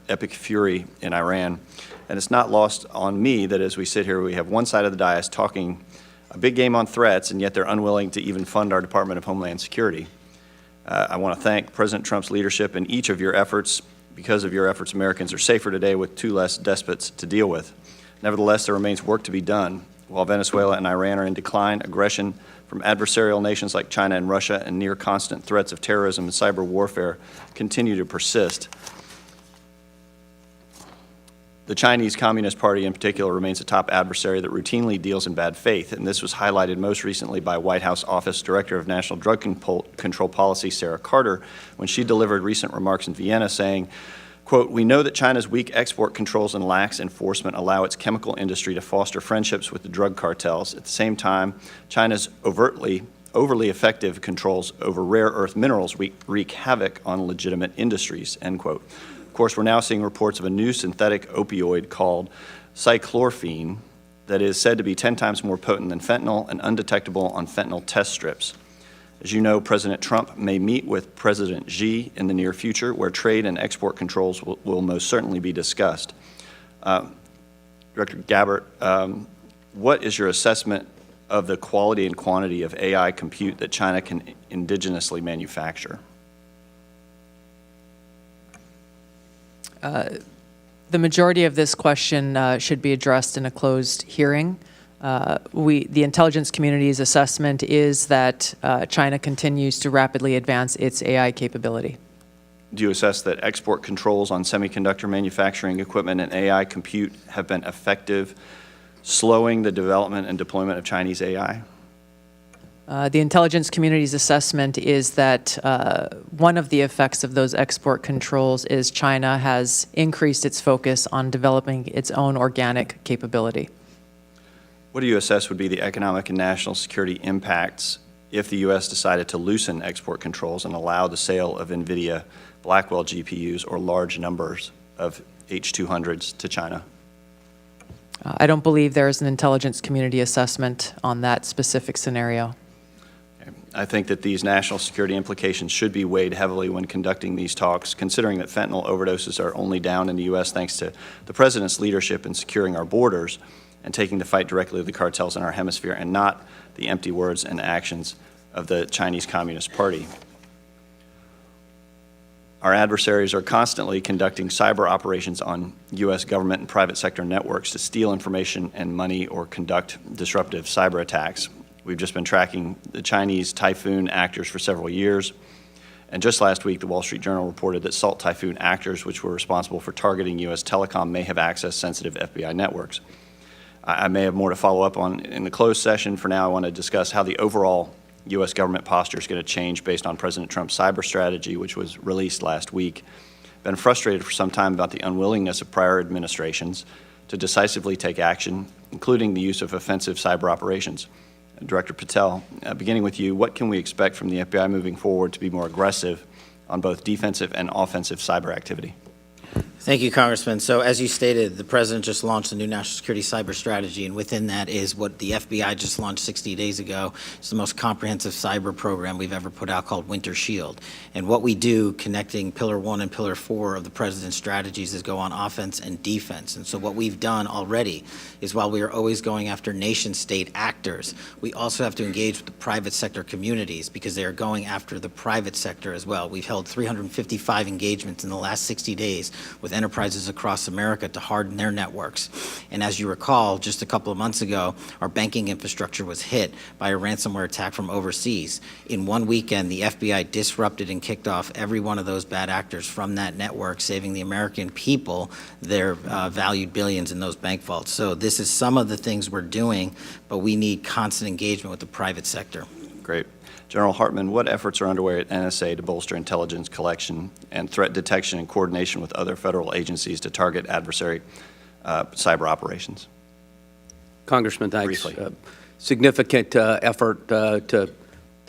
Epic Fury in Iran. And it's not lost on me that as we sit here, we have one side of the dais talking a big game on threats, and yet they're unwilling to even fund our Department of Homeland Security. I want to thank President Trump's leadership in each of your efforts. Because of your efforts, Americans are safer today with 2 less despots to deal with. Nevertheless, there remains work to be done. While Venezuela and Iran are in decline, aggression from adversarial nations like China and Russia and near constant threats of terrorism and cyber warfare continue to persist. The Chinese Communist Party in particular remains a top adversary that routinely deals in bad faith, and this was highlighted most recently by White House Office Director of National Drug Control Policy Sarah Carter when she delivered recent remarks in Vienna saying, quote, "We know that China's weak export controls and lax enforcement allow its chemical industry to foster friendships with the drug cartels. At the same time, China's overly effective controls over rare earth minerals wreak havoc on legitimate industries," end quote. Of course, we're now seeing reports of a new synthetic opioid called cyclorphine that is said to be 10 times more potent than fentanyl and undetectable on fentanyl test strips. As you know, President Trump may meet with President Xi in the near future, where trade and export controls will most certainly be discussed. Director Gabbard, what is your assessment of the quality and quantity of AI compute that China can indigenously manufacture? The majority of this question should be addressed in a closed hearing. The intelligence community's assessment is that China continues to rapidly advance its AI capability. Do you assess that export controls on semiconductor manufacturing equipment and AI compute have been effective, slowing the development and deployment of Chinese AI? The intelligence community's assessment is that one of the effects of those export controls is China has increased its focus on developing its own organic capability. What do you assess would be the economic and national security impacts if the U.S. decided to loosen export controls and allow the sale of NVIDIA Blackwell GPUs or large numbers of H200s to China? I don't believe there is an intelligence community assessment on that specific scenario. I think that these national security implications should be weighed heavily when conducting these talks, considering that fentanyl overdoses are only down in the U.S. thanks to the President's leadership in securing our borders and taking the fight directly with the cartels in our hemisphere and not the empty words and actions of the Chinese Communist Party. Our adversaries are constantly conducting cyber operations on U.S. government and private sector networks to steal information and money or conduct disruptive cyber attacks. We've just been tracking the Chinese Typhoon actors for several years. And just last week, the Wall Street Journal reported that Salt Typhoon actors, which were responsible for targeting U.S. telecom, may have accessed sensitive FBI networks. I may have more to follow up on in the closed session. For now, I want to discuss how the overall U.S. government posture is going to change based on President Trump's cyber strategy, which was released last week. Been frustrated for some time about the unwillingness of prior administrations to decisively take action, including the use of offensive cyber operations. Director Patel, beginning with you, what can we expect from the FBI moving forward to be more aggressive on both defensive and offensive cyber activity? Thank you, Congressman. So as you stated, the President just launched a new national security cyber strategy, and within that is what the FBI just launched 60 days ago. It's the most comprehensive cyber program we've ever put out called Winter Shield. And what we do, connecting Pillar 1 and Pillar 4 of the President's strategies, is go on offense and defense. And so what we've done already is, while we are always going after nation-state actors, we also have to engage with the private sector communities because they are going after the private sector as well. We've held 355 engagements in the last 60 days with enterprises across America to harden their networks. And as you recall, just a couple of months ago, our banking infrastructure was hit by a ransomware attack from overseas. In one weekend, the FBI disrupted and kicked off every one of those bad actors from that network, saving the American people their valued billions in those bank vaults. So this is some of the things we're doing, but we need constant engagement with the private sector. Great. General Hartman, what efforts are underway at NSA to bolster intelligence collection and threat detection and coordination with other federal agencies to target adversary cyber operations? Congressman, thanks. Briefly. Significant effort to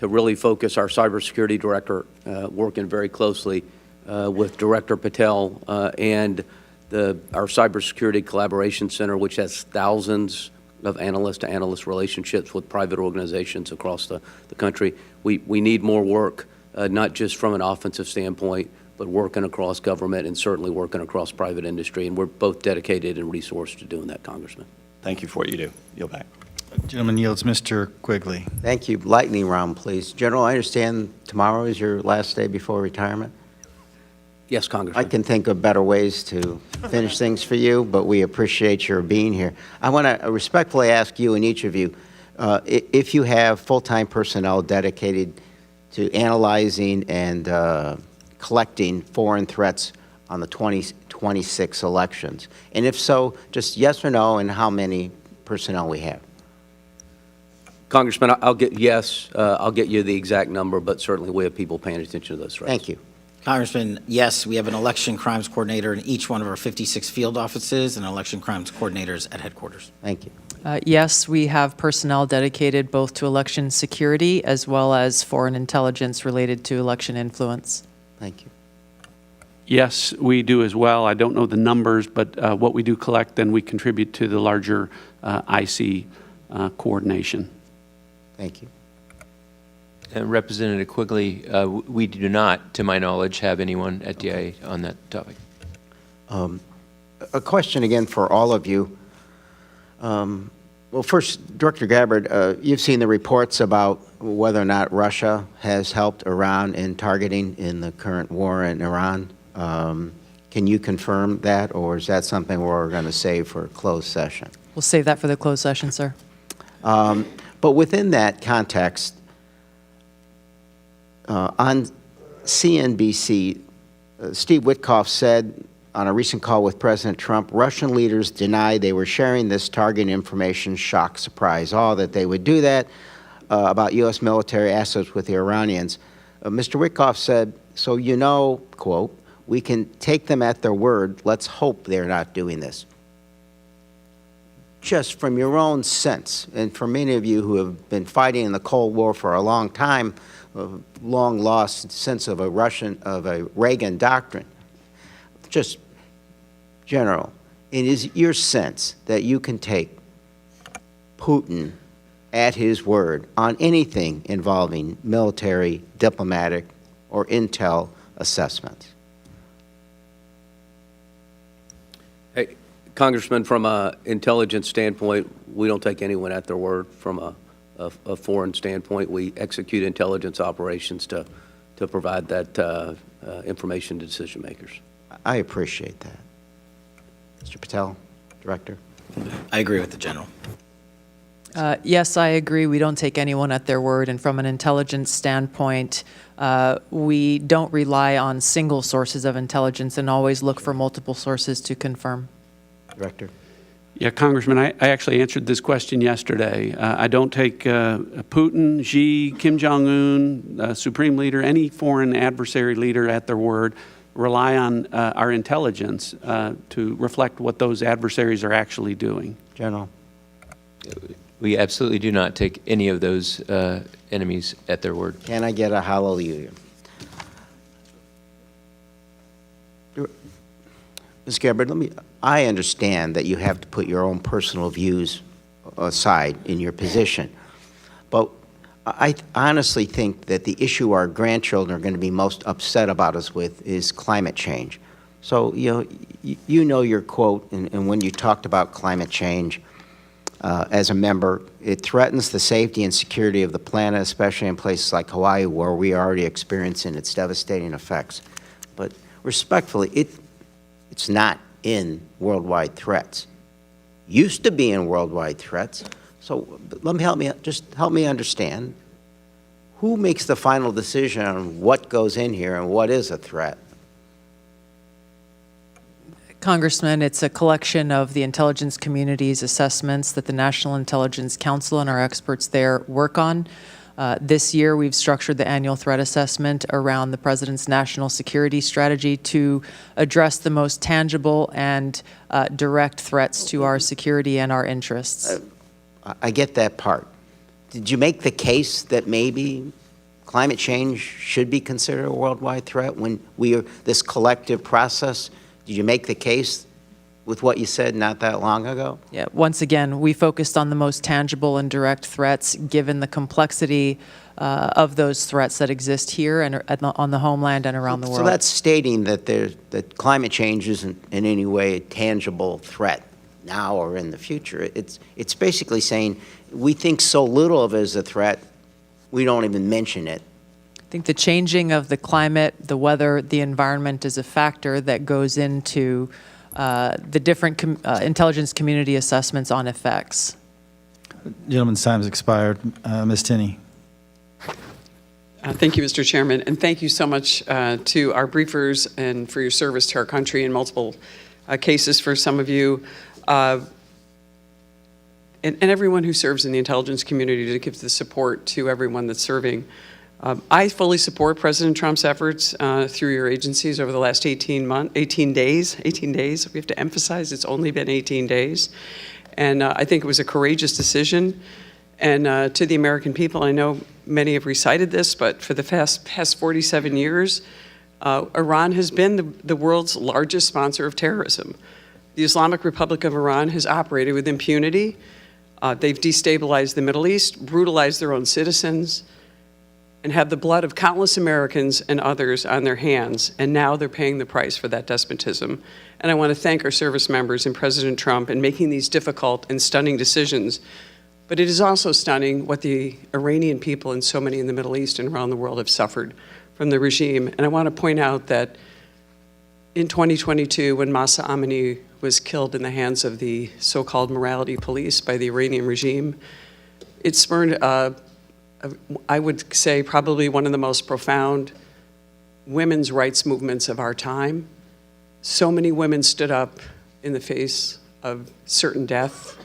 really focus our cybersecurity director, working very closely with Director Patel and our Cybersecurity Collaboration Center, which has thousands of analyst-to-analyst relationships with private organizations across the country. We need more work not just from an offensive standpoint, but working across government and certainly working across private industry. And we're both dedicated and resourced to doing that, Congressman. Thank you for what you do. Yield back. Gentleman yields. Mr. Quigley. Thank you. Lightning round, please. General, I understand tomorrow is your last day before retirement? Yes, Congressman. I can think of better ways to finish things for you, but we appreciate your being here. I want to respectfully ask you and each of you, if you have full-time personnel dedicated to analyzing and collecting foreign threats on the 2026 elections, and if so, just yes or no, and how many personnel we have? Congressman, I'll get you the exact number, but certainly we have people paying attention to those threats. Thank you. Congressman, yes, we have an election crimes coordinator in each one of our 56 field offices and election crimes coordinators at headquarters. Thank you. Yes, we have personnel dedicated both to election security as well as foreign intelligence related to election influence. Thank you. Yes, we do as well. I don't know the numbers, but what we do collect, then we contribute to the larger IC coordination. Thank you. Representative Quigley, we do not, to my knowledge, have anyone at DIA on that topic. A question again for all of you. Well, first, Director Gabbard, you've seen the reports about whether or not Russia has helped Iran in targeting in the current war in Iran. Can you confirm that, or is that something we're going to save for a closed session? We'll save that for the closed session, sir. But within that context, on CNBC, Steve Witkoff said on a recent call with President Trump, Russian leaders deny they were sharing this target information, shock, surprise, all that they would do that about U.S. military assets with the Iranians. Mr. Witkoff said, so you know, quote, we can take them at their word. Let's hope they're not doing this. Just from your own sense, and for many of you who have been fighting in the Cold War for a long time, a long lost sense of a Reagan doctrine, just General, it is your sense that you can take Putin at his word on anything involving military, diplomatic, or intel assessments? Hey, Congressman, from an intelligence standpoint, we don't take anyone at their word. From a foreign standpoint, we execute intelligence operations to provide that information to decision makers. I appreciate that. Mr. Patel, Director. I agree with the General. Yes, I agree. We don't take anyone at their word. And from an intelligence standpoint, we don't rely on single sources of intelligence and always look for multiple sources to confirm. Director. Yeah, Congressman, I actually answered this question yesterday. I don't take Putin, Xi, Kim Jong-un, Supreme Leader, any foreign adversary leader at their word. Rely on our intelligence to reflect what those adversaries are actually doing. General. We absolutely do not take any of those enemies at their word. Can I get a hallelujah? Ms. Gabbard, I understand that you have to put your own personal views aside in your position, but I honestly think that the issue our grandchildren are going to be most upset about us with is climate change. So, you know your quote, and when you talked about climate change as a member, it threatens the safety and security of the planet, especially in places like Hawaii, where we are already experiencing its devastating effects. But respectfully, it's not in worldwide threats. Used to be in worldwide threats. So help me understand, who makes the final decision on what goes in here and what is a threat? Congressman, it's a collection of the intelligence community's assessments that the National Intelligence Council and our experts there work on. This year, we've structured the annual threat assessment around the President's national security strategy to address the most tangible and direct threats to our security and our interests. I get that part. Did you make the case that maybe climate change should be considered a worldwide threat when this collective process? Did you make the case with what you said not that long ago? Yeah, once again, we focused on the most tangible and direct threats, given the complexity of those threats that exist here and on the homeland and around the world. So that's stating that that climate change isn't in any way a tangible threat now or in the future. It's basically saying we think so little of it as a threat, we don't even mention it. I think the changing of the climate, the weather, the environment is a factor that goes into the different intelligence community assessments on effects. Gentleman's time's expired. Ms. Tinney. Thank you, Mr. Chairman, and thank you so much to our briefers and for your service to our country in multiple cases for some of you, and everyone who serves in the intelligence community to give the support to everyone that's serving. I fully support President Trump's efforts through your agencies over the last 18 days. We have to emphasize it's only been 18 days. And I think it was a courageous decision. And to the American people, I know many have recited this, but for the past 47 years, Iran has been the world's largest sponsor of terrorism. The Islamic Republic of Iran has operated with impunity. They've destabilized the Middle East, brutalized their own citizens, and have the blood of countless Americans and others on their hands, and now they're paying the price for that despotism. And I want to thank our service members and President Trump in making these difficult and stunning decisions. But it is also stunning what the Iranian people and so many in the Middle East and around the world have suffered from the regime. And I want to point out that in 2022, when Mahsa Amini was killed in the hands of the so-called morality police by the Iranian regime, it spurred I would say probably one of the most profound women's rights movements of our time. So many women stood up in the face of certain death,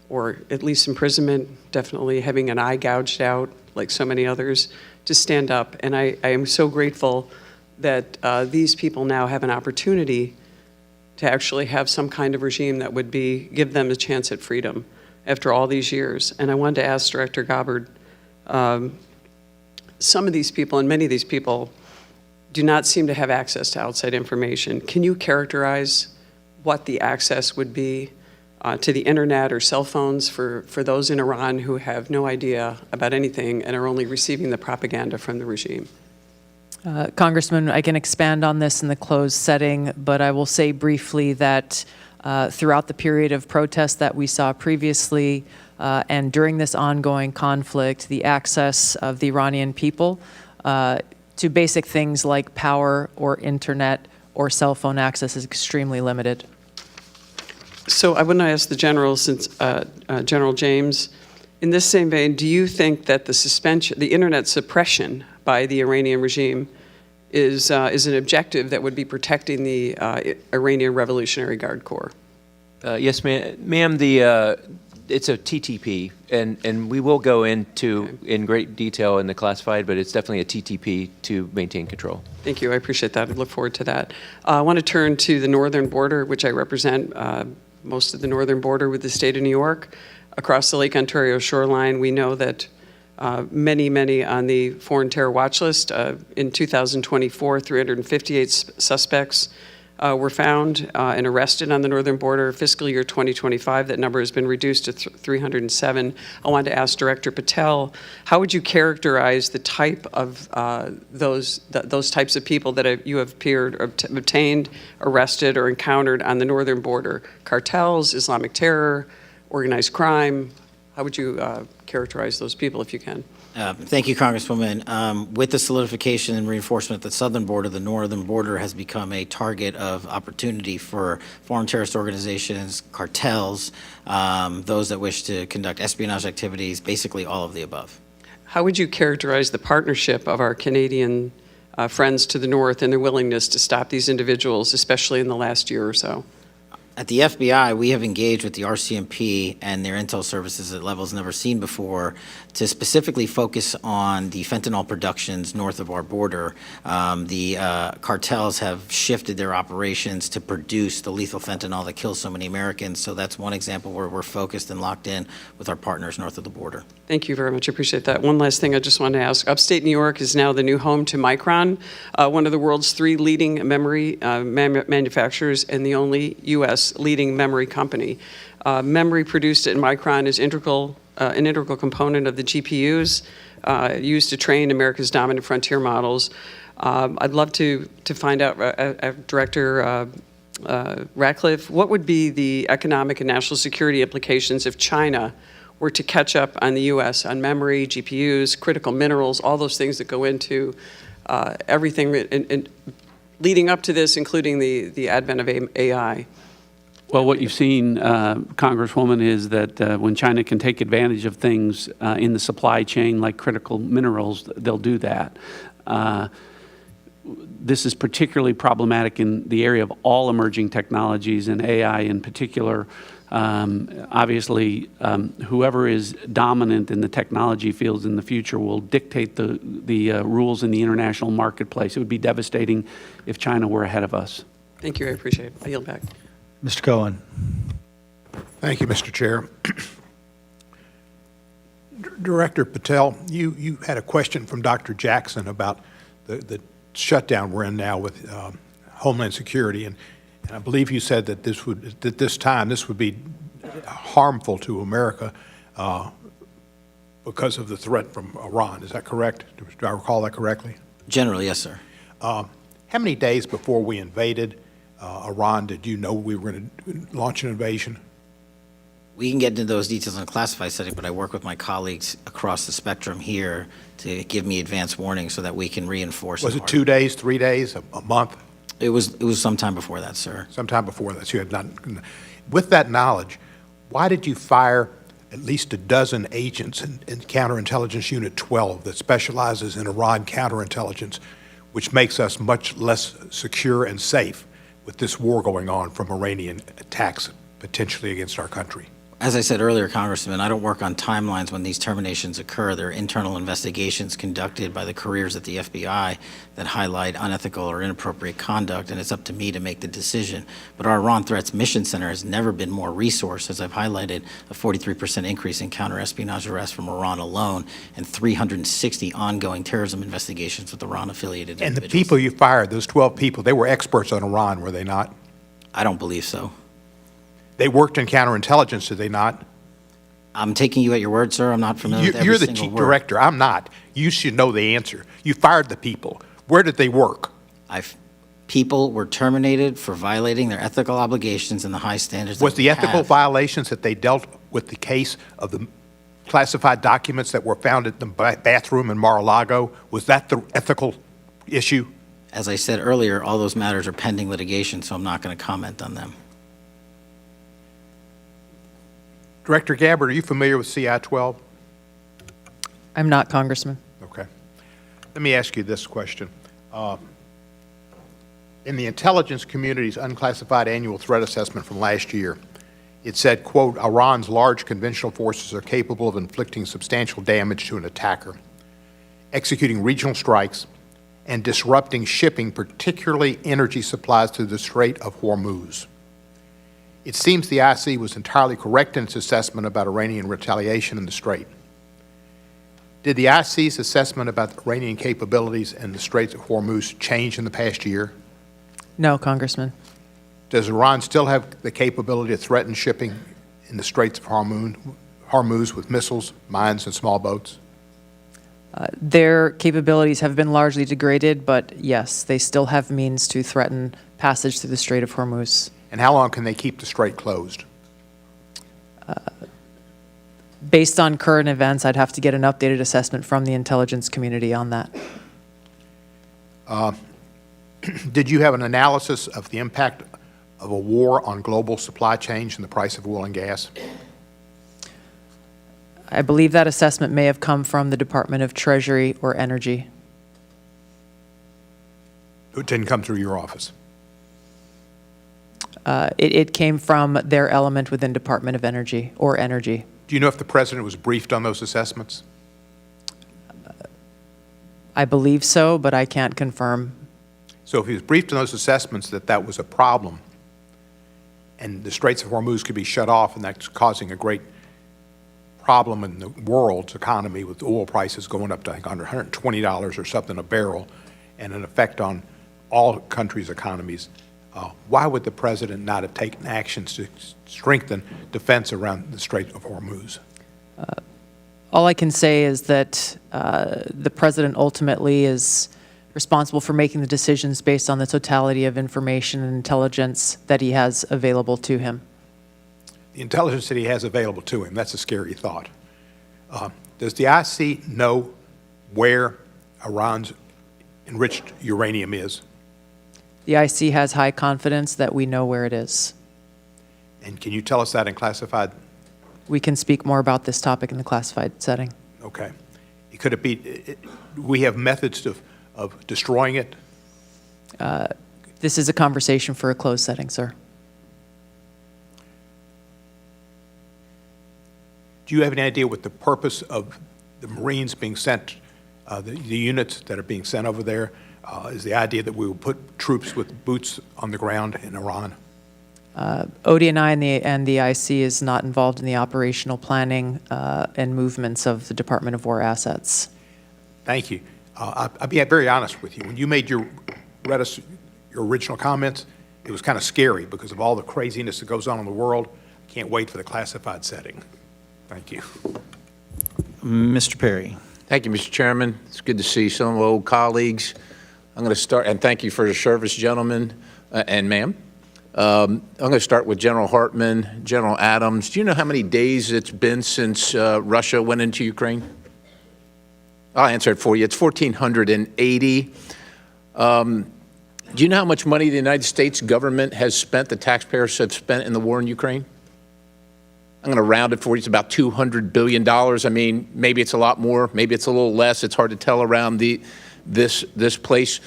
or at least imprisonment, definitely having an eye gouged out, like so many others, to stand up. And I am so grateful that these people now have an opportunity to actually have some kind of regime that would give them a chance at freedom after all these years. And I wanted to ask Director Gabbard, some of these people and many of these people do not seem to have access to outside information. Can you characterize what the access would be to the internet or cell phones for those in Iran who have no idea about anything and are only receiving the propaganda from the regime? Congressman, I can expand on this in the closed setting, but I will say briefly that throughout the period of protest that we saw previously, and during this ongoing conflict, the access of the Iranian people to basic things like power or internet or cell phone access is extremely limited. So I want to ask the General, since General James, in this same vein, do you think that the internet suppression by the Iranian regime is an objective that would be protecting the Iranian Revolutionary Guard Corps? Yes, ma'am. It's a TTP, and we will go into in great detail in the classified, but it's definitely a TTP to maintain control. Thank you. I appreciate that. I look forward to that. I want to turn to the northern border, which I represent, most of the northern border with the state of New York. Across the Lake Ontario shoreline, we know that many on the foreign terror watch list. In 2024, 358 suspects were found and arrested on the northern border. Fiscal year 2025, that number has been reduced to 307. I wanted to ask Director Patel, how would you characterize the type of those types of people that you have obtained, arrested, or encountered on the northern border? Cartels, Islamic terror, organized crime? How would you characterize those people, if you can? Thank you, Congresswoman. With the solidification and reinforcement of the southern border, the northern border has become a target of opportunity for foreign terrorist organizations, cartels, those that wish to conduct espionage activities, basically all of the above. How would you characterize the partnership of our Canadian friends to the north and their willingness to stop these individuals, especially in the last year or so? At the FBI, we have engaged with the RCMP and their intel services at levels never seen before to specifically focus on the fentanyl productions north of our border. The cartels have shifted their operations to produce the lethal fentanyl that kills so many Americans. So that's one example where we're focused and locked in with our partners north of the border. Thank you very much. I appreciate that. One last thing I just wanted to ask. Upstate New York is now the new home to Micron, one of the world's 3 leading memory manufacturers and the only U.S. U.S. leading memory company. Memory produced at Micron is an integral component of the GPUs used to train America's dominant frontier models. I'd love to find out, Director Ratcliffe, what would be the economic and national security implications if China were to catch up on the U.S. on memory, GPUs, critical minerals, all those things that go into everything leading up to this, including the advent of AI? Well, what you've seen, Congresswoman, is that when China can take advantage of things in the supply chain like critical minerals, they'll do that. This is particularly problematic in the area of all emerging technologies, and AI in particular. Obviously, whoever is dominant in the technology fields in the future will dictate the rules in the international marketplace. It would be devastating if China were ahead of us. Thank you. I appreciate it. I yield back. Mr. Cohen. Thank you, Mr. Chair. Director Patel, you had a question from Dr. Jackson about the shutdown we're in now with Homeland Security, and I believe you said that this would be harmful to America because of the threat from Iran. Is that correct? Do I recall that correctly? Generally, yes, sir. How many days before we invaded Iran did you know we were going to launch an invasion? We can get into those details in a classified setting, but I work with my colleagues across the spectrum here to give me advance warning so that we can reinforce. Was it 2 days, 3 days, a month? It was sometime before that, sir. Sometime before that. So you had not. With that knowledge, why did you fire at least a dozen agents in Counterintelligence Unit 12 that specializes in Iran counterintelligence, which makes us much less secure and safe with this war going on from Iranian attacks potentially against our country? As I said earlier, Congressman, I don't work on timelines when these terminations occur. There are internal investigations conducted by the careers at the FBI that highlight unethical or inappropriate conduct, and it's up to me to make the decision. But our Iran Threats Mission Center has never been more resourced, as I've highlighted, a 43% increase in counter-espionage arrests from Iran alone, and 360 ongoing terrorism investigations with Iran-affiliated individuals. And the people you fired, those 12 people, they were experts on Iran, were they not? I don't believe so. They worked in counterintelligence, did they not? I'm taking you at your word, sir. I'm not familiar with every You're the single chief word. director. I'm not. You should know the answer. You fired the people. Where did they work? People were terminated for violating their ethical obligations and the high standards that Was the we ethical have. violations that they dealt with the case of the classified documents that were found at the bathroom in Mar-a-Lago, was that the ethical issue? As I said earlier, all those matters are pending litigation, so I'm not going to comment on them. Director Gabbard, are you familiar with CI-12? I'm not, Congressman. Okay. Let me ask you this question. In the intelligence community's unclassified annual threat assessment from last year, it said, quote, Iran's large conventional forces are capable of inflicting substantial damage to an attacker, executing regional strikes, and disrupting shipping, particularly energy supplies to the Strait of Hormuz. It seems the IC was entirely correct in its assessment about Iranian retaliation in the Strait. Did the IC's assessment about the Iranian capabilities in the Straits of Hormuz change in the past year? No, Congressman. Does Iran still have the capability to threaten shipping in the Straits of Hormuz with missiles, mines, and small boats? Their capabilities have been largely degraded, but yes, they still have means to threaten passage through the Strait of Hormuz. And how long can they keep the strait closed? Based on current events, I'd have to get an updated assessment from the intelligence community on that. Did you have an analysis of the impact of a war on global supply chains and the price of oil and gas? I believe that assessment may have come from the Department of Treasury or Energy. It didn't come through your office? It came from their element within Department of Energy or Energy. Do you know if the president was briefed on those assessments? I believe so, but I can't confirm. So if he was briefed on those assessments that that was a problem and the Straits of Hormuz could be shut off and that's causing a great problem in the world's economy with oil prices going up to, I think, under $120 or something a barrel and an effect on all countries' economies, Why would the president not have taken actions to strengthen defense around the Strait of Hormuz? All I can say is that the president ultimately is responsible for making the decisions based on the totality of information and intelligence that he has available to him. The intelligence that he has available to him, that's a scary thought. Does the IC know where Iran's enriched uranium is? The IC has high confidence that we know where it is. And can you tell us that in classified? We can speak more about this topic in the classified setting. Okay. Could it be, we have methods of destroying it? This is a conversation for a closed setting, sir. Do you have any idea what the purpose of the Marines being sent, the units that are being sent over there, is the idea that we will put troops with boots on the ground in Iran? ODNI and the IC is not involved in the operational planning and movements of the Department of War assets. Thank you. I'll be very honest with you. When you read us your original comments, it was kind of scary because of all the craziness that goes on in the world. I can't wait for the classified setting. Thank you. Mr. Perry. Thank you, Mr. Chairman. It's good to see some old colleagues. I'm going to start, and thank you for your service, gentlemen and ma'am. I'm going to start with General Hartman, General Adams. Do you know how many days it's been since Russia went into Ukraine? I'll answer it for you. It's 1,480. Do you know how much money the United States government has spent, the taxpayers have spent in the war in Ukraine? I'm going to round it for you. It's about $200 billion. I mean, maybe it's a lot more, maybe it's a little less. It's hard to tell around this place.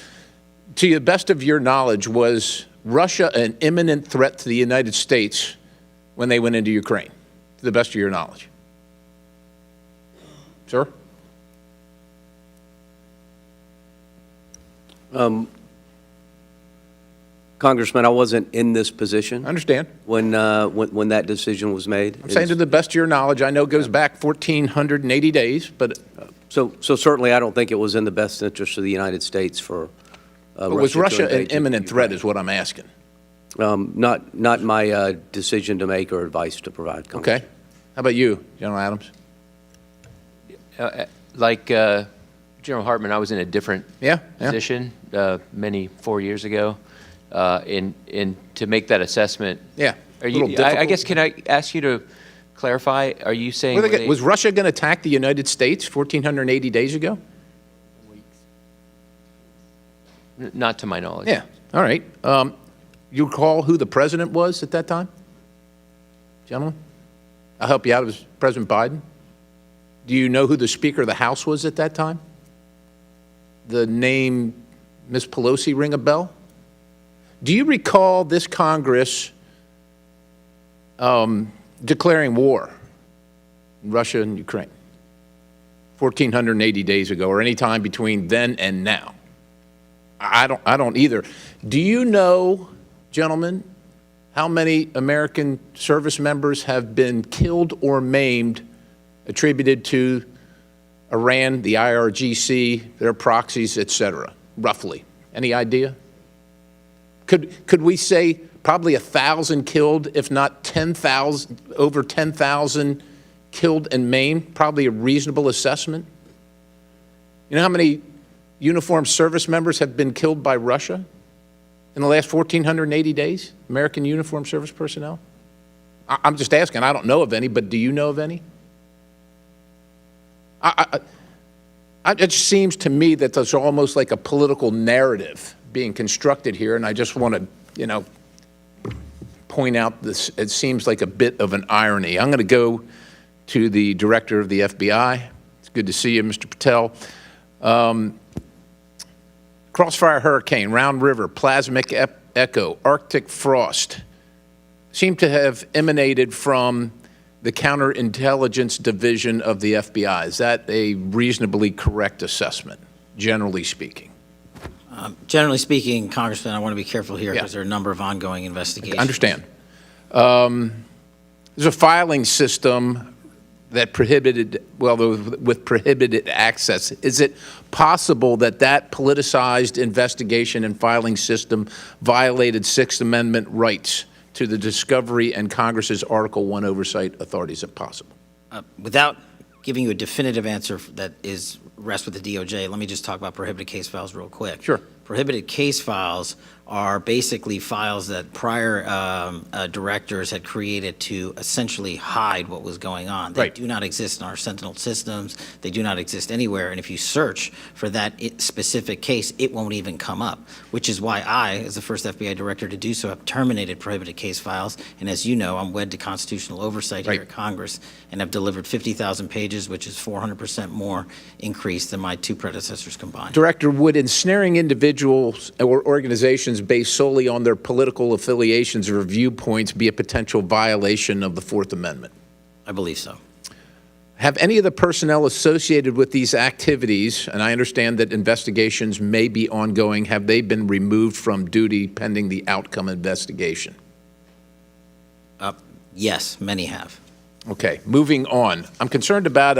To the best of your knowledge, was Russia an imminent threat to the United States when they went into Ukraine, to the best of your knowledge? Sir? Congressman, I wasn't in this position. I understand. When that decision was made. I'm saying to the best of your knowledge. I know it goes back 1,480 days, but... So certainly I don't think it was in the best interest of the United States for was Russia an imminent threat is what I'm asking. Not my decision to make or advice to provide. Okay. How about you, General Adams? Like General Hartman, I was in a different position 4 years ago. And to make that assessment, I guess, can I ask you to clarify? Are you saying was Russia going to attack the United States 1,480 days ago? Not to my knowledge. Yeah. All right. You recall who the president was at that time, gentlemen? I'll help you out. It was President Biden. Do you know who the Speaker of the House was at that time? The name Ms. Pelosi ring a bell? Do you recall this Congress declaring war in Russia and Ukraine 1,480 days ago, or any time between then and now? I don't either. Do you know, gentlemen, how many American service members have been killed or maimed attributed to Iran, the IRGC, their proxies, et cetera, roughly? Any idea? Could we say probably 1,000 killed, if not 10,000, over 10,000 killed and maimed? Probably a reasonable assessment. You know how many uniformed service members have been killed by Russia in the last 1,480 days? American uniformed service personnel? I'm just asking. I don't know of any, but do you know of any? It just seems to me that there's almost like a political narrative being constructed here, and I just want to, point out this. It seems like a bit of an irony. I'm going to go to the director of the FBI. It's good to see you, Mr. Patel. Crossfire Hurricane, Round River, Plasmic Echo, Arctic Frost seem to have emanated from the Counterintelligence Division of the FBI. Is that a reasonably correct assessment, generally speaking? Generally speaking, Congressman, I want to be careful here because there are a number of ongoing investigations. I understand. There's a filing system that prohibited, well, with prohibited access. Is it possible that that politicized investigation and filing system violated Sixth Amendment rights to the discovery and Congress's Article I oversight authority? Is it possible? Without giving you a definitive answer that rests with the DOJ, let me just talk about prohibited case files real quick. Sure. Prohibited case files are basically files that prior directors had created to essentially hide what was going on. They do not exist in our Sentinel systems. They do not exist anywhere. And if you search for that specific case, it won't even come up, which is why I, as the first FBI director to do so, have terminated prohibited case files. And as you know, I'm wed to constitutional oversight here at Congress and have delivered 50,000 pages, which is 400% more increase than my two predecessors combined. Director, would ensnaring individuals or organizations based solely on their political affiliations or viewpoints be a potential violation of the Fourth Amendment? I believe so. Have any of the personnel associated with these activities, and I understand that investigations may be ongoing, have they been removed from duty pending the outcome investigation? Yes, many have. Okay, moving on. I'm concerned about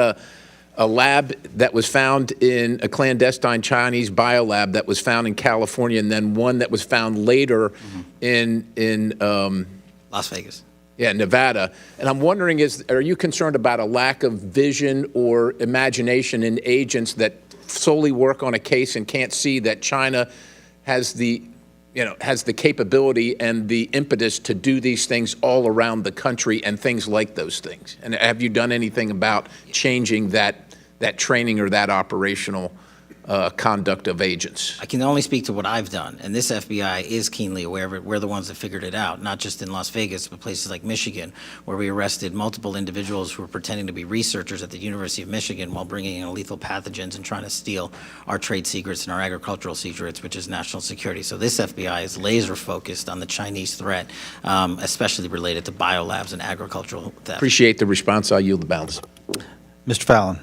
a lab that was found in a clandestine Chinese biolab that was found in California, and then one that was found later in Las Vegas. Yeah, Nevada. And I'm wondering, are you concerned about a lack of vision or imagination in agents that solely work on a case and can't see that China has the capability and the impetus to do these things all around the country and things like those things? And have you done anything about changing that training or that operational conduct of agents? I can only speak to what I've done, and this FBI is keenly aware of it. We're the ones that figured it out, not just in Las Vegas, but places like Michigan, where we arrested multiple individuals who were pretending to be researchers at the University of Michigan while bringing in lethal pathogens and trying to steal our trade secrets and our agricultural secrets, which is national security. So this FBI is laser focused on the Chinese threat, especially related to biolabs and agricultural theft. Appreciate the response. I'll yield the balance. Mr. Fallon.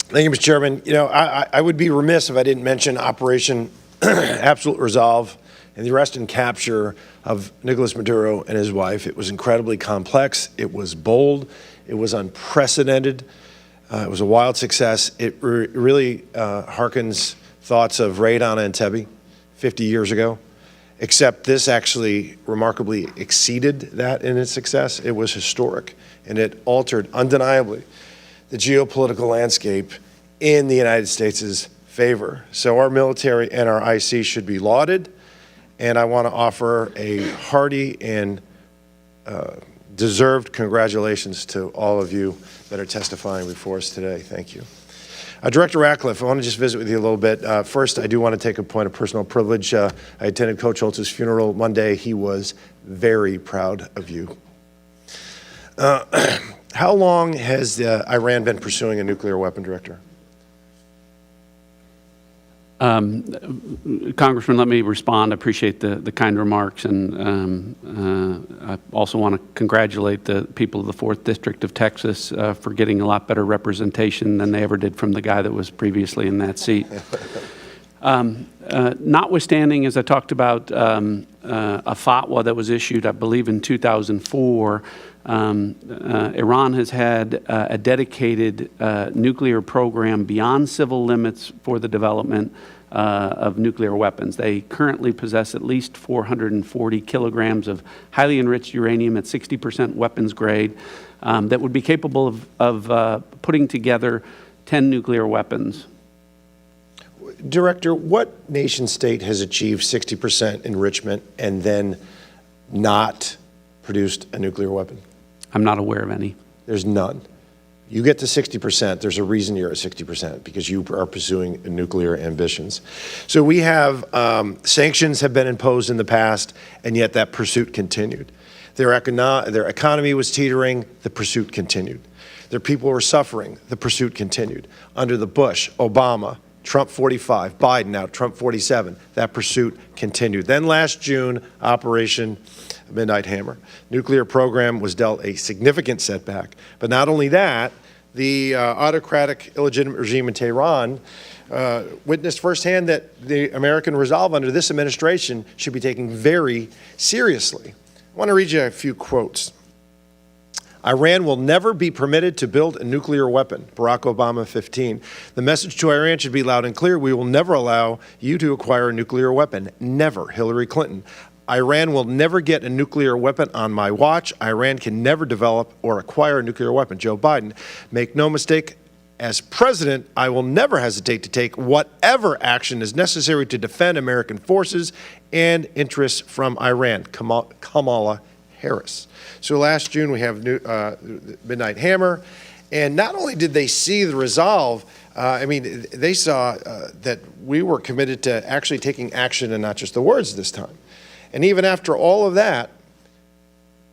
Thank you, Mr. Chairman. You know, I would be remiss if I didn't mention Operation Absolute Resolve and the arrest and capture of Nicolas Maduro and his wife. It was incredibly complex. It was bold. It was unprecedented. It was a wild success. It really harkens thoughts of Raid on Entebbe 50 years ago, except this actually remarkably exceeded that in its success. It was historic, and it altered undeniably the geopolitical landscape in the United States' favor. So our military and our IC should be lauded, and I want to offer a hearty and deserved congratulations to all of you that are testifying before us today. Thank you. Director Ratcliffe, I want to just visit with you a little bit. First, I do want to take a point of personal privilege. I attended Coach Holtz's funeral Monday. He was very proud of you. How long has Iran been pursuing a nuclear weapon, Director? Congressman, let me respond. I appreciate the kind remarks, and I also want to congratulate the people of the 4th District of Texas for getting a lot better representation than they ever did from the guy that was previously in that seat. Notwithstanding, as I talked about, a fatwa that was issued, I believe, in 2004, Iran has had a dedicated nuclear program beyond civil limits for the development of nuclear weapons. They currently possess at least 440 kilograms of highly enriched uranium at 60% weapons grade that would be capable of putting together 10 nuclear weapons. Director, what nation state has achieved 60% enrichment and then not produced a nuclear weapon? I'm not aware of any. There's none. You get to 60%, there's a reason you're at 60%, because you are pursuing nuclear ambitions. So we have sanctions have been imposed in the past, and yet that pursuit continued. Their economy was teetering, the pursuit continued. Their people were suffering, the pursuit continued. Under the Bush, Obama, Trump 45, Biden now, Trump 47, that pursuit continued. Then last June, Operation Midnight Hammer. Nuclear program was dealt a significant setback. But not only that, the autocratic, illegitimate regime in Tehran witnessed firsthand that the American resolve under this administration should be taken very seriously. I want to read you a few quotes. Iran will never be permitted to build a nuclear weapon. Barack Obama 15. The message to Iran should be loud and clear. We will never allow you to acquire a nuclear weapon. Never. Hillary Clinton. Iran will never get a nuclear weapon on my watch. Iran can never develop or acquire a nuclear weapon. Joe Biden. Make no mistake, as president, I will never hesitate to take whatever action is necessary to defend American forces and interests from Iran. Kamala Harris. So last June, we have Midnight Hammer. And not only did they see the resolve, they saw that we were committed to actually taking action and not just the words this time. And even after all of that,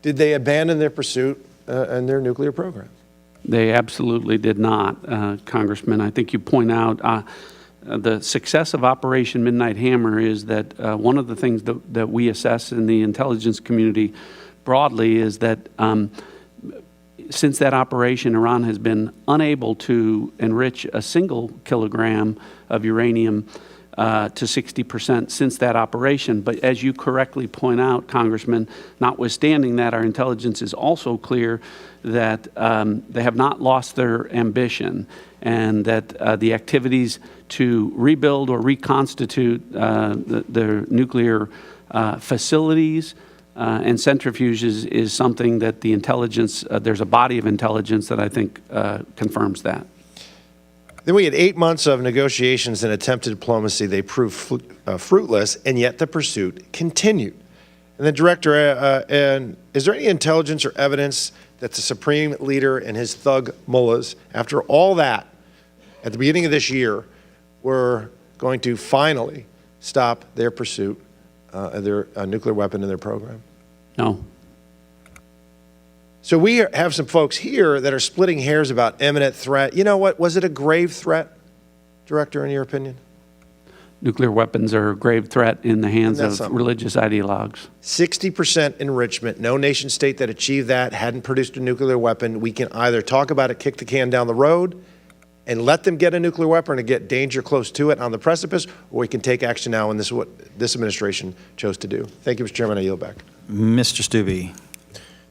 did they abandon their pursuit and their nuclear program? They absolutely did not, Congressman. I think you point out the success of Operation Midnight Hammer is that one of the things that we assess in the intelligence community broadly is that since that operation, Iran has been unable to enrich a single kilogram of uranium to 60% since that operation. But as you correctly point out, Congressman, notwithstanding that, our intelligence is also clear that they have not lost their ambition, and that the activities to rebuild or reconstitute their nuclear facilities and centrifuges is something that the intelligence, there's a body of intelligence that I think confirms that. Then we had 8 months of negotiations and attempted diplomacy. They proved fruitless, and yet the pursuit continued. And then, Director, is there any intelligence or evidence that the Supreme Leader and his thug mullahs, after all that, at the beginning of this year, were going to finally stop their pursuit of their nuclear weapon in their program? No. So we have some folks here that are splitting hairs about imminent threat. You know what? Was it a grave threat, Director, in your opinion? Nuclear weapons are a grave threat in the hands of religious ideologues. 60% enrichment. No nation state that achieved that hadn't produced a nuclear weapon. We can either talk about it, kick the can down the road, and let them get a nuclear weapon and get danger close to it on the precipice, or we can take action now, and this is what this administration chose to do. Thank you, Mr. Chairman. I yield back. Mr. Stubbe.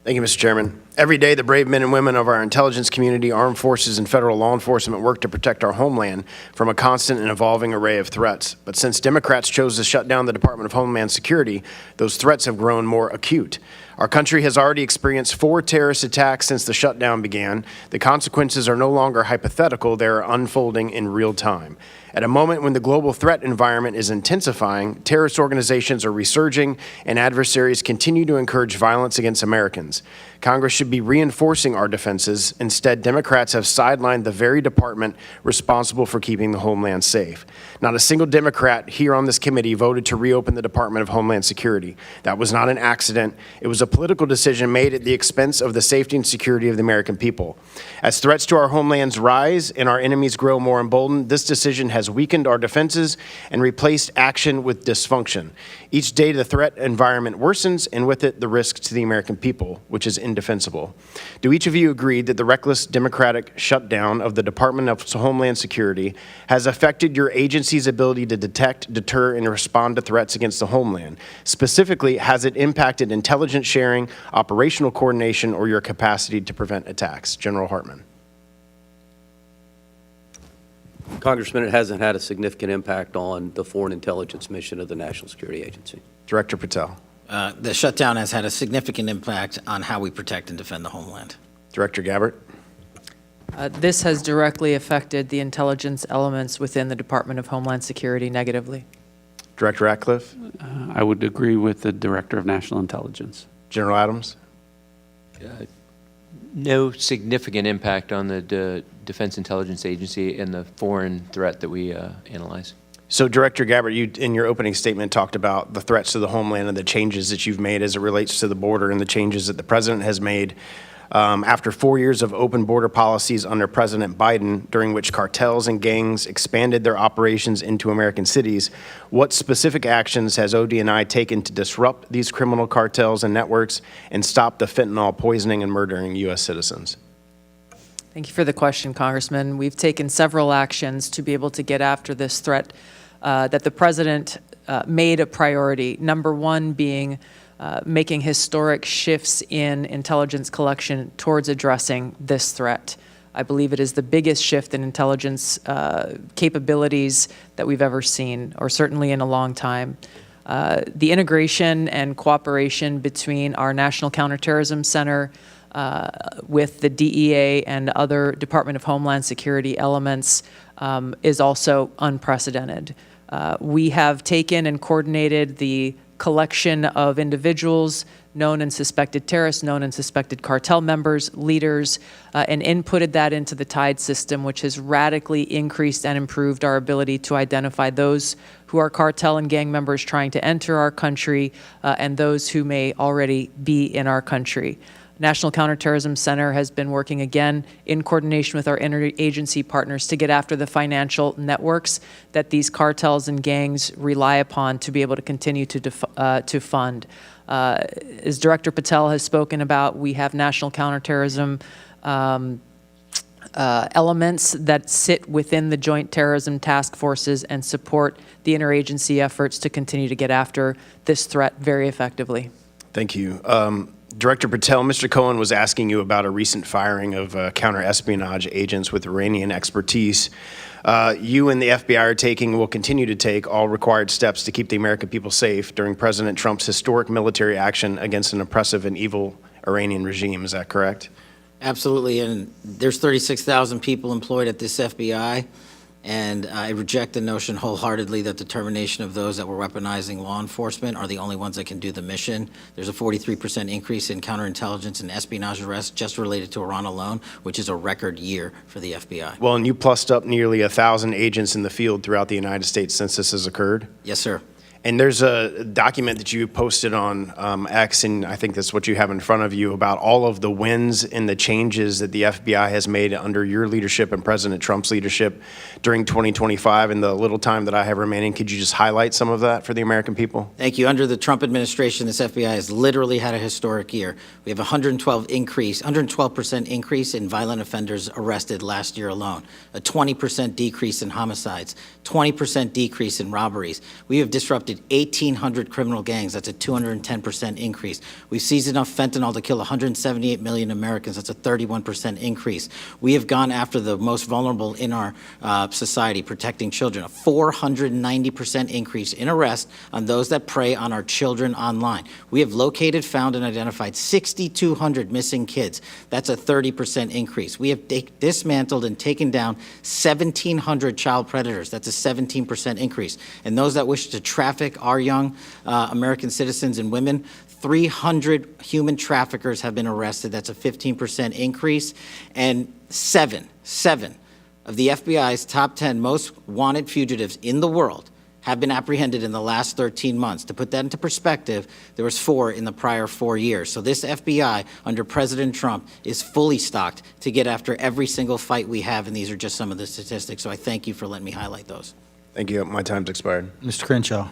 Thank you, Mr. Chairman. Every day, the brave men and women of our intelligence community, armed forces, and federal law enforcement work to protect our homeland from a constant and evolving array of threats. But since Democrats chose to shut down the Department of Homeland Security, those threats have grown more acute. Our country has already experienced 4 terrorist attacks since the shutdown began. The consequences are no longer hypothetical, they are unfolding in real time. At a moment when the global threat environment is intensifying, terrorist organizations are resurging, and adversaries continue to encourage violence against Americans. Congress should be reinforcing our defenses. Instead, Democrats have sidelined the very department responsible for keeping the homeland safe. Not a single Democrat here on this committee voted to reopen the Department of Homeland Security. That was not an accident. It was a political decision made at the expense of the safety and security of the American people. As threats to our homelands rise and our enemies grow more emboldened, this decision has weakened our defenses and replaced action with dysfunction. Each day the threat environment worsens, and with it the risk to the American people, which is indefensible. Do each of you agree that the reckless Democratic shutdown of the Department of Homeland Security has affected your agency's ability to detect, deter, and respond to threats against the homeland? Specifically, has it impacted intelligence sharing, operational coordination, or your capacity to prevent attacks? General Hartman. Congressman, it hasn't had a significant impact on the foreign intelligence mission of the National Security Agency. Director Patel. The shutdown has had a significant impact on how we protect and defend the homeland. Director Gabbard. This has directly affected the intelligence elements within the Department of Homeland Security negatively. Director Ratcliffe. I would agree with the Director of National Intelligence. General Adams. No significant impact on the Defense Intelligence Agency and the foreign threat that we analyze. So, Director Gabbard, you, in your opening statement, talked about the threats to the homeland and the changes that you've made as it relates to the border and the changes that the President has made after 4 years of open border policies under President Biden, during which cartels and gangs expanded their operations into American cities. What specific actions has ODNI taken to disrupt these criminal cartels and networks and stop the fentanyl poisoning and murdering U.S. citizens? Thank you for the question, Congressman. We've taken several actions to be able to get after this threat that the President made a priority. Number one being making historic shifts in intelligence collection towards addressing this threat. I believe it is the biggest shift in intelligence capabilities that we've ever seen, or certainly in a long time. The integration and cooperation between our National Counterterrorism Center with the DEA and other Department of Homeland Security elements is also unprecedented. We have taken and coordinated the collection of individuals, known and suspected terrorists, known and suspected cartel members, leaders, and inputted that into the TIDE system, which has radically increased and improved our ability to identify those who are cartel and gang members trying to enter our country and those who may already be in our country. National Counterterrorism Center has been working again in coordination with our interagency partners to get after the financial networks that these cartels and gangs rely upon to be able to continue to fund. As Director Patel has spoken about, we have national counterterrorism elements that sit within the joint terrorism task forces and support the interagency efforts to continue to get after this threat very effectively. Thank you. Director Patel, Mr. Cohen was asking you about a recent firing of counter-espionage agents with Iranian expertise. You and the FBI will continue to take all required steps to keep the American people safe during President Trump's historic military action against an oppressive and evil Iranian regime. Is that correct? Absolutely, and there's 36,000 people employed at this FBI, and I reject the notion wholeheartedly that the termination of those that were weaponizing law enforcement are the only ones that can do the mission. There's a 43% increase in counterintelligence and espionage arrests just related to Iran alone, which is a record year for the FBI. Well, and you plussed up nearly 1,000 agents in the field throughout the United States since this has occurred? Yes, sir. And there's a document that you posted on X, and I think that's what you have in front of you, about all of the wins and the changes that the FBI has made under your leadership and President Trump's leadership during 2025. In the little time that I have remaining, could you just highlight some of that for the American people? Thank you. Under the Trump administration, this FBI has literally had a historic year. We have a 112% increase in violent offenders arrested last year alone, a 20% decrease in homicides, 20% decrease in robberies. We have disrupted 1,800 criminal gangs. That's a 210% increase. We've seized enough fentanyl to kill 178 million Americans. That's a 31% increase. We have gone after the most vulnerable in our society, protecting children. A 490% increase in arrests on those that prey on our children online. We have located, found, and identified 6,200 missing kids. That's a 30% increase. We have dismantled and taken down 1,700 child predators. That's a 17% increase. And those that wish to traffic our young American citizens and women, 300 human traffickers have been arrested. That's a 15% increase. And seven of the FBI's top 10 most wanted fugitives in the world have been apprehended in the last 13 months. To put that into perspective, there was 4 in the prior 4 years. So this FBI under President Trump is fully stocked to get after every single fight we have, and these are just some of the statistics. So I thank you for letting me highlight those. Thank you. My time's expired. Mr. Crenshaw.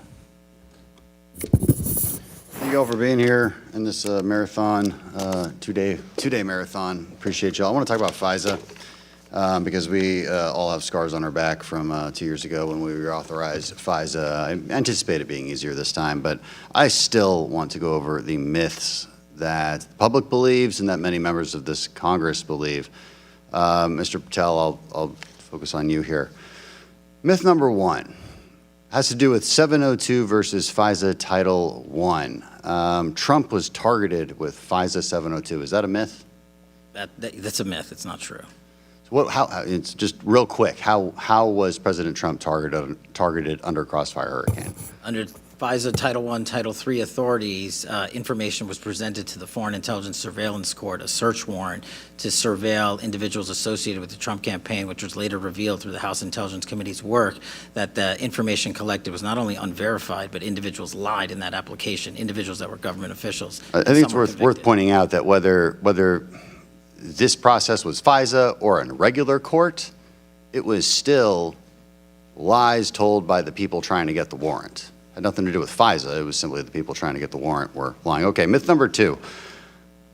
Thank you all for being here in this marathon, two-day marathon. Appreciate y'all. I want to talk about FISA because we all have scars on our back from 2 years ago when we reauthorized FISA. I anticipate it being easier this time, but I still want to go over the myths that the public believes and that many members of this Congress believe. Mr. Patel, I'll focus on you here. Myth number 1 has to do with 702 versus FISA Title I. Trump was targeted with FISA 702. Is that a myth? That's a myth. It's not true. So it's just real quick. How was President Trump targeted under Crossfire Hurricane? Under FISA Title I, Title III authorities, information was presented to the Foreign Intelligence Surveillance Court, a search warrant to surveil individuals associated with the Trump campaign, which was later revealed through the House Intelligence Committee's work that the information collected was not only unverified, but individuals lied in that application, individuals that were government officials. I think it's worth pointing out that whether this process was FISA or in regular court, it was still lies told by the people trying to get the warrant. Had nothing to do with FISA. It was simply the people trying to get the warrant were lying. Okay, myth number 2.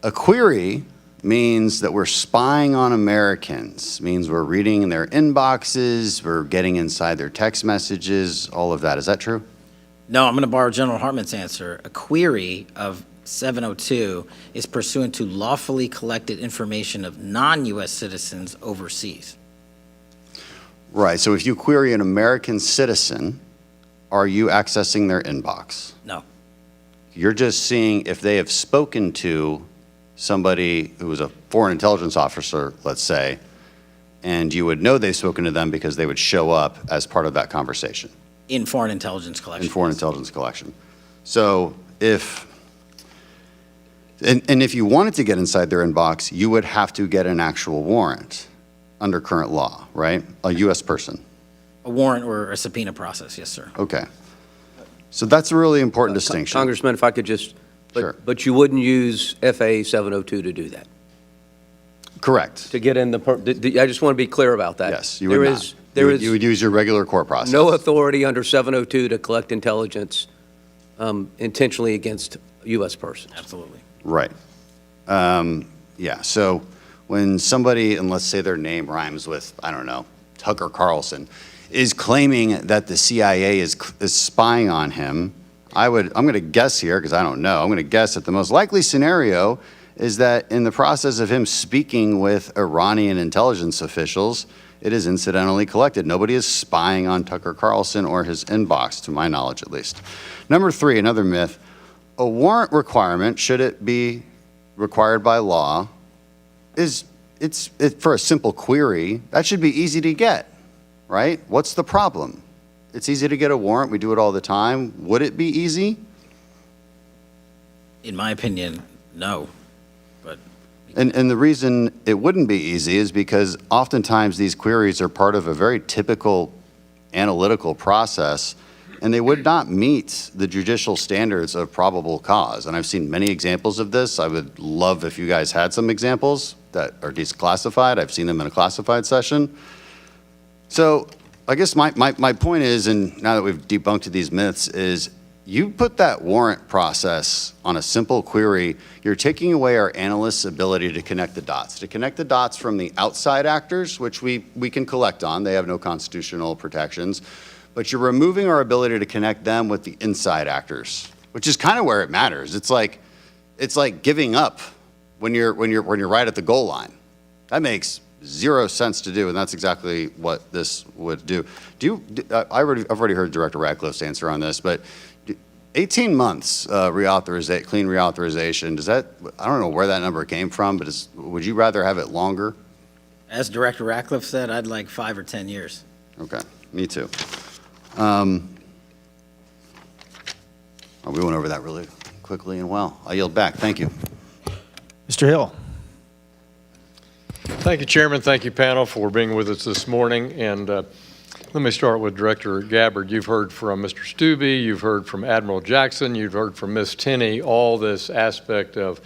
A query means that we're spying on Americans, means we're reading in their inboxes, we're getting inside their text messages, all of that. Is that true? No, I'm going to borrow General Hartman's answer. A query of 702 is pursuant to lawfully collected information of non-U.S. citizens overseas. Right, so if you query an American citizen, are you accessing their inbox? No. You're just seeing if they have spoken to somebody who is a foreign intelligence officer, let's say, and you would know they've spoken to them because they would show up as part of that conversation. In foreign intelligence collection. In foreign intelligence collection. So if, and if you wanted to get inside their inbox, you would have to get an actual warrant under current law, right? A U.S. person. A warrant or a subpoena process, yes, sir. Okay. So that's a really important distinction. Congressman, if I could just, Sure. but you wouldn't use FA 702 to do that? Correct. To get in I just want to be clear about that. Yes, you would not. You would use your regular court process. No authority under 702 to collect intelligence intentionally against a U.S. person. Absolutely. Right. Yeah, so when somebody, and let's say their name rhymes with, I don't know, Tucker Carlson, is claiming that the CIA is spying on him, I'm going to guess here, because I don't know, I'm going to guess that the most likely scenario is that in the process of him speaking with Iranian intelligence officials, it is incidentally collected. Nobody is spying on Tucker Carlson or his inbox, to my knowledge at least. Number 3, another myth, a warrant requirement, should it be required by law, it's for a simple query, that should be easy to get, right? What's the problem? It's easy to get a warrant. We do it all the time. Would it be easy? In my opinion, no. But And the reason it wouldn't be easy is because oftentimes these queries are part of a very typical analytical process, and they would not meet the judicial standards of probable cause. And I've seen many examples of this. I would love if you guys had some examples that are declassified. I've seen them in a classified session. So I guess my point is, and now that we've debunked these myths, is you put that warrant process on a simple query, you're taking away our analysts' ability to connect the dots from the outside actors, which we can collect on. They have no constitutional protections. But you're removing our ability to connect them with the inside actors, which is kind of where it matters. It's like giving up when you're right at the goal line. That makes zero sense to do, and that's exactly what this would do. I've already heard Director Ratcliffe's answer on this, but 18 months clean reauthorization, does that, I don't know where that number came from, but would you rather have it longer? as Director Ratcliffe said, I'd like 5 or 10 years. Okay, me too. We went over that really quickly and well. I yield back. Thank you. Mr. Hill. Thank you, Chairman. Thank you, panel, for being with us this morning. And let me start with Director Gabbard. You've heard from Mr. Stubbe, you've heard from Admiral Jackson, you've heard from Ms. Tenney, all this aspect of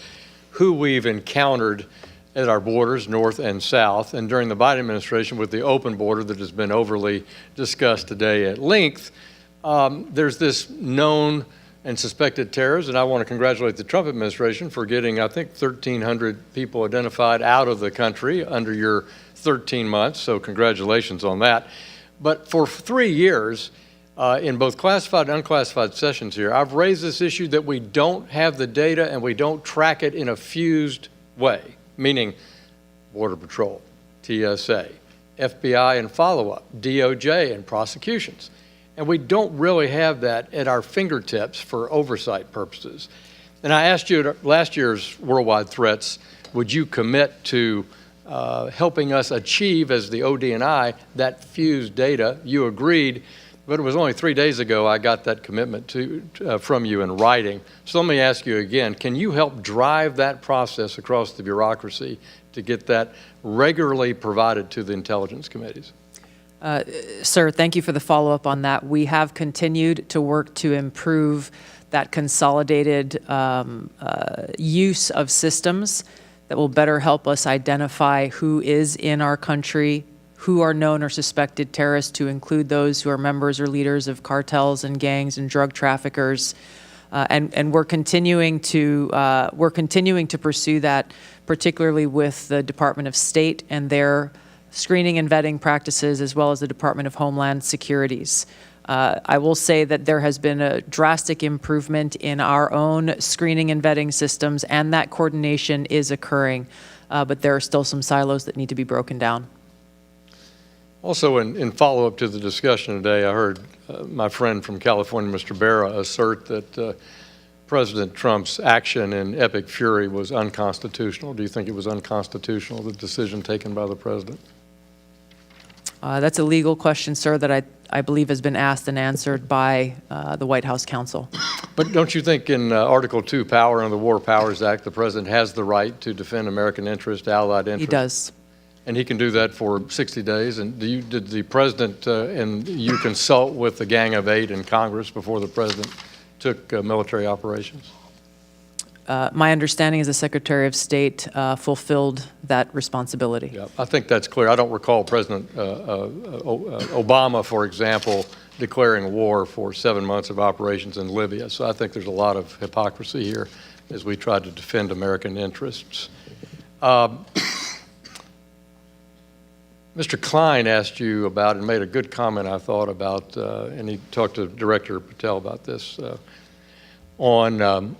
who we've encountered at our borders, north and south, and during the Biden administration with the open border that has been overly discussed today at length. There's this known and suspected terrorists, and I want to congratulate the Trump administration for getting, I think, 1,300 people identified out of the country under your 13 months, so congratulations on that. But for 3 years, in both classified and unclassified sessions here, I've raised this issue that we don't have the data and we don't track it in a fused way, meaning Border Patrol, TSA, FBI and follow-up, DOJ and prosecutions. And we don't really have that at our fingertips for oversight purposes. And I asked you at last year's Worldwide Threats, would you commit to helping us achieve, as the ODNI, that fused data? You agreed, but it was only 3 days ago I got that commitment from you in writing. So let me ask you again, can you help drive that process across the bureaucracy to get that regularly provided to the intelligence committees? Sir, thank you for the follow-up on that. We have continued to work to improve that consolidated use of systems that will better help us identify who is in our country, who are known or suspected terrorists, to include those who are members or leaders of cartels and gangs and drug traffickers. And we're continuing to pursue that, particularly with the Department of State and their screening and vetting practices, as well as the Department of Homeland Security's. I will say that there has been a drastic improvement in our own screening and vetting systems, and that coordination is occurring, but there are still some silos that need to be broken down. Also, in follow-up to the discussion today, I heard my friend from California, Mr. Barra, assert that President Trump's action in epic fury was unconstitutional. Do you think it was unconstitutional, the decision taken by the president? That's a legal question, sir, that I believe has been asked and answered by the White House counsel. But don't you think in Article 2, Power under the War Powers Act, the president has the right to defend American interest, allied interest? He does. And he can do that for 60 days? And did the president and you consult with the Gang of Eight in Congress before the president took military operations? My understanding is the Secretary of State fulfilled that responsibility. Yeah, I think that's clear. I don't recall President Obama, for example, declaring war for 7 months of operations in Libya. So I think there's a lot of hypocrisy here as we try to defend American interests. Mr. Klein asked you about and made a good comment, I thought, about, and he talked to Director Patel about this, on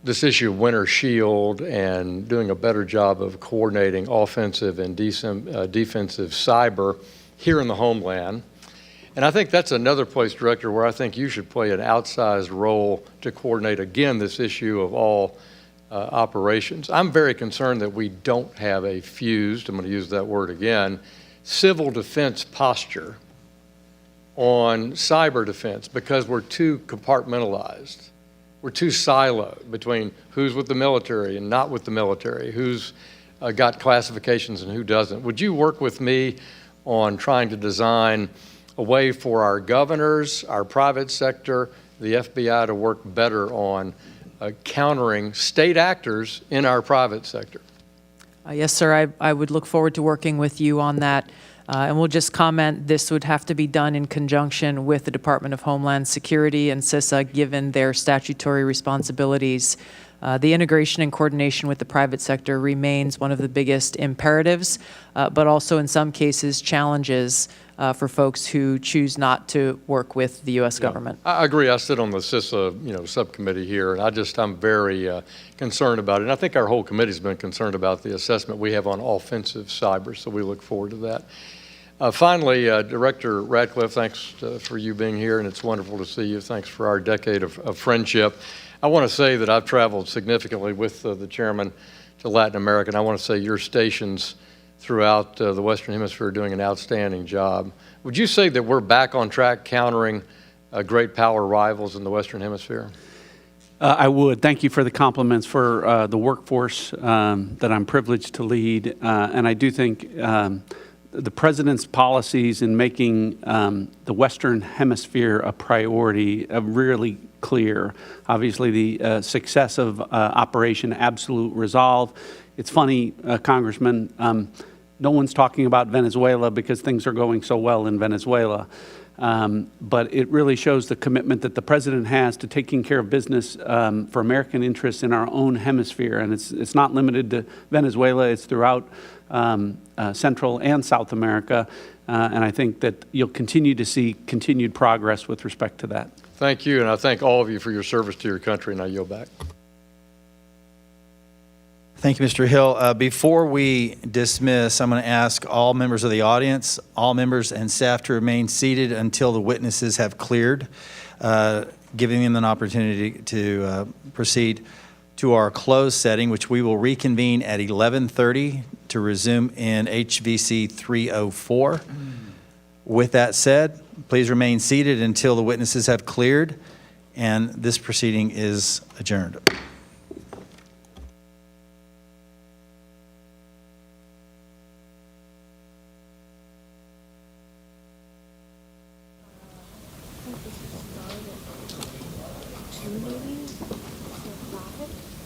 this issue of Winter Shield and doing a better job of coordinating offensive and defensive cyber here in the homeland. And I think that's another place, Director, where I think you should play an outsized role to coordinate, again, this issue of all operations. I'm very concerned that we don't have a fused, I'm going to use that word again, civil defense posture on cyber defense because we're too compartmentalized. We're too siloed between who's with the military and not with the military, who's got classifications and who doesn't. Would you work with me on trying to design a way for our governors, our private sector, the FBI to work better on countering state actors in our private sector? Yes, sir. I would look forward to working with you on that. And we'll just comment, this would have to be done in conjunction with the Department of Homeland Security and CISA, given their statutory responsibilities. The integration and coordination with the private sector remains one of the biggest imperatives, but also in some cases challenges for folks who choose not to work with the U.S. government. I agree. I sit on the CISA, subcommittee here, and I'm very concerned about it. And I think our whole committee's been concerned about the assessment we have on offensive cyber, so we look forward to that. Finally, Director Ratcliffe, thanks for you being here, and it's wonderful to see you. Thanks for our decade of friendship. I want to say that I've traveled significantly with the chairman to Latin America, and I want to say your stations throughout the Western Hemisphere are doing an outstanding job. Would you say that we're back on track countering great power rivals in the Western Hemisphere? I would. Thank you for the compliments for the workforce that I'm privileged to lead. And I do think the President's policies in making the Western Hemisphere a priority are really clear. Obviously, the success of Operation Absolute Resolve. It's funny, Congressman, no one's talking about Venezuela because things are going so well in Venezuela. But it really shows the commitment that the President has to taking care of business for American interests in our own hemisphere. And it's not limited to Venezuela, it's throughout Central and South America. And I think that you'll continue to see continued progress with respect to that. Thank you, and I thank all of you for your service to your country, and I yield back. Thank you, Mr. Hill. Before we dismiss, I'm going to ask all members of the audience, all members and staff to remain seated until the witnesses have cleared, giving them an opportunity to proceed to our closed setting, which we will reconvene at 11:30 to resume in HVC 304. With that said, please remain seated until the witnesses have cleared, and this proceeding is adjourned. Maybe? So 5?